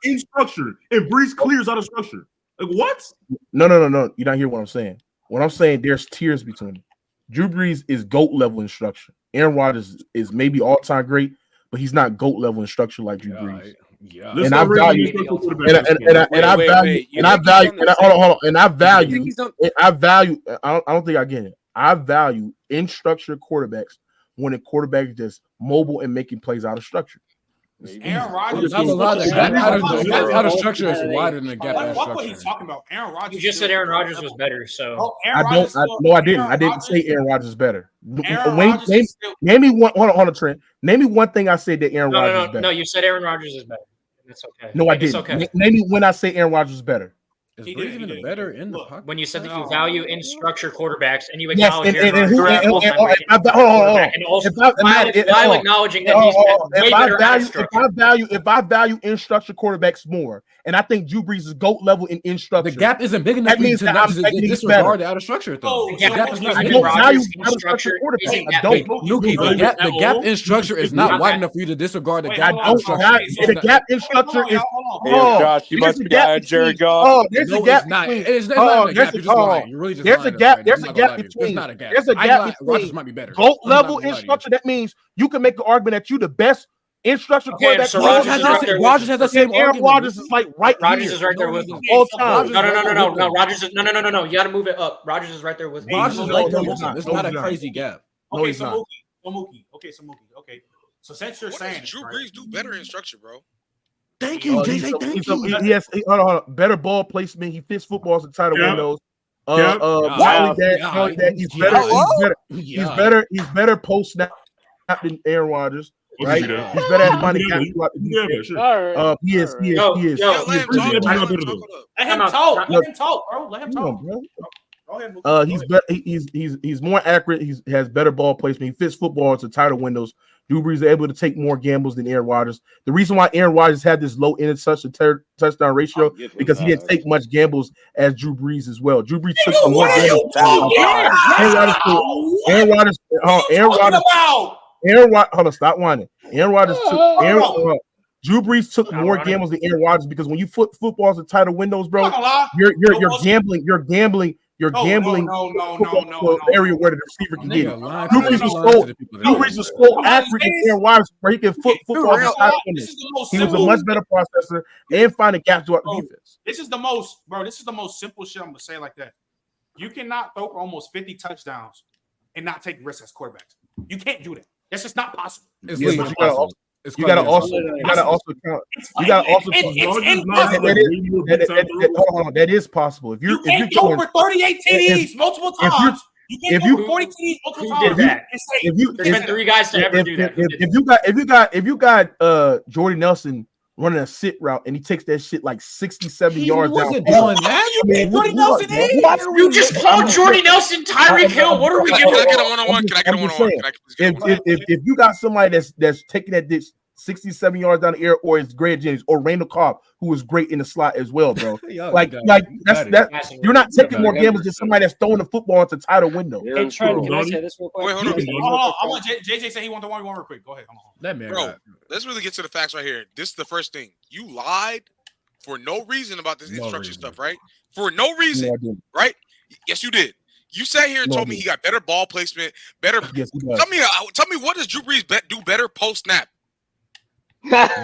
in structure and Brees clears out of structure. Like what? No. You don't hear what I'm saying. What I'm saying, there's tiers between them. Drew Brees is GOAT level in structure. Aaron Rodgers is maybe all-time great, but he's not GOAT level in structure like Drew Brees. Yeah. And I value, I don't think I get it. I value in structure quarterbacks when a quarterback is just mobile and making plays out of structure. Aaron Rodgers. Out of structure is wider than the gap out of What he's structure. talking about? Aaron Rodgers. You just said Aaron Rodgers was better, so I didn't say Aaron Rodgers is better. Name me one. Hold on, Trent. Name me one thing I said that Aaron Rodgers is better. No, you said Aaron Rodgers is better. That's okay. No, I didn't. Okay. Name me when I say Aaron Rodgers is better. Is Brees even better in the pocket? When you said that you value in structure quarterbacks and you Yes, acknowledge and Aaron Rodgers, while acknowledging that he's way better out of structure. If I value in structure quarterbacks more, and I think Drew Brees is GOAT level in structure, The gap isn't big enough that for you means to that not I'm just taking disregard the out of structure though. The gap is not I big don't enough. value In out of structure structure quarterbacks. isn't I that don't. big. Nuki, the gap in structure is not wide enough for you to disregard the gap out of structure. The gap in structure is. Hey, Josh, you must be on Jared Goff. Oh, there's a gap. It's not a gap. You're just lying. You're really just There's a lying. gap. I'm There's not a gonna gap lie to you. between. There's not a gap. There's a gap Rodgers between might be better. GOAT I'm not level gonna in lie to you. structure. That means you can make an argument that you the best in structure Okay, quarterback. so Rodgers has the same Aaron argument. Rodgers is like right Rodgers here. is right there with him. All time. No. Rodgers is no. You got to move it up. Rodgers is right there with him. Rodgers is right there with him. It's No, not he's a not. crazy gap. No, Okay, he's not. Mookie. Okay. So since you're saying Drew Brees do better in structure, bro? Thank you, JJ. Thank you. Yes, hold on. Better ball placement. He fits footballs in tighter windows. He's better. He's better post snap than Aaron Rodgers. Right? He's better at finding gaps throughout the defense. He is. Let him talk, bro. Let him talk. Go ahead, He's better. He's more accurate. He has better ball placement. He fits football into tighter windows. Drew Brees is able to take more gambles than Aaron Rodgers. The reason why Aaron Rodgers had this low interception touchdown ratio because he didn't take much gambles as Drew Brees as well. Drew Brees took some more gambles. Hold on, stop whining. Drew Brees took more gambles than Aaron Rodgers because when you put footballs in tighter windows, bro, you're gambling. You're gambling area where the receiver can get it. Drew Brees was so accurate in Aaron Rodgers where he can put footballs in tighter windows. He was a much better processor and finding gaps throughout the defense. This is the most simple shit I'm gonna say like that. You cannot throw for almost 50 touchdowns and not take risks as quarterbacks. You can't do that. That's just not possible. You gotta also count. That is possible. If you can't go for 38 TDs multiple times. You can't go for 40 TDs multiple times. There's been 3 guys to ever do that. If you got Jordy Nelson running a sit route, and he takes that shit like 60, 70 yards down. Wasn't doing that. Jordy Nelson is. You just called Jordy Nelson Tyreek Hill. What are we Can doing? I get a one-on-one? Can I get a one-on-one? If you got somebody that's taking that ditch 67 yards down the air, or it's Greg Jennings or Randall Cobb, who is great in the slot as well, bro. That's you're not taking more gambles than somebody that's throwing the football into tighter window. Hey, Trent, can I say this real quick? Wait, hold on. I want JJ say he want the one real quick. Go ahead. Come on. That man, bro. Let's really get to the facts right here. This is the first thing. You lied for no reason about this instruction stuff, right? For no reason, right? Yes, you did. You sat here and told me he got better ball placement, better. Yes, he does. Tell me, what does Drew Brees do better post snap?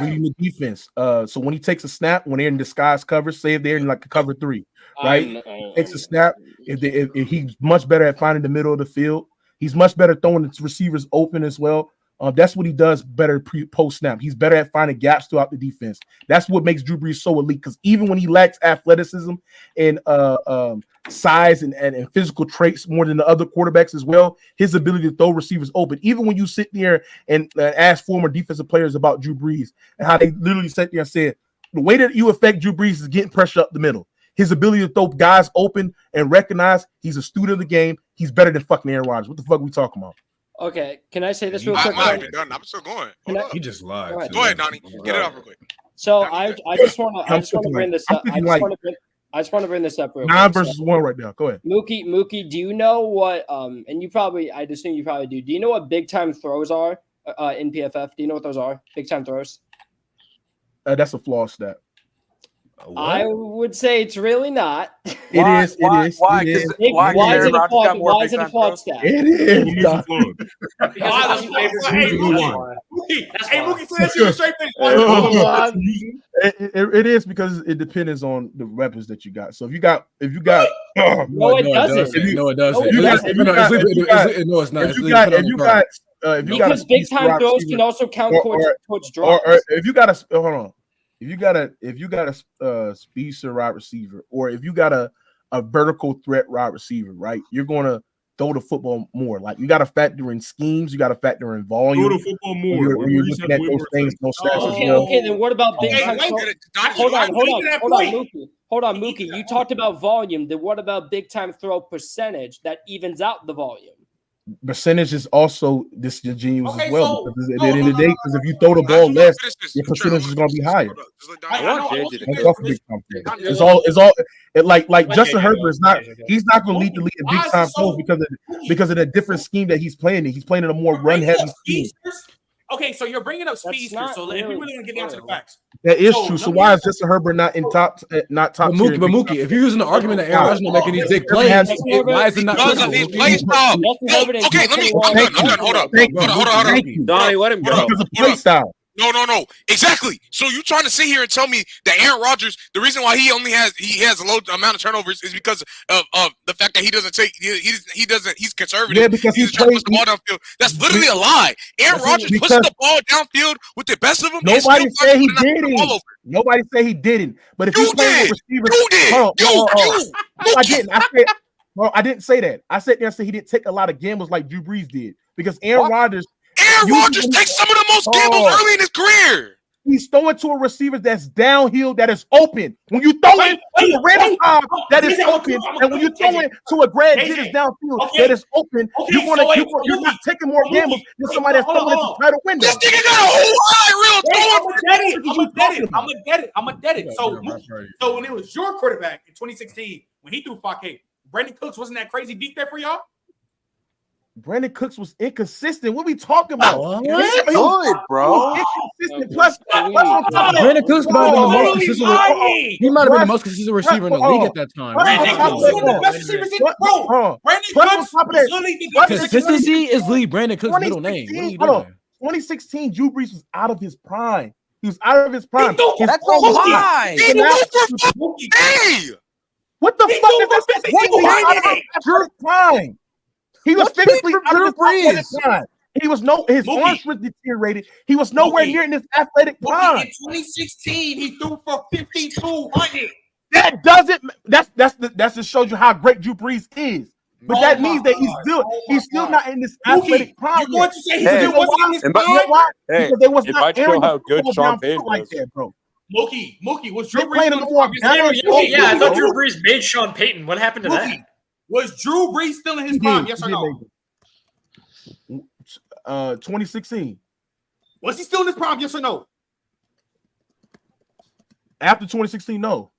Reading the defense. So when he takes a snap, when they're in disguise cover, say if they're in like a cover 3, right? Takes a snap. If he's much better at finding the middle of the field, he's much better throwing the receivers open as well. That's what he does better post snap. He's better at finding gaps throughout the defense. That's what makes Drew Brees so elite. Because even when he lacks athleticism and size and physical traits more than the other quarterbacks as well, his ability to throw receivers open. Even when you sit there and ask former defensive players about Drew Brees and how they literally sat there and said, the way that you affect Drew Brees is getting pressure up the middle. His ability to throw guys open and recognize he's a student of the game. He's better than fucking Aaron Rodgers. What the fuck are we talking about? Okay, can I say this real quick? I'm still going. He just lied. Go ahead, Donnie. Get it off real quick. So I just want to bring this up. I just want to bring this up real quick. 9 versus 1 right now. Go ahead. Mookie, do you know what? And I'd assume you probably do. Do you know what big time throws are in PFF? Do you know what those are? Big time throws. That's a flaw stat. I would say it's really not. It is. Why is it a flawed? Why is it a flawed stat? It is. Hey, Mookie, say that shit straight face. It is because it depends on the weapons that you got. So if you got, no, it doesn't. No, it doesn't. No, it's not. Because big time throws can also count towards drops. Or if you got a hold on. If you got a speedster wide receiver, or if you got a vertical threat wide receiver, right, you're going to throw the football more. Like you got to factor in schemes, you got to factor in volume. Throw the football more. When you're looking at those things, those stats. Okay. Then what about big time? Hold on, Mookie. You talked about volume. Then what about big time throw percentage that evens out the volume? Percentage is also disingenuous as well. Because at the end of the day, because if you throw the ball less, your percentage is going to be higher. It's all like Justin Herbert is not. He's not going to lead the league in big time throws because of the different scheme that he's playing in. He's playing in a more run heavy scheme. Okay, so you're bringing up speedsters. So if we really want to get down to the facts, that is true. So why is Justin Herbert not top? But Mookie, if you're using the argument that Aaron Rodgers not making these big plays, why is it not? Because of his play style. Okay, I'm done. Hold on. Donnie, let him go. Because of play style. No. Exactly. So you trying to sit here and tell me that Aaron Rodgers, the reason why he has a low amount of turnovers is because of the fact that he's conservative. Yeah, because he's trying to push the ball downfield. That's literally a lie. Aaron Rodgers pushes the ball downfield with the best of them. Nobody said he didn't. Nobody said he didn't. But if you playing with receivers, you did. No, I didn't. I didn't say that. I sat there and said he didn't take a lot of gambles like Drew Brees did because Aaron Rodgers takes some of the most gambles early in his career. He's throwing to a receiver that's downhill, that is open. When you throw it to a Randall Cobb, that is open, and when you throw it to a Greg Jennings downfield, that is open, you're not taking more gambles than somebody that's throwing it to tighter window. This nigga got a whole eye real I'm a dead it. So when it was your quarterback in 2016, when he threw 5K, Brandon Cooks wasn't that crazy deep there for y'all? Brandon Cooks was inconsistent. What are we talking about? He's good, bro. Inconsistent. Plus Brandon Cooks might have been the most consistent. He might have been the most consistent receiver in the league at that time. Brandon Cooks was one of the best receivers in the world. Brandon Cooks was literally the consistency is Lee Brandon Cooks' middle name. What are you doing? 2016, Drew Brees was out of his prime. He was out of his prime. That's so high. What the fuck is that? Prime. He was physically out of his prime. His arms were deteriorated. He was nowhere near in his athletic prime. In 2016, he threw for 5,200. That doesn't. That just shows you how great Drew Brees is. But that means that he's still not in this athletic prime. Hey, it might show how good Sean Payton was. Like that, bro. Mookie, was Drew They Brees playing still him in his more prime? down. Yeah, I thought Drew Brees made Sean Payton. What happened to that? Was Drew Brees still in his prime? Yes or no? 2016. Was he still in his prime? Yes or no? After 2016, no.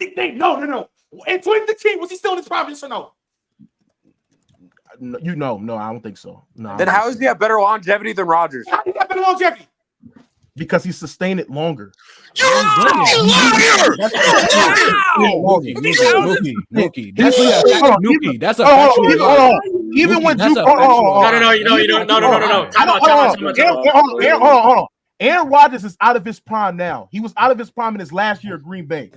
No. In 2016, was he still in his prime? Yes or no? No, I don't think so. No. Then how is he have better longevity than Rodgers? How do you have better longevity? Because he sustained it longer. Mookie. That's a factual. Even when Drew, No. You don't. No. Hold on. Aaron Rodgers is out of his prime now. He was out of his prime in his last year at Green Bay.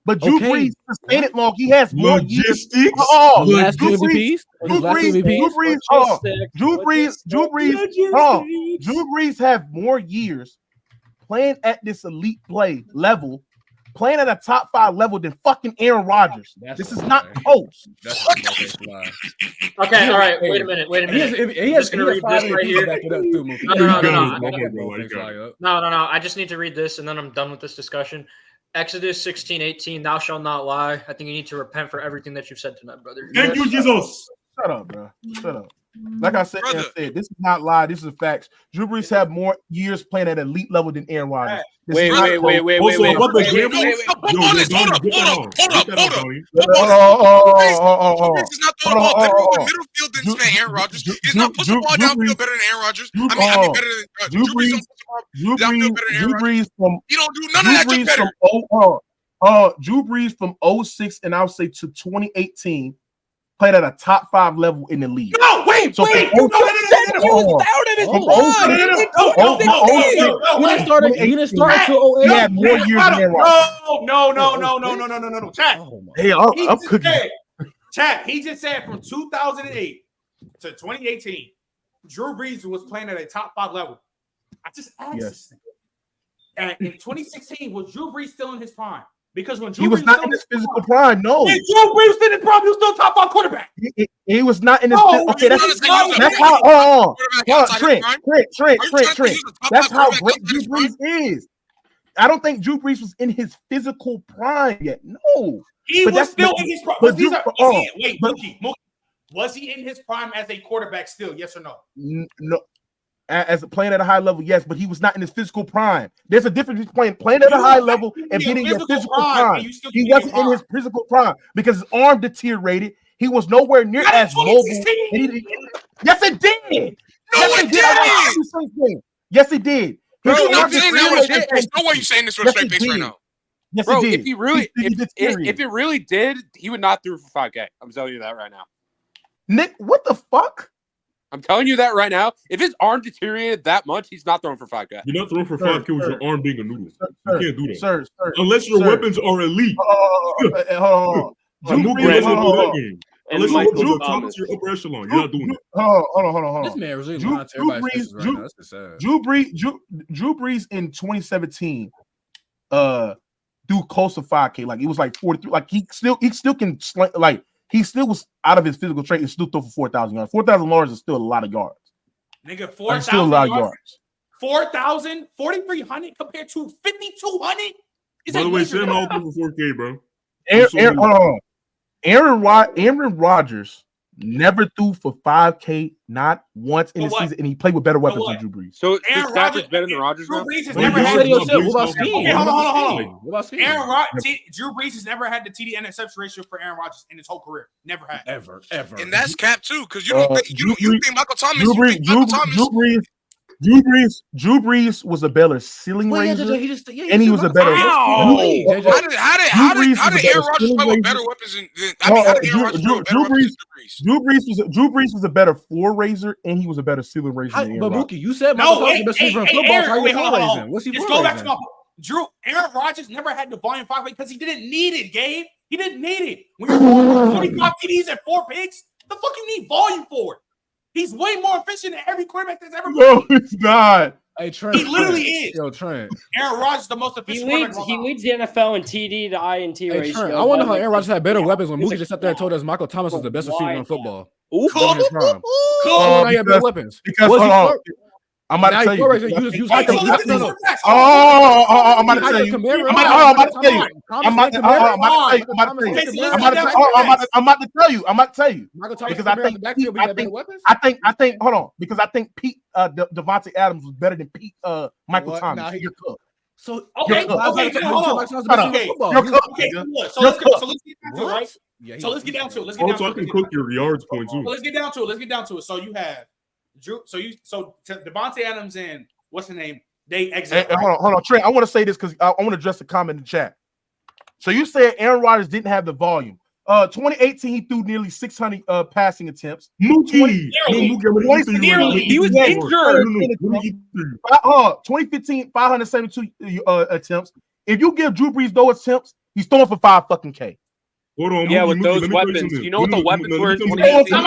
But Drew Brees sustained it long. He has more years. Drew Brees have more years playing at this elite level, playing at a top 5 level than fucking Aaron Rodgers. This is not close. Okay, all right. Wait a minute. I'm just gonna read this right here. No. I just need to read this, and then I'm done with this discussion. Exodus 16:18, thou shalt not lie. I think you need to repent for everything that you've said tonight, brother. Thank you, Jesus. Shut up, bro. Shut up. Like I said, this is not lie. This is facts. Drew Brees have more years playing at elite level than Aaron Rodgers. Wait. Midfield than Aaron Rodgers. He's not pushing the ball downfield better than Aaron Rodgers. I mean, better than Drew Brees. Drew Brees from you don't do none of that shit better. Drew Brees from 06 and I would say to 2018 played at a top 5 level in the league. No, wait. He didn't start until 08. He had more years than Aaron Rodgers. No. Chat. Hey, I'm cooking. Chat, he just said from 2008 to 2018, Drew Brees was playing at a top 5 level. I just asked this thing. And in 2016, was Drew Brees still in his prime? Because when Drew he was Brees not in his physical prime, no. When Drew Brees was in his prime, he was still top 5 quarterback. He was not in his. Okay, that's how. Trent. That's how great Drew Brees is. I don't think Drew Brees was in his physical prime yet. No, he was still in his prime. Mookie, was he in his prime as a quarterback still? Yes or no? No. As playing at a high level, yes, but he was not in his physical prime. There's a difference between playing at a high level and being in your physical prime. He wasn't in his physical prime because his arm deteriorated. He was nowhere near as mobile. Yes, it did. Yes, it did. Bro, I'm saying that there's no way you're saying this with a straight face right now. Yes, bro, it did. If it really did, he would not throw for 5K. I'm telling you that right now. Nick, what the fuck? I'm telling you that right now. If his arm deteriorated that much, he's not throwing for 5K. You're not throwing for 5K with your arm being a noodle. You can't do that. Sir, unless your weapons are elite. Hold on. Unless your Thomas, your upper echelon. You're not doing it. Hold on. This man really lying to everybody's faces right now. That's sad. Drew Brees in 2017 do close to 5K. Like it was like 43. Like he still can like he still was out of his physical trait and still throw for 4,000 yards. 4,000 yards is still a lot of yards. Nigga, 4,000 still a lot of yards. 4,000, 4,300 compared to 5,200. By the way, Sam out for 4K, bro. Aaron Rodgers never threw for 5K, not once in the season, and he played with better weapons than Drew Brees. So Aaron Rodgers better than Rodgers. Drew now? Brees has never had. What about scheme? Hold on. What about scheme? Drew Brees has never had the TD interception ratio for Aaron Rodgers in his whole career. Never had. Ever. And that's cap too, because you don't think you think Michael Thomas. Drew Brees was a better ceiling raiser, and he was a better. How did Aaron Rodgers play with better weapons than? Drew Brees was a better floor raiser, and he was a better ceiling raiser. But Mookie, you said Michael Thomas was the best receiver in football. How are you floor raising? What's he floor raising? Aaron Rodgers never had the volume 5 because he didn't need it, Gabe. He didn't need it. When you're throwing 45 TDs and 4 picks, the fuck you need volume for? He's way more efficient than every quarterback that's ever been. No, it's not. Hey, Trent. He literally is. Yo, Trent. Aaron Rodgers is the most efficient quarterback. He leads the NFL in TD to INT ratio. Trent, I wonder how Aaron Rodgers had better weapons when Mookie just sat there and told us Michael Thomas was the best receiver in football. Cool. He had better weapons. Because I'm about to tell you. I'm about to tell you. Because I think. Hold on. Because I think Pete Devontae Adams was better than Pete Michael Thomas. You're cooked. So okay, hold on. You're cooked. Okay, look, so let's get down to it, right? So let's get down to it. Also, I can cook your yards point too. Let's get down to it. So you have Drew. So Devontae Adams and what's the name? They exit. Hey, hold on, Trey. I want to say this because I want to address the comment in the chat. So you said Aaron Rodgers didn't have the volume. 2018, he threw nearly 600 passing attempps. Mookie. He was injured. 2015, 572 attempts. If you give Drew Brees those attempts, he's throwing for 5 fucking K. Hold on, yeah, with those weapons, you know what the weapons were in 2018?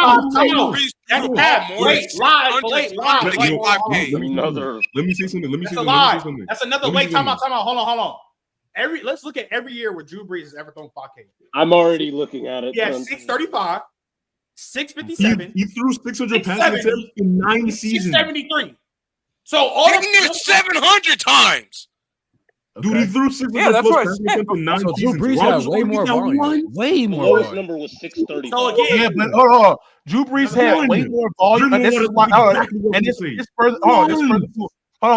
Let me say something. That's another wait. Time out. Hold on. Let's look at every year where Drew Brees has ever thrown 5K. I'm already looking at it. Yeah, 635, 657. He threw 600 passing attempts in 9 seasons. 673. So all getting there 700 times. Dude, he threw 600 that's plus what I passing said. attempts in 9 So Drew seasons. Brees had way more volume. Way more. The lowest number was 630. So again, Yeah, but hold on. Drew Brees had way more volume. And this is why.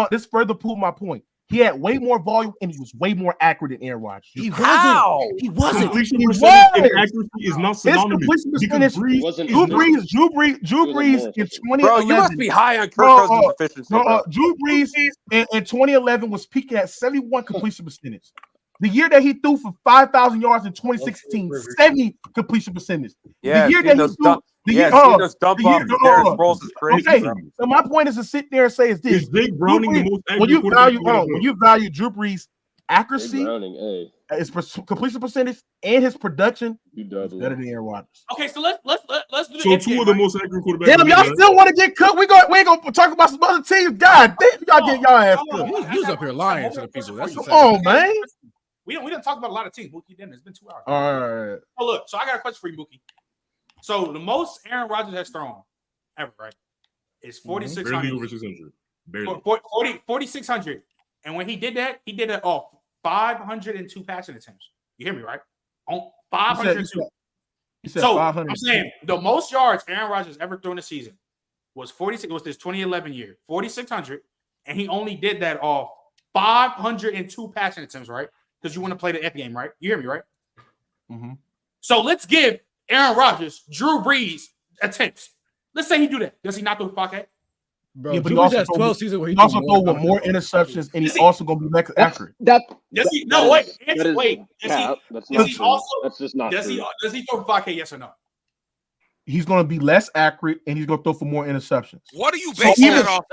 This further proved my point. He had way more volume and he was way more accurate than Aaron Rodgers. He wasn't. Completion percentage and accuracy is not synonymous. Drew Brees in 2011. Bro, you must be high on Kirk Cousins' efficiency. Drew Brees in 2011 was peaking at 71 completion percentage. The year that he threw for 5,000 yards in 2016, 70 completion percentage. Yeah, the year that he threw. Okay, so my point is to sit there and say is this: is Jake Browning the most when you value Drew Brees' accuracy, his completion percentage, and his production, he's better than Aaron Rodgers. Okay, so let's do the So two of the most accurate quarterbacks. Damn, y'all still want to get cooked? We ain't gonna talk about some other teams. God damn, y'all get y'all ass cooked. He was up here lying to the people. That's Come on, man. We didn't talk about a lot of teams. Mookie, then it's been 2 hours. All right. Oh, look. So I got a question for you, Mookie. So the most Aaron Rodgers has thrown ever, right, is 4,600. Barely over 600. Barely. 4,600. And when he did that off 502 passing attempts. You hear me, right? On 502. So 500. I'm saying the most yards Aaron Rodgers ever thrown in a season was 46. Was this 2011 year, 4,600, and he only did that off 502 passing attempts, right? Because you want to play the F game, right? You hear me, right? Mm-hmm. So let's give Aaron Rodgers, Drew Brees attempts. Let's say he do that. Does he not throw 5K? Bro, yeah, but he also has 12 seasons where he also throw with more interceptions, and he's also going to be less accurate. Does he? No, wait. That's just not Does he throw 5K? Yes or no? He's going to be less accurate, and he's going to throw for more interceptions. What are you basing that off?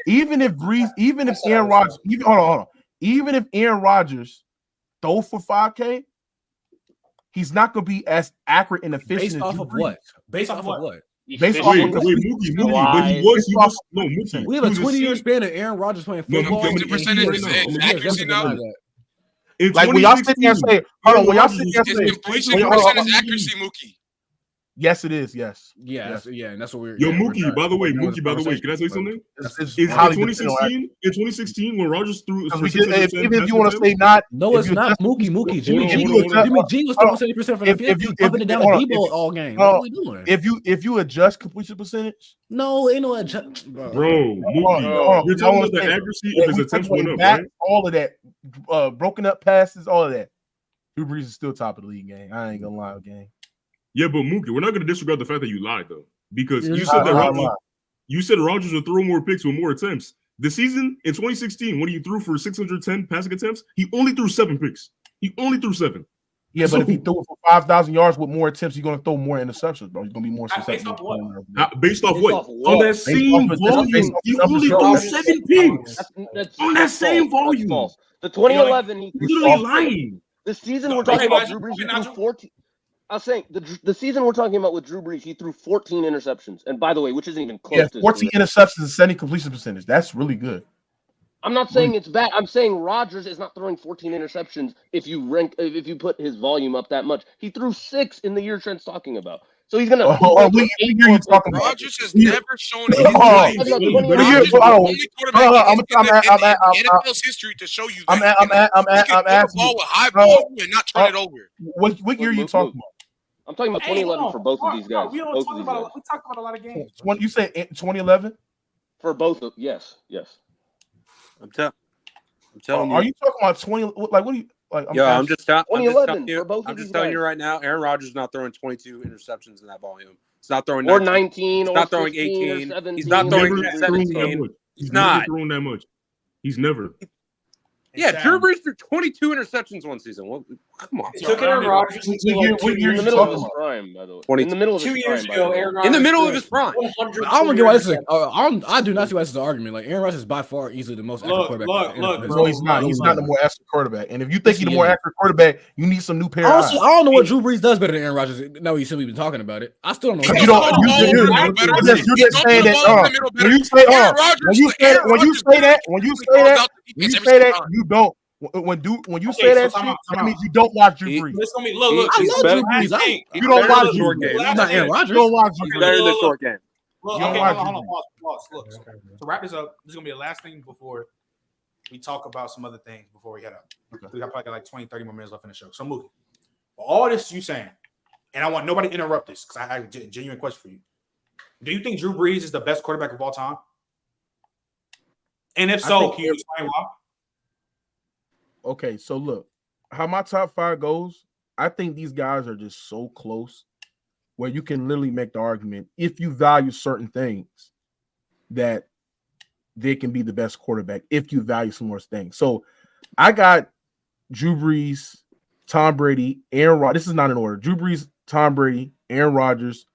Even if Aaron Rodgers, even if Aaron Rodgers throw for 5K, he's not going to be as accurate and efficient. Based off of what? Based off of what? Based off of Mookie, but he was Mookie. We have a 20-year span of Aaron Rodgers playing football. The percentage is accuracy now. Like when y'all sit there and say, hold on, when y'all sit there and say, completion percentage accuracy, Mookie. Yes, it is. Yes. Yeah, and that's what we're. Yo, Mookie. By the way, can I say something? In 2016, when Rodgers threw, even if you want to say not, no, it's not Mookie. Jimmy G was throwing 70% for the field. He was up and down the D-ball all game. What are we doing? If you adjust completion percentage, no, ain't no adjust, bro. Mookie, you're talking about the accuracy if his attempts went up, right? All of that, broken up passes, all of that. Drew Brees is still top of the league, gang. I ain't gonna lie, gang. Yeah, but Mookie, we're not going to disregard the fact that you lied, though, because you said that Rodgers would throw more picks with more attempts. The season in 2016, when he threw for 610 passing attempts, he only threw 7 picks. He only threw 7. Yeah, but if he threw it for 5,000 yards with more attempts, he's going to throw more interceptions, bro. He's going to be more successful. Based off what? On that same volume, he only threw 7 picks. On that same volume. The 2011, he's literally lying. The season we're talking about, Drew Brees, he threw 14. I was saying the season we're talking about with Drew Brees, he threw 14 interceptions, and by the way, which isn't even close. Yeah, 14 interceptions and 70 completion percentage. That's really good. I'm not saying it's bad. I'm saying Rodgers is not throwing 14 interceptions if you put his volume up that much. He threw 6 in the year Trent's talking about. So he's gonna. What year you talking about? Rodgers has never shown in his Oh, life. That's not what 20 year? Rodgers is the Oh, only quarterback in NFL's history to show you that. He can throw the ball with high volume and not turn it over. What year are you talking about? I'm talking about 2011 for both of these guys. We don't talk about. We talked about a lot of games. When you say 2011? For both of yes. I'm telling you. Are you talking about 20? Like, what do you like? I'm just telling 2011 you. for both I'm of just these telling guys. you right now. Aaron Rodgers is not throwing 22 interceptions in that volume. He's not throwing Or 19. 19. He's or not throwing 16 or 18. 17. He's not throwing Never thrown 17. that much. He's never not. thrown that much. He's never. Yeah, Drew Brees threw 22 interceptions one season. Well, come on. It took Aaron Rodgers until like 2 In the years middle of ago. his prime, by the way. 22. In the middle of his 2 years prime, by the ago, way. Aaron In the Rodgers middle threw of his prime. 100 I don't get why this is. interceptions. I do not see why this is an argument. Like Aaron Rodgers is by far easily the most accurate quarterback. No, he's not. He's not the more accurate quarterback. And if you think he's the more accurate quarterback, you need some new pair of eyes. Honestly, I don't know what Drew Brees does better than Aaron Rodgers. No, he's simply been talking about it. I still don't know. You don't. You're just saying that. When you say that, you don't. When you say that shit, that means you don't watch Drew Brees. It's gonna be look. I love Drew Brees. You don't watch Drew Brees. He's not Aaron Rodgers. You don't watch Drew He's Brees. better in the short game. Look, You okay, don't hold watch on, pause. Look, to wrap this up, this is gonna be the last thing before we talk about some other things before we head up. We got probably like 20, 30 more minutes left in the show. So, Mookie, all this you saying, and I want nobody to interrupt this because I have a genuine question for you. Do you think Drew Brees is the best quarterback of all time? And if so, can you explain why? Okay, so look, how my top 5 goes, I think these guys are just so close where you can literally make the argument if you value certain things that they can be the best quarterback if you value some more things. So I got Drew Brees, Tom Brady, Aaron Rodgers. This is not in order. Drew Brees, Tom Brady, Aaron Rodgers,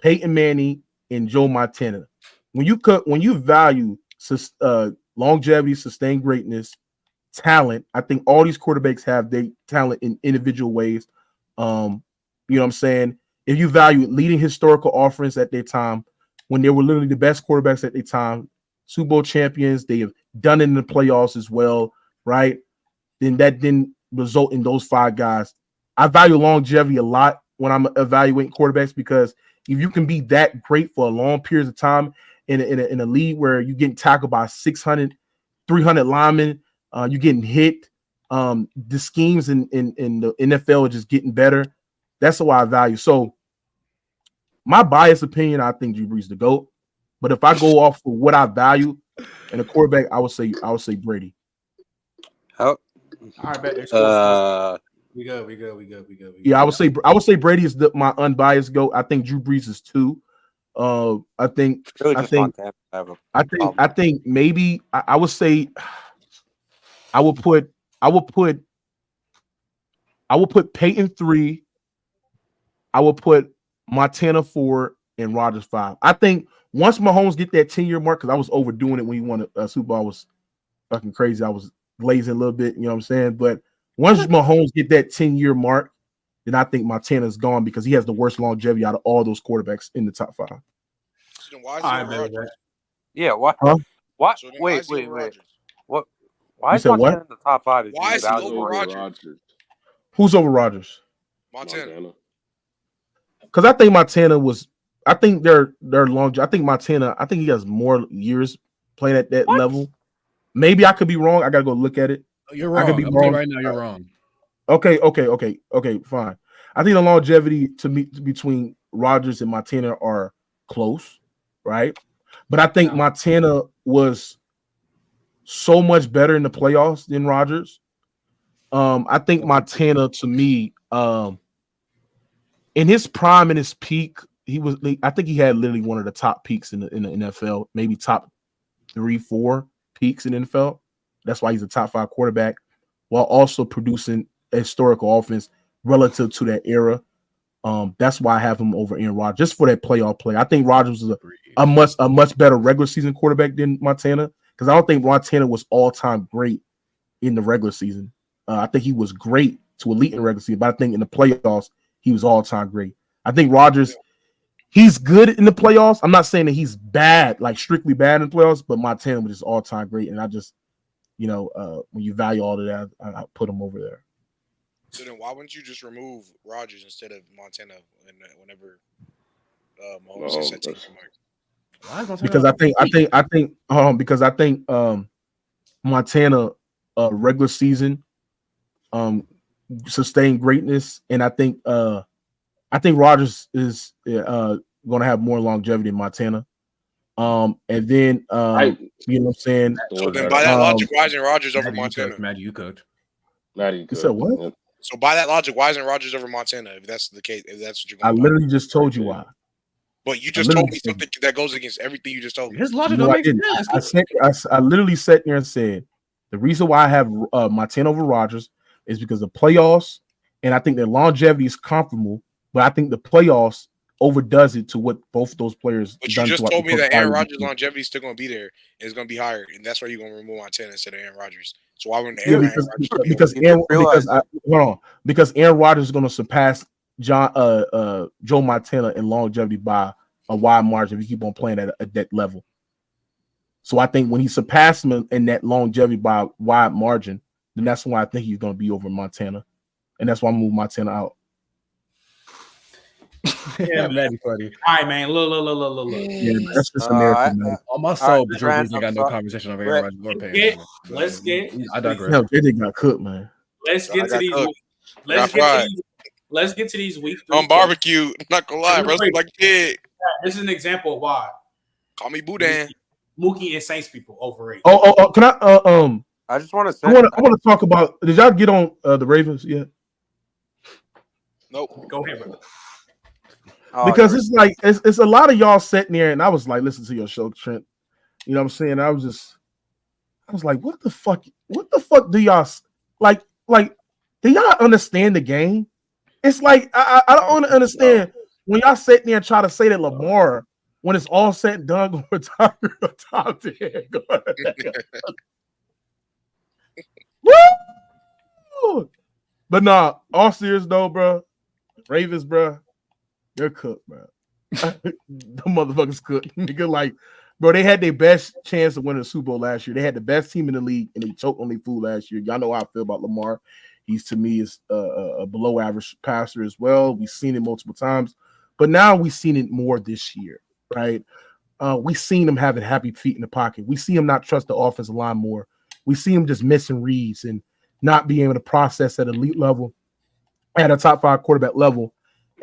Peyton Manning, and Joe Montana. When you value longevity, sustained greatness, talent, I think all these quarterbacks have their talent in individual ways. You know what I'm saying? If you value leading historical offense at their time, when they were literally the best quarterbacks at their time, Super Bowl champions, they have done it in the playoffs as well, right? Then that didn't result in those 5 guys. I value longevity a lot when I'm evaluating quarterbacks because if you can be that great for a long period of time in a league where you're getting tackled by 600, 300 linemen, you're getting hit. The schemes in the NFL are just getting better. That's what I value. So my biased opinion, I think Drew Brees is the GOAT. But if I go off of what I value in a quarterback, I would say Brady. How? All right, bet. We good. Yeah, I would say Brady is my unbiased GOAT. I think Drew Brees is 2. I think maybe I would say I would put Peyton 3. I would put Montana 4 and Rodgers 5. I think once Mahomes get that 10-year mark, because I was overdoing it when he won a Super Bowl, I was fucking crazy. I was glazing a little bit, you know what I'm saying? But once Mahomes get that 10-year mark, then I think Montana's gone because he has the worst longevity out of all those quarterbacks in the top 5. So why is he Rodgers? Yeah, why? Huh? What? So Wait. What? Why You is said what? Montana in the top 5? Why is he over Rodgers? Who's over Rodgers? Montana. Because I think Montana was. I think they're long. I think Montana. I think he has more years playing at that level. Maybe I could be wrong. I gotta go look at it. You're wrong. I could be I'm wrong right now. You're wrong. Okay. Fine. I think the longevity between Rodgers and Montana are close, right? But I think Montana was so much better in the playoffs than Rodgers. I think Montana, to me, in his prime and his peak, I think he had literally one of the top peaks in the NFL, maybe top 3-4 peaks in the NFL. That's why he's a top 5 quarterback, while also producing a historical offense relative to that era. That's why I have him over Aaron Rodgers, just for that playoff play. I think Rodgers was a much better regular season quarterback than Montana, because I don't think Montana was all-time great in the regular season. I think he was great to elite in the regular season, but I think in the playoffs, he was all-time great. I think Rodgers, he's good in the playoffs. I'm not saying that he's bad, like strictly bad in the playoffs, but Montana was just all-time great. And I just, when you value all of that, I put him over there. So then why wouldn't you just remove Rodgers instead of Montana whenever Mahomes is set to mark. Because I think Montana regular season sustained greatness, and I think Rodgers is going to have more longevity in Montana. And then you know what I'm saying. So then, by that logic, why isn't Rodgers over Montana? Matt, you coach. You said what? Yep. So by that logic, why isn't Rodgers over Montana? If that's the case, if that's what you're I going literally just told you why. But you just told me something that goes against everything you just told me. His logic No, don't I make didn't. sense. I literally sat there and said the reason why I have Montana over Rodgers is because of playoffs, and I think their longevity is comparable. But I think the playoffs overdoes it to what both of those players. But you just told me that Aaron Rodgers' longevity is still going to be there, and it's going to be higher, and that's why you're going to remove Montana instead of Aaron Rodgers. So why wouldn't Aaron because Aaron Rodgers is going to surpass Joe Montana in longevity by a wide margin if you keep on playing at that level. So I think when he surpasses him in that longevity by a wide margin, then that's why I think he's going to be over Montana, and that's why I'm moving Montana out. Yeah, that'd be funny. All right, man. Look. Yeah, that's just American, man. On my soul, but Drew Brees ain't got no conversation over Aaron Rodgers or Payne. Let's get. I digress. Hell, they got cooked, man. Let's get to these. Let's get to these week 3 on barbecue. Not gonna lie, roasted like a pig. This is an example of why. Call me Boudin. Mookie and Saints people overrated. Oh, can I? I just want to say. I want to talk about. Did y'all get on the Ravens yet? Nope. Go ahead, brother. Because it's like it's a lot of y'all sitting there, and I was like, listen to your show, Trent. You know what I'm saying? I was like, what the fuck do y'all like? Do y'all understand the game? It's like I don't understand when y'all sit there and try to say that Lamar, when it's all said and done, going top 10. Woo! But nah, all serious though, bro. Ravens, bro. They're cooked, bro. The motherfuckers cooked. Nigga, like, bro, they had their best chance of winning the Super Bowl last year. They had the best team in the league, and they choked on their food last year. Y'all know how I feel about Lamar. He's, to me, is a below-average passer as well. We've seen it multiple times. But now we've seen it more this year, right? We've seen him having happy feet in the pocket. We see him not trust the offensive line more. We see him just missing reads and not being able to process at elite level, at a top 5 quarterback level.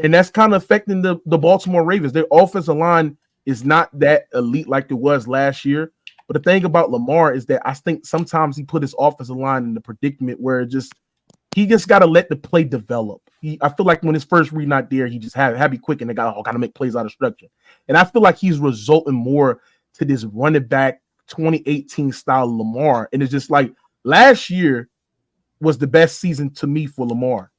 And that's kind of affecting the Baltimore Ravens. Their offensive line is not that elite like it was last year. But the thing about Lamar is that I think sometimes he put his offensive line in the predicament where he just got to let the play develop. I feel like when his first read not there, he just had to be quick and they got to make plays out of structure. And I feel like he's resulting more to this running back 2018 style Lamar. And it's just like last year was the best season to me for Lamar.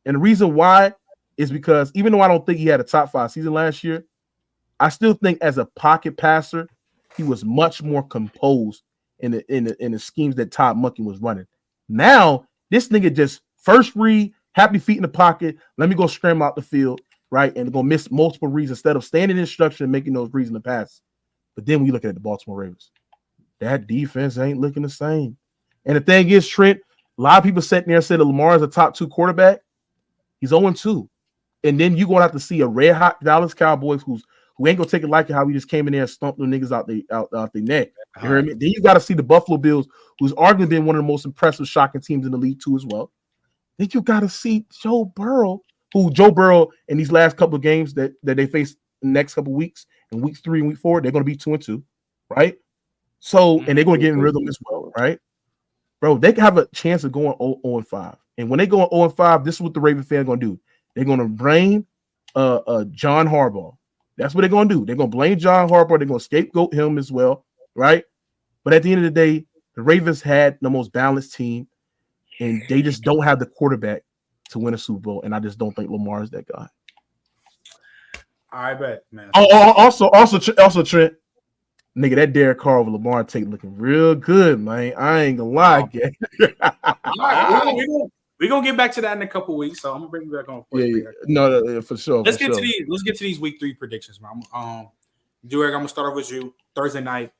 And the reason why is because even though I don't think he had a top 5 season last year, I still think as a pocket passer, he was much more composed in the schemes that Todd Monken was running. Now, this nigga just first read, happy feet in the pocket, let me go scramble out the field, right? And go miss multiple reads instead of standing in structure and making those reads in the pass. But then we look at the Baltimore Ravens. That defense ain't looking the same. And the thing is, Trent, a lot of people sitting there and said that Lamar is a top 2 quarterback. He's 0-2. And then you're going to have to see a red hot Dallas Cowboys who ain't going to take it like how we just came in there and stumped them niggas out their neck. You heard me? Then you got to see the Buffalo Bills, who's arguably been one of the most impressive, shocking teams in the league too as well. Then you got to see Joe Burrow in these last couple of games that they face in the next couple of weeks, in week 3 and week 4, they're going to be 2-2, right? So, and they're going to get in rhythm as well, right? Bro, they can have a chance of going 0-5. And when they go 0-5, this is what the Raven fans are going to do. They're going to blame John Harbaugh. That's what they're going to do. They're going to blame John Harbaugh. They're going to scapegoat him as well, right? But at the end of the day, the Ravens had the most balanced team, and they just don't have the quarterback to win a Super Bowl, and I just don't think Lamar is that guy. I bet, man. Also, Trent, nigga, that Derek Carr over Lamar take looking real good, man. I ain't gonna lie, We're gonna get back to that in a couple weeks, so I'm gonna bring you back on. No, for sure. Let's get to these week 3 predictions, man. Derek, I'm gonna start off with you. Thursday night,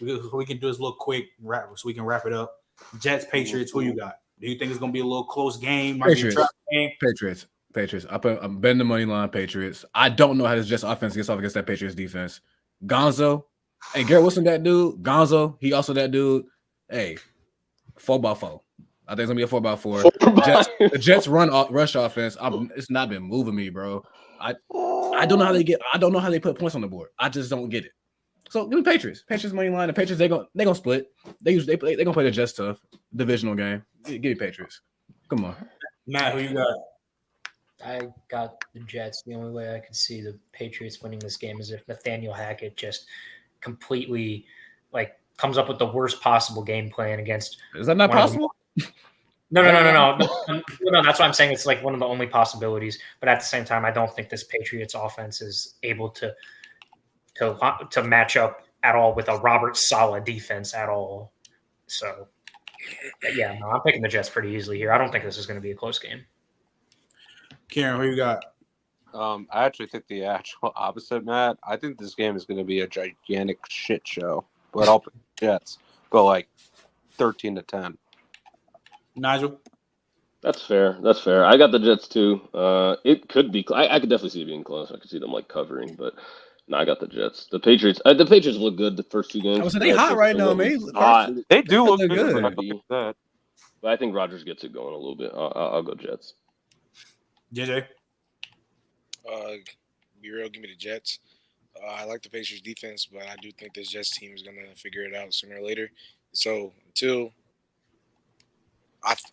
we can do this little quick wrap so we can wrap it up. Jets, Patriots, who you got? Do you think it's gonna be a little close game? Patriots. Patriots. I'm betting the money line Patriots. I don't know how this Jets offense gets off against that Patriots defense. Gonzo, hey, Garrett Wilson, that dude. Gonzo, he also that dude. Hey, 4x4. I think it's gonna be a 4x4. The Jets rush offense. It's not been moving me, bro. I don't know how they put points on the board. I just don't get it. So give me Patriots. Patriots money line. The Patriots they gonna split. They gonna play the Jets tough divisional game. Give me Patriots. Come on, Matt. Who you got? I got the Jets. The only way I could see the Patriots winning this game is if Nathaniel Hackett just completely comes up with the worst possible game plan against. Is that not possible? No. That's why I'm saying it's like one of the only possibilities. But at the same time, I don't think this Patriots offense is able to match up at all with a Robert Saleh defense at all. So, yeah, no, I'm picking the Jets pretty easily here. I don't think this is going to be a close game. Karen, who you got? I actually think the actual opposite, Matt. I think this game is going to be a gigantic shit show, but I'll pick the Jets. Go 13-10. Nigel? That's fair. I got the Jets too. It could be. I could definitely see it being close. I could see them covering, but no, I got the Jets. The Patriots. The Patriots look good the first two games. They hot right now, man. They do look good. But I think Rodgers gets it going a little bit. I'll go Jets. JJ? Be real, give me the Jets. I like the Patriots defense, but I do think this Jets team is going to figure it out sooner or later. So until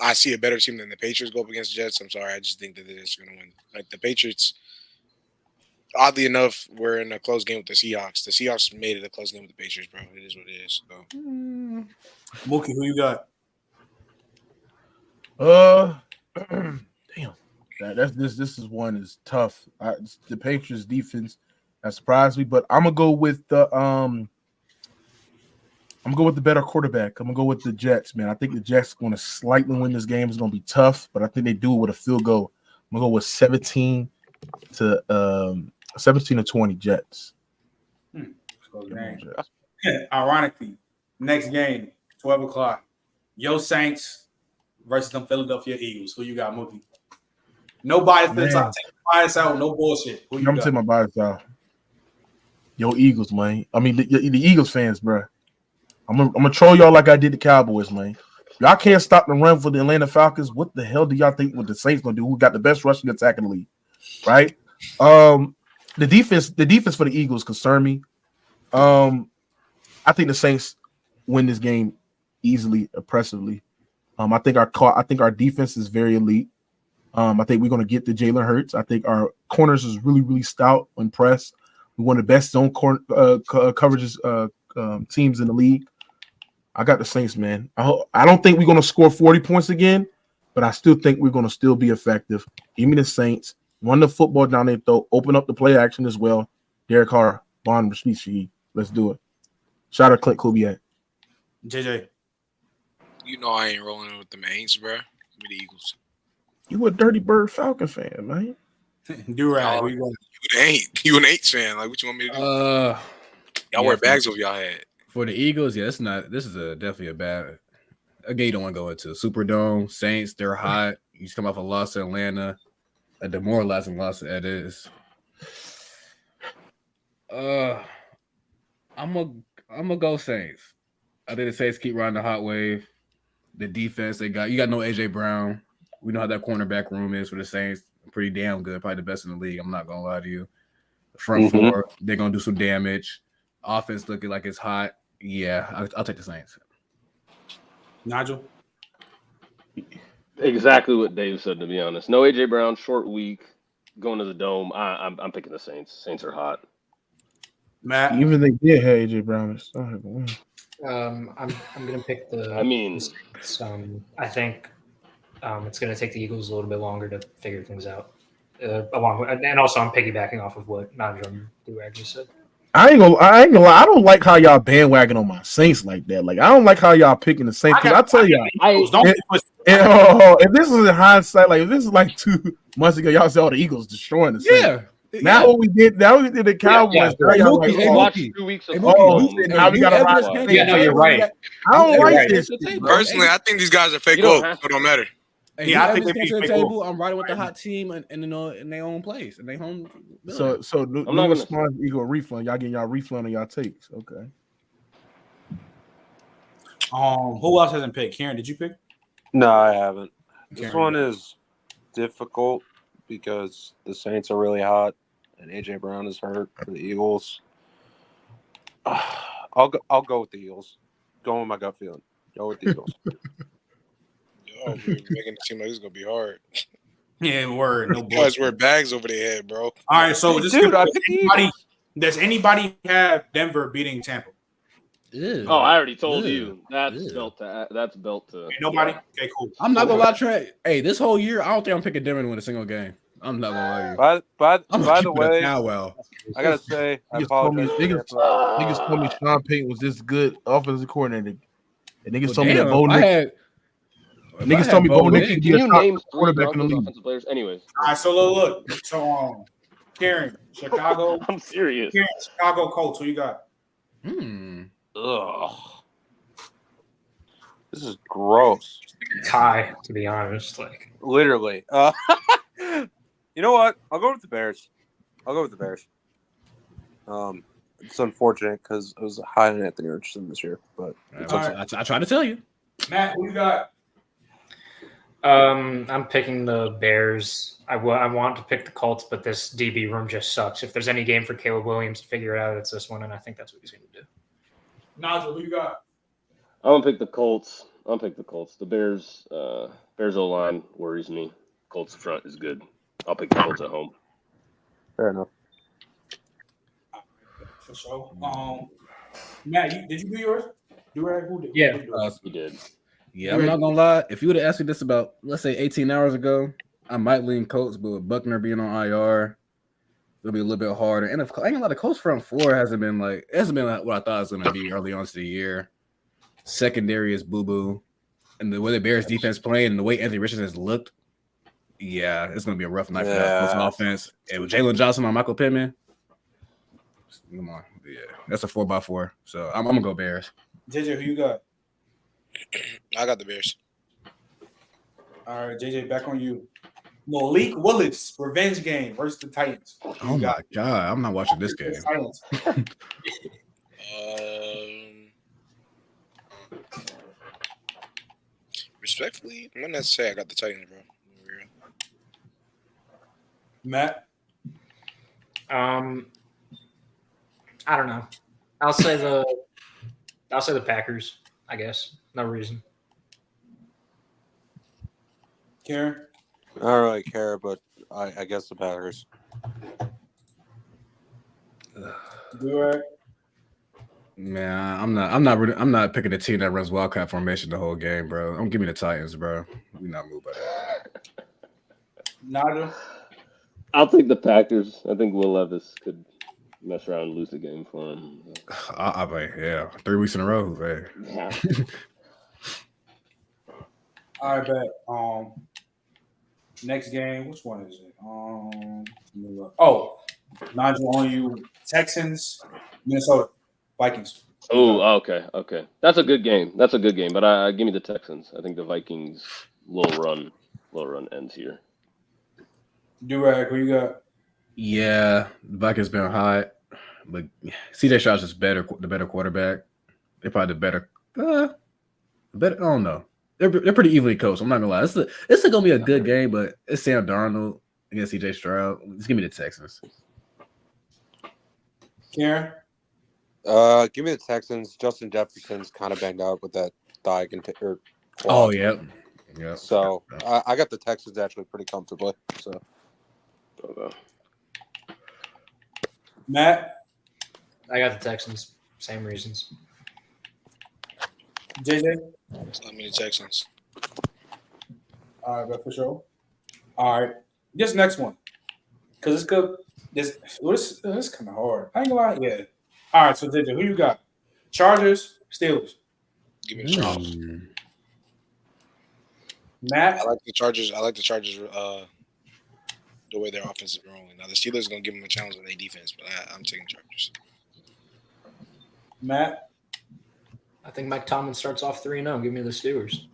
I see a better team than the Patriots go up against the Jets, I'm sorry. I just think that they're just going to win. Like the Patriots, oddly enough, we're in a close game with the Seahawks. The Seahawks made it a close game with the Patriots, bro. It is what it is. So. Mookie, who you got? Damn. This is one is tough. The Patriots defense that surprised me, but I'm gonna go with the better quarterback. I'm gonna go with the Jets, man. I think the Jets are gonna slightly win this game. It's gonna be tough, but I think they do it with a field goal. I'm gonna go with 17 to 20 Jets. Ironically, next game, 12 o'clock. Yo Saints versus them Philadelphia Eagles. Who you got, Mookie? No bias this time. Take the bias out. No bullshit. I'm gonna take my bias out. Yo, Eagles, man. I mean, the Eagles fans, bro. I'm gonna troll y'all like I did the Cowboys, man. Y'all can't stop the run for the Atlanta Falcons. What the hell do y'all think what the Saints gonna do? Who got the best rushing attack in the league, right? The defense for the Eagles concern me. I think the Saints win this game easily, oppressively. I think our defense is very elite. I think we're going to get the Jalen Hurts. I think our corners is really, really stout and press. We're one of the best zone coverages teams in the league. I got the Saints, man. I don't think we're going to score 40 points again, but I still think we're going to still be effective. Give me the Saints. Run the football down their throat. Open up the play action as well. Derek Carr, Von Rashid. Let's do it. Shout out Clint Kubiak. JJ. You know I ain't rolling with them Aints, bro. Give me the Eagles. You a Dirty Bird Falcon fan, man. Do right. You an Aints fan. Like, what you want me to do? Y'all wear bags over y'all head. For the Eagles, yeah, this is definitely a game you don't want to go into. Superdome, Saints, they're hot. You just come off a loss to Atlanta, a demoralizing loss that is. I'm gonna go Saints. I think the Saints keep riding the hot wave. The defense you got no AJ Brown. We know how that cornerback room is for the Saints. Pretty damn good, probably the best in the league. I'm not gonna lie to you. The front four, they're gonna do some damage. Offense looking like it's hot. Yeah, I'll take the Saints. Nigel? Exactly what Dave said, to be honest. No AJ Brown, short week, going to the Dome. I'm picking the Saints. Saints are hot. Matt? Even they did have AJ Brown. I'm gonna pick the. I think it's gonna take the Eagles a little bit longer to figure things out. And also I'm piggybacking off of what Nigel and Durag just said. I ain't gonna lie. I don't like how y'all bandwagon on my Saints like that. Like I don't like how y'all picking the Saints. Because I tell y'all, if this is in hindsight, like if this is like 2 months ago, y'all saw the Eagles destroying the Saints. Yeah. Now what we did the Cowboys. Now we gotta ride. Yeah, no, you're right. I don't like this. Personally, I think these guys are fake woke, so it don't matter. Hey, Yeah, I whoever's think they gets to the beat table, I'm riding with the hot team and you know in their own place and they home. So I'm not new gonna. response equal refund. Y'all getting y'all refund on y'all takes. Okay. Who else hasn't picked? Karen, did you pick? No, I haven't. This Karen, one you is difficult because the Saints are really hot and AJ Brown is hurt for the Eagles. I'll go with the Eagles. Go with my gut feeling. Go with the Eagles. Yo, you're making it seem like it's gonna be hard. Yeah, word. No You guys bullshit. wear bags over their head, bro. All right, so just Dude, I picked the Eagles. does anybody have Denver beating Tampa? Ew. Oh, I already told Ew. you. That's Ew. built to. That's built to. Ain't nobody? Okay, cool. I'm not gonna lie, Trent. Hey, this whole year, I don't think I'm picking Denver to win a single game. I'm not gonna lie to you. I'm By gonna the keep it a way, powwow. I gotta say, I Niggas told me apologize. to Tampa. niggas told me Sean Payton was this good offensive coordinator. And niggas Well, told me that damn, Bo if I Nick. had Niggas told me Bo Nick could Can be a you top name 3 quarterback in the Broncos league. offensive players? Anyways, All right, so look. So Karen, Chicago. I'm serious. Karen, Chicago Colts. Who you got? Ugh. This is gross. Tie, to be honest. Like Literally. You know what? I'll go with the Bears. It's unfortunate because I was high on Anthony Richardson this year, but it's All okay. right. I tried to tell you. Matt, who you got? I'm picking the Bears. I want to pick the Colts, but this DB room just sucks. If there's any game for Caleb Williams to figure it out, it's this one, and I think that's what he's going to do. Nigel, who you got? I'm gonna pick the Colts. The Bears. Bears O line worries me. Colts front is good. I'll pick the Colts at home. Fair enough. For sure. Matt, did you do yours? Who did? Yeah. You did. Yeah, I'm not gonna lie. If you would have asked me this about, let's say, 18 hours ago, I might lean Colts, but with Buckner being on IR, it'll be a little bit harder. And if I ain't gonna lie, the Colts front four hasn't been like what I thought it was gonna be early on to the year. Secondary is boo boo, and the way the Bears defense playing and the way Anthony Richardson has looked, yeah, it's gonna be a rough night for that Colts offense. And with Jalen Johnson on Michael Pittman, come on, yeah, that's a 4x4. So I'm gonna go Bears. JJ, who you got? I got the Bears. All right, JJ, back on you. Malik Willis, revenge game versus the Titans. Oh my god, I'm not watching this game. Silence. Respectfully, I'm not necessarily I got the Titans, bro. Matt? I don't know. I'll say the Packers, I guess. No reason. Karen? I don't really care, but I guess the Packers. Man, I'm not picking a team that runs wildcat formation the whole game, bro. Give me the Titans, bro. We not moved by that. Nada? I'll take the Packers. I think Will Levis could mess around and lose the game for him. I mean, yeah, 3 weeks in a row. Hey. Yeah. All right, bet. Next game, which one is it? Nigel on you. Texans, Minnesota, Vikings. Oh, okay. That's a good game. But give me the Texans. I think the Vikings little run ends here. Durag, who you got? Yeah, the Vikings been hot, but CJ Stroud's just the better quarterback. They're probably the better. I don't know. They're pretty evenly coached. I'm not gonna lie. It's gonna be a good game, but it's Sam Darnold against CJ Stroud. Just give me the Texans. Karen? Give me the Texans. Justin Jefferson's kind of banged out with that thigh or Oh yeah. So I got the Texans actually pretty comfortably. So Matt? I got the Texans. Same reasons. JJ? Let me the Texans. All right, bet for sure. All right. This next one. Because it's good. This kind of hard. I ain't gonna lie. Yeah. All right, so JJ, who you got? Chargers, Steelers. Give me the Chargers. Matt? I like the Chargers. The way their offense is rolling. Now the Steelers are gonna give them a challenge with their defense, but I'm taking Chargers. Matt? I think Mike Tomlin starts off 3-0. Give me the Steelers.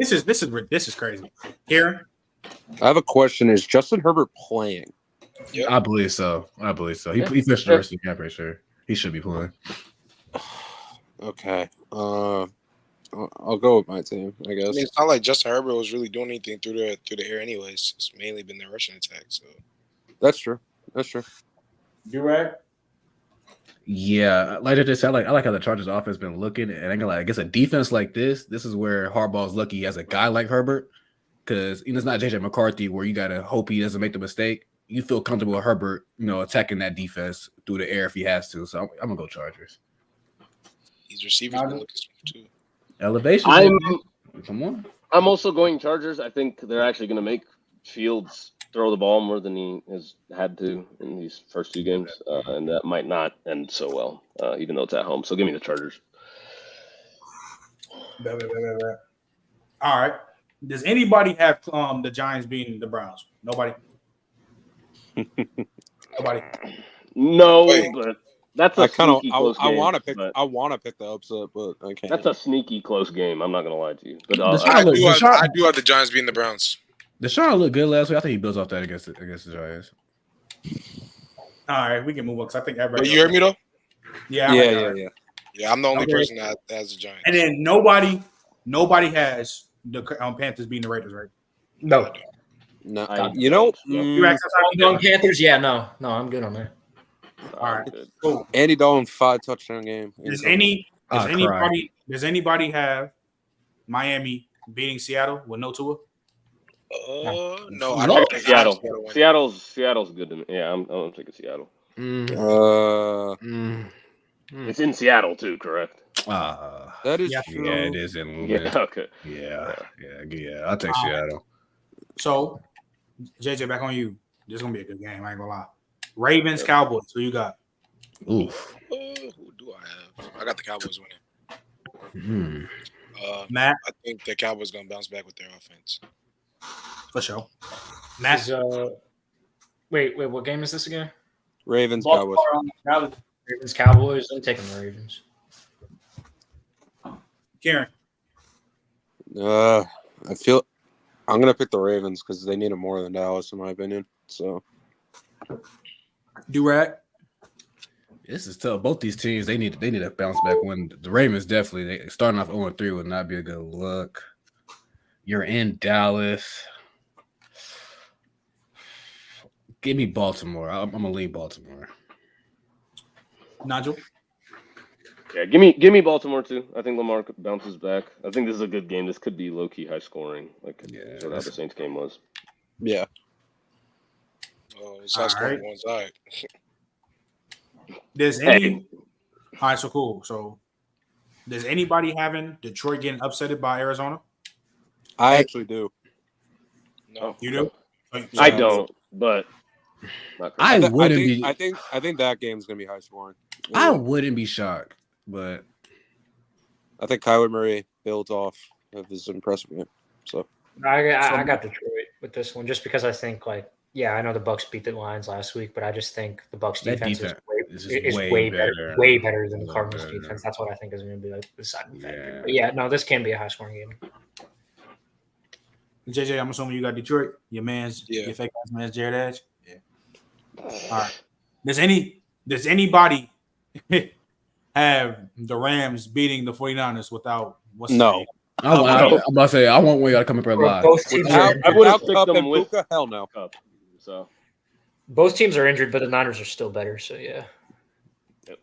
This is crazy. Kieran? I have a question. Is Justin Herbert playing? I believe so. He finished the rest of the game, pretty sure. He should be playing. Okay. I'll go with my team, I guess. I mean, it's not like Justin Herbert was really doing anything through the air, anyways. It's mainly been their rushing attack. So That's true. You right? Yeah, like I just said, I like how the Chargers offense been looking, and I guess a defense like this is where Harbaugh's lucky he has a guy like Herbert, because it's not JJ McCarthy where you gotta hope he doesn't make the mistake. You feel comfortable with Herbert, attacking that defense through the air if he has to. So I'm gonna go Chargers. these receivers been looking smooth too. Elevation. Come on. I'm also going Chargers. I think they're actually going to make Fields throw the ball more than he has had to in these first two games, and that might not end so well, even though it's at home. So give me the Chargers. All right. Does anybody have the Giants beating the Browns? Nobody. Nobody. No, but that's a sneaky close game. I want to pick the upset, but I can't. That's a sneaky close game. I'm not going to lie to you. But I do have the Giants beating the Browns. Deshaun looked good last week. I think he builds off that against the Giants. All right, we can move on because I think everybody. You heard me though? Yeah. Yeah, I'm the only person that has the Giants. And then nobody has the Panthers beating the Raiders, right? No. No, You on Panthers? Yeah, no, I'm good on that. All right, cool. Andy Dalton 5 touchdown game. Does anybody have Miami beating Seattle with no Tua? No, I don't think Seattle. Seattle's good to me. Yeah, I'm taking Seattle. It's in Seattle too, correct? That is true. Yeah, it is in Lumen. Yeah, okay. Yeah. I'll take Seattle. So, JJ, back on you. This is gonna be a good game. I ain't gonna lie. Ravens, Cowboys. Who you got? Oof. Who do I have? I got the Cowboys winning. Matt, I think the Cowboys gonna bounce back with their offense. For sure. Matt, wait, what game is this again? Ravens, Cowboys. Ravens, Cowboys. I'm taking the Ravens. Karen. I feel I'm gonna pick the Ravens because they need it more than Dallas, in my opinion. So, Durag. This is tough. Both these teams they need a bounce back win. The Ravens definitely starting off 0-3 would not be a good look. You're in Dallas. Give me Baltimore. I'm gonna lean Baltimore. Nigel. Yeah, give me Baltimore too. I think Lamar bounces back. I think this is a good game. This could be low key high scoring, like sort of how the Saints game was. Yeah. Oh, it's high scoring one side. Does any? All right, so cool. So, does anybody having Detroit getting upsetted by Arizona? I actually do. No, you do. I don't, but I wouldn't be. I think that game's gonna be high scoring. I wouldn't be shocked, but I think Kyler Murray builds off of his impressive game. So I got Detroit with this one just because I think I know the Bucks beat the Lions last week, but I just think the Bucks defense is way better than the Cardinals defense. That's what I think is going to be the deciding factor. But no, this can be a high scoring game. JJ, I'm assuming you got Detroit. Your fake ass man's Jared Edge. Yeah. All right. Does anybody have the Rams beating the 49ers without what's no? I'm about to say I want one y'all to come up here live. I would have picked them with hell no. Cup, so both teams are injured, but the Niners are still better. So yeah. Yep.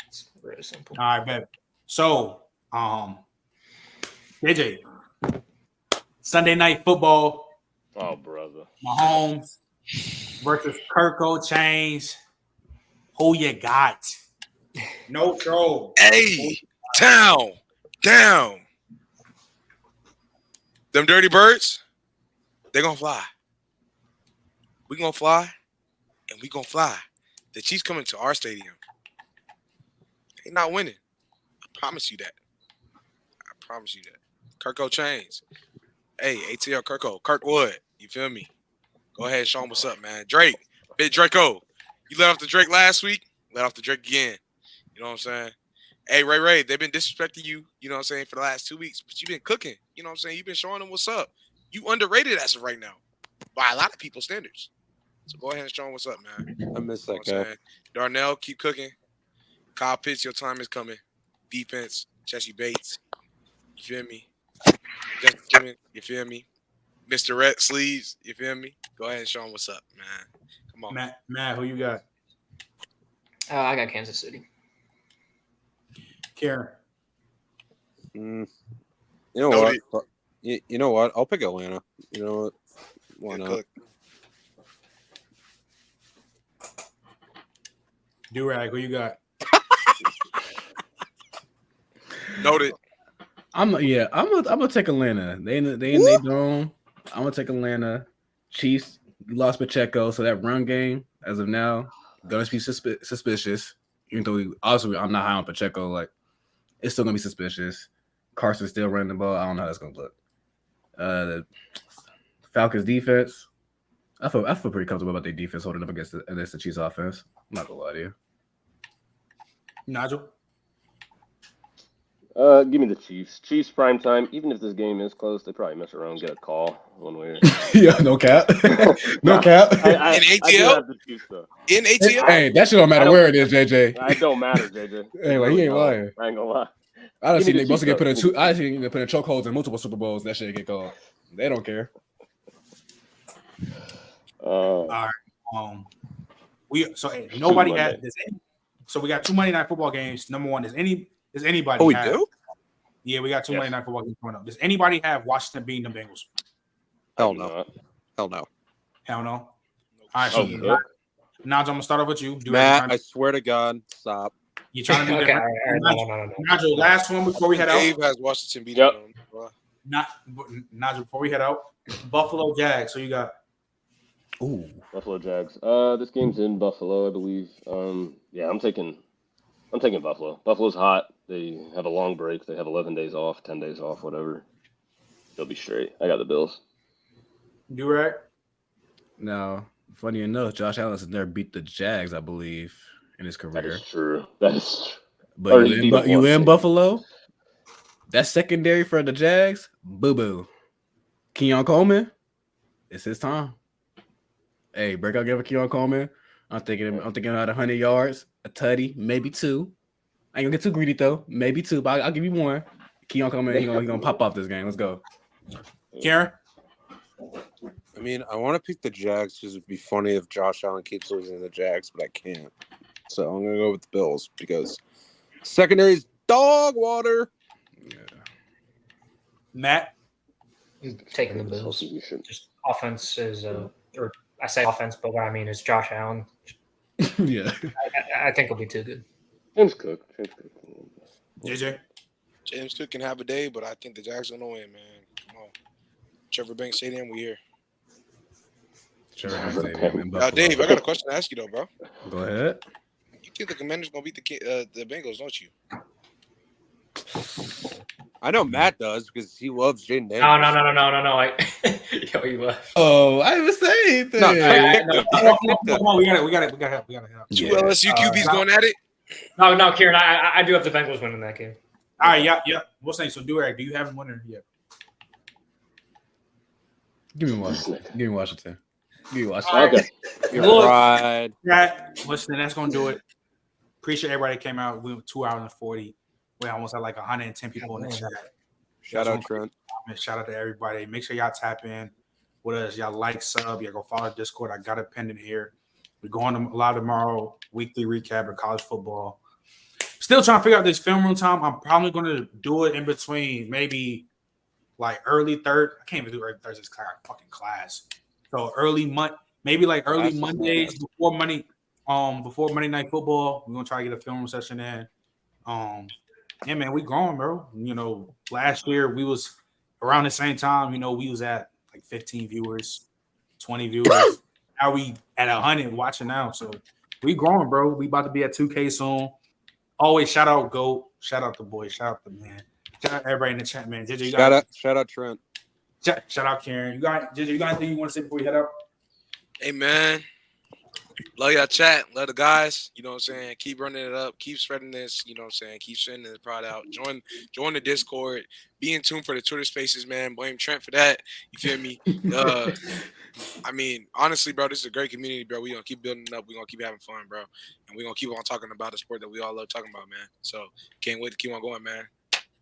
It's very simple. All right, babe. So, JJ, Sunday Night Football. Oh, brother. Mahomes versus Kirko Chains. Who you got? No troll. Hey, down. Them dirty birds, they're going to fly. We're going to fly, and we're going to fly. The Chiefs coming to our stadium. They're not winning. I promise you that. Kirko Chains. Hey, ATL Kirkwood. You feel me? Go ahead and show them what's up, man. Drake. Big Draco. You let off the Drake last week. Let off the Drake again. You know what I'm saying? Hey, Ray, they've been disrespecting you, you know what I'm saying, for the last 2 weeks, but you've been cooking. You know what I'm saying? You've been showing them what's up. You underrated as of right now by a lot of people's standards. So go ahead and show them what's up, man. I miss You know that what I'm guy. saying? Darnell, keep cooking. Kyle Pitts, your time is coming. Defense, Jesse Bates. You feel me? Justin Simmons, you feel me? Mr. Red Sleeves, you feel me? Go ahead and show them what's up, man. Come on. Matt, who you got? I got Kansas City. Karen. You know what? You know what? I'll pick Atlanta. You know what? Why not? Durag, who you got? Noted. I'm gonna take Atlanta. They in their dome. I'm gonna take Atlanta. Chiefs lost Pacheco, so that run game as of now gonna be suspicious. Even though I'm not high on Pacheco, like it's still gonna be suspicious. Carson's still running the ball. I don't know how that's gonna look. The Falcons defense. I feel pretty comfortable about their defense holding up against the Chiefs offense. I'm not gonna lie to you. Nigel. Give me the Chiefs. Chiefs prime time. Even if this game is close, they probably mess around and get a call one way. Yeah, no cap. No cap. I In do ATL? have the Chiefs though. In ATL? Hey, that shit don't matter where it is, JJ. It don't matter, JJ. Hey, like, he ain't lying. I ain't gonna lie. I done Give seen me Nick the Bosa get Chiefs, put in though. I seen him put in chokeholds in multiple Super Bowls. That shit get called. They don't care. All right. Nobody had this. So we got 2 Monday Night Football games. Number one, does anybody? Oh, we have, do? Yeah, we got 2 Monday Night Football games coming up. Does anybody have Washington beating the Bengals? Hell no. Hell no. Hell no. All right, so Naj, I'm gonna start off with you. Matt, I swear to God, stop. You trying to be Okay, different? all right, no. Nigel, last one before we head out. Dave has Washington beating them. Nigel, before we head out, Buffalo Jags. So you got. Ooh, Buffalo Jags. This game's in Buffalo, I believe. Yeah, I'm taking Buffalo. Buffalo's hot. They have a long break. They have 11 days off, 10 days off, whatever. They'll be straight. I got the Bills. You right? No, funny enough, Josh Allen has never beat the Jags, I believe, in his career. That is true. That is true. But you in Buffalo? That secondary for the Jags, boo-boo. Keon Coleman, it's his time. Hey, breakout game for Keon Coleman. I'm thinking about 100 yards, a tutty, maybe 2. I ain't gonna get too greedy though. Maybe 2, but I'll give you 1. Keon Coleman, he gonna pop off this game. Let's go. Karen? I mean, I want to pick the Jags because it'd be funny if Josh Allen keeps losing to the Jags, but I can't. So I'm gonna go with the Bills because secondary's dog water. Yeah. Matt? I'm taking the Bills. Just offense is, or I say offense, but what I mean is Josh Allen. Yeah. I think it'll be too good. James Cook. JJ? James Cook can have a day, but I think the Jags are gonna win, man. Come on. Trevor Banks Stadium, we here. Dave, I got a question to ask you though, bro. Go ahead. You think the Commanders gonna beat the Bengals, don't you? I know Matt does because he loves Jaden Daniels. No. Yo, you left. Oh, I didn't say anything. No, we got it. Two LSU QBs going at it. No, Kieran, I do have the Bengals winning that game. All right, yeah. What's saying? So, Durag, do you have him winning yet? Give me Washington. Okay. Look, Right. listen, that's gonna do it. Appreciate everybody that came out. We went 2 hours and 40. We almost had like 110 people in the chat. Shout out Trent. Shout out to everybody. Make sure y'all tap in with us. Y'all like, sub. Y'all go follow Discord. I got it pinned in here. We're going to live tomorrow. Weekly recap of college football. Still trying to figure out this film room time. I'm probably going to do it in between maybe like early third. I can't even do early Thursdays because I got fucking class. So maybe like early Mondays before Monday Night Football. We're gonna try to get a film room session in. Yeah, man, we growing, bro. You know, last year we was around the same time. You know, we was at like 15 viewers, 20 viewers. Now we at 100 watching now. So we growing, bro. We about to be at 2K soon. Always shout out GOAT. Shout out the boy. Shout out the man. Shout out everybody in the chat, man. JJ, Shout out Trent. Shout out Karen. JJ, you got anything you want to say before we head out? Hey, man. Love y'all chat. Love the guys. You know what I'm saying? Keep running it up. Keep spreading this. You know what I'm saying? Keep sending the prod out. Join the Discord. Be in tune for the Twitter spaces, man. Blame Trent for that. You feel me? I mean, honestly, bro, this is a great community, bro. We're going to keep building it up. We're going to keep having fun, bro. And we're going to keep on talking about the sport that we all love talking about, man. So can't wait to keep on going, man.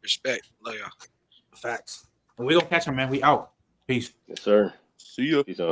Respect. Love y'all. Facts. We're going to catch him, man. We out. Peace. Yes, sir. See ya. Peace out.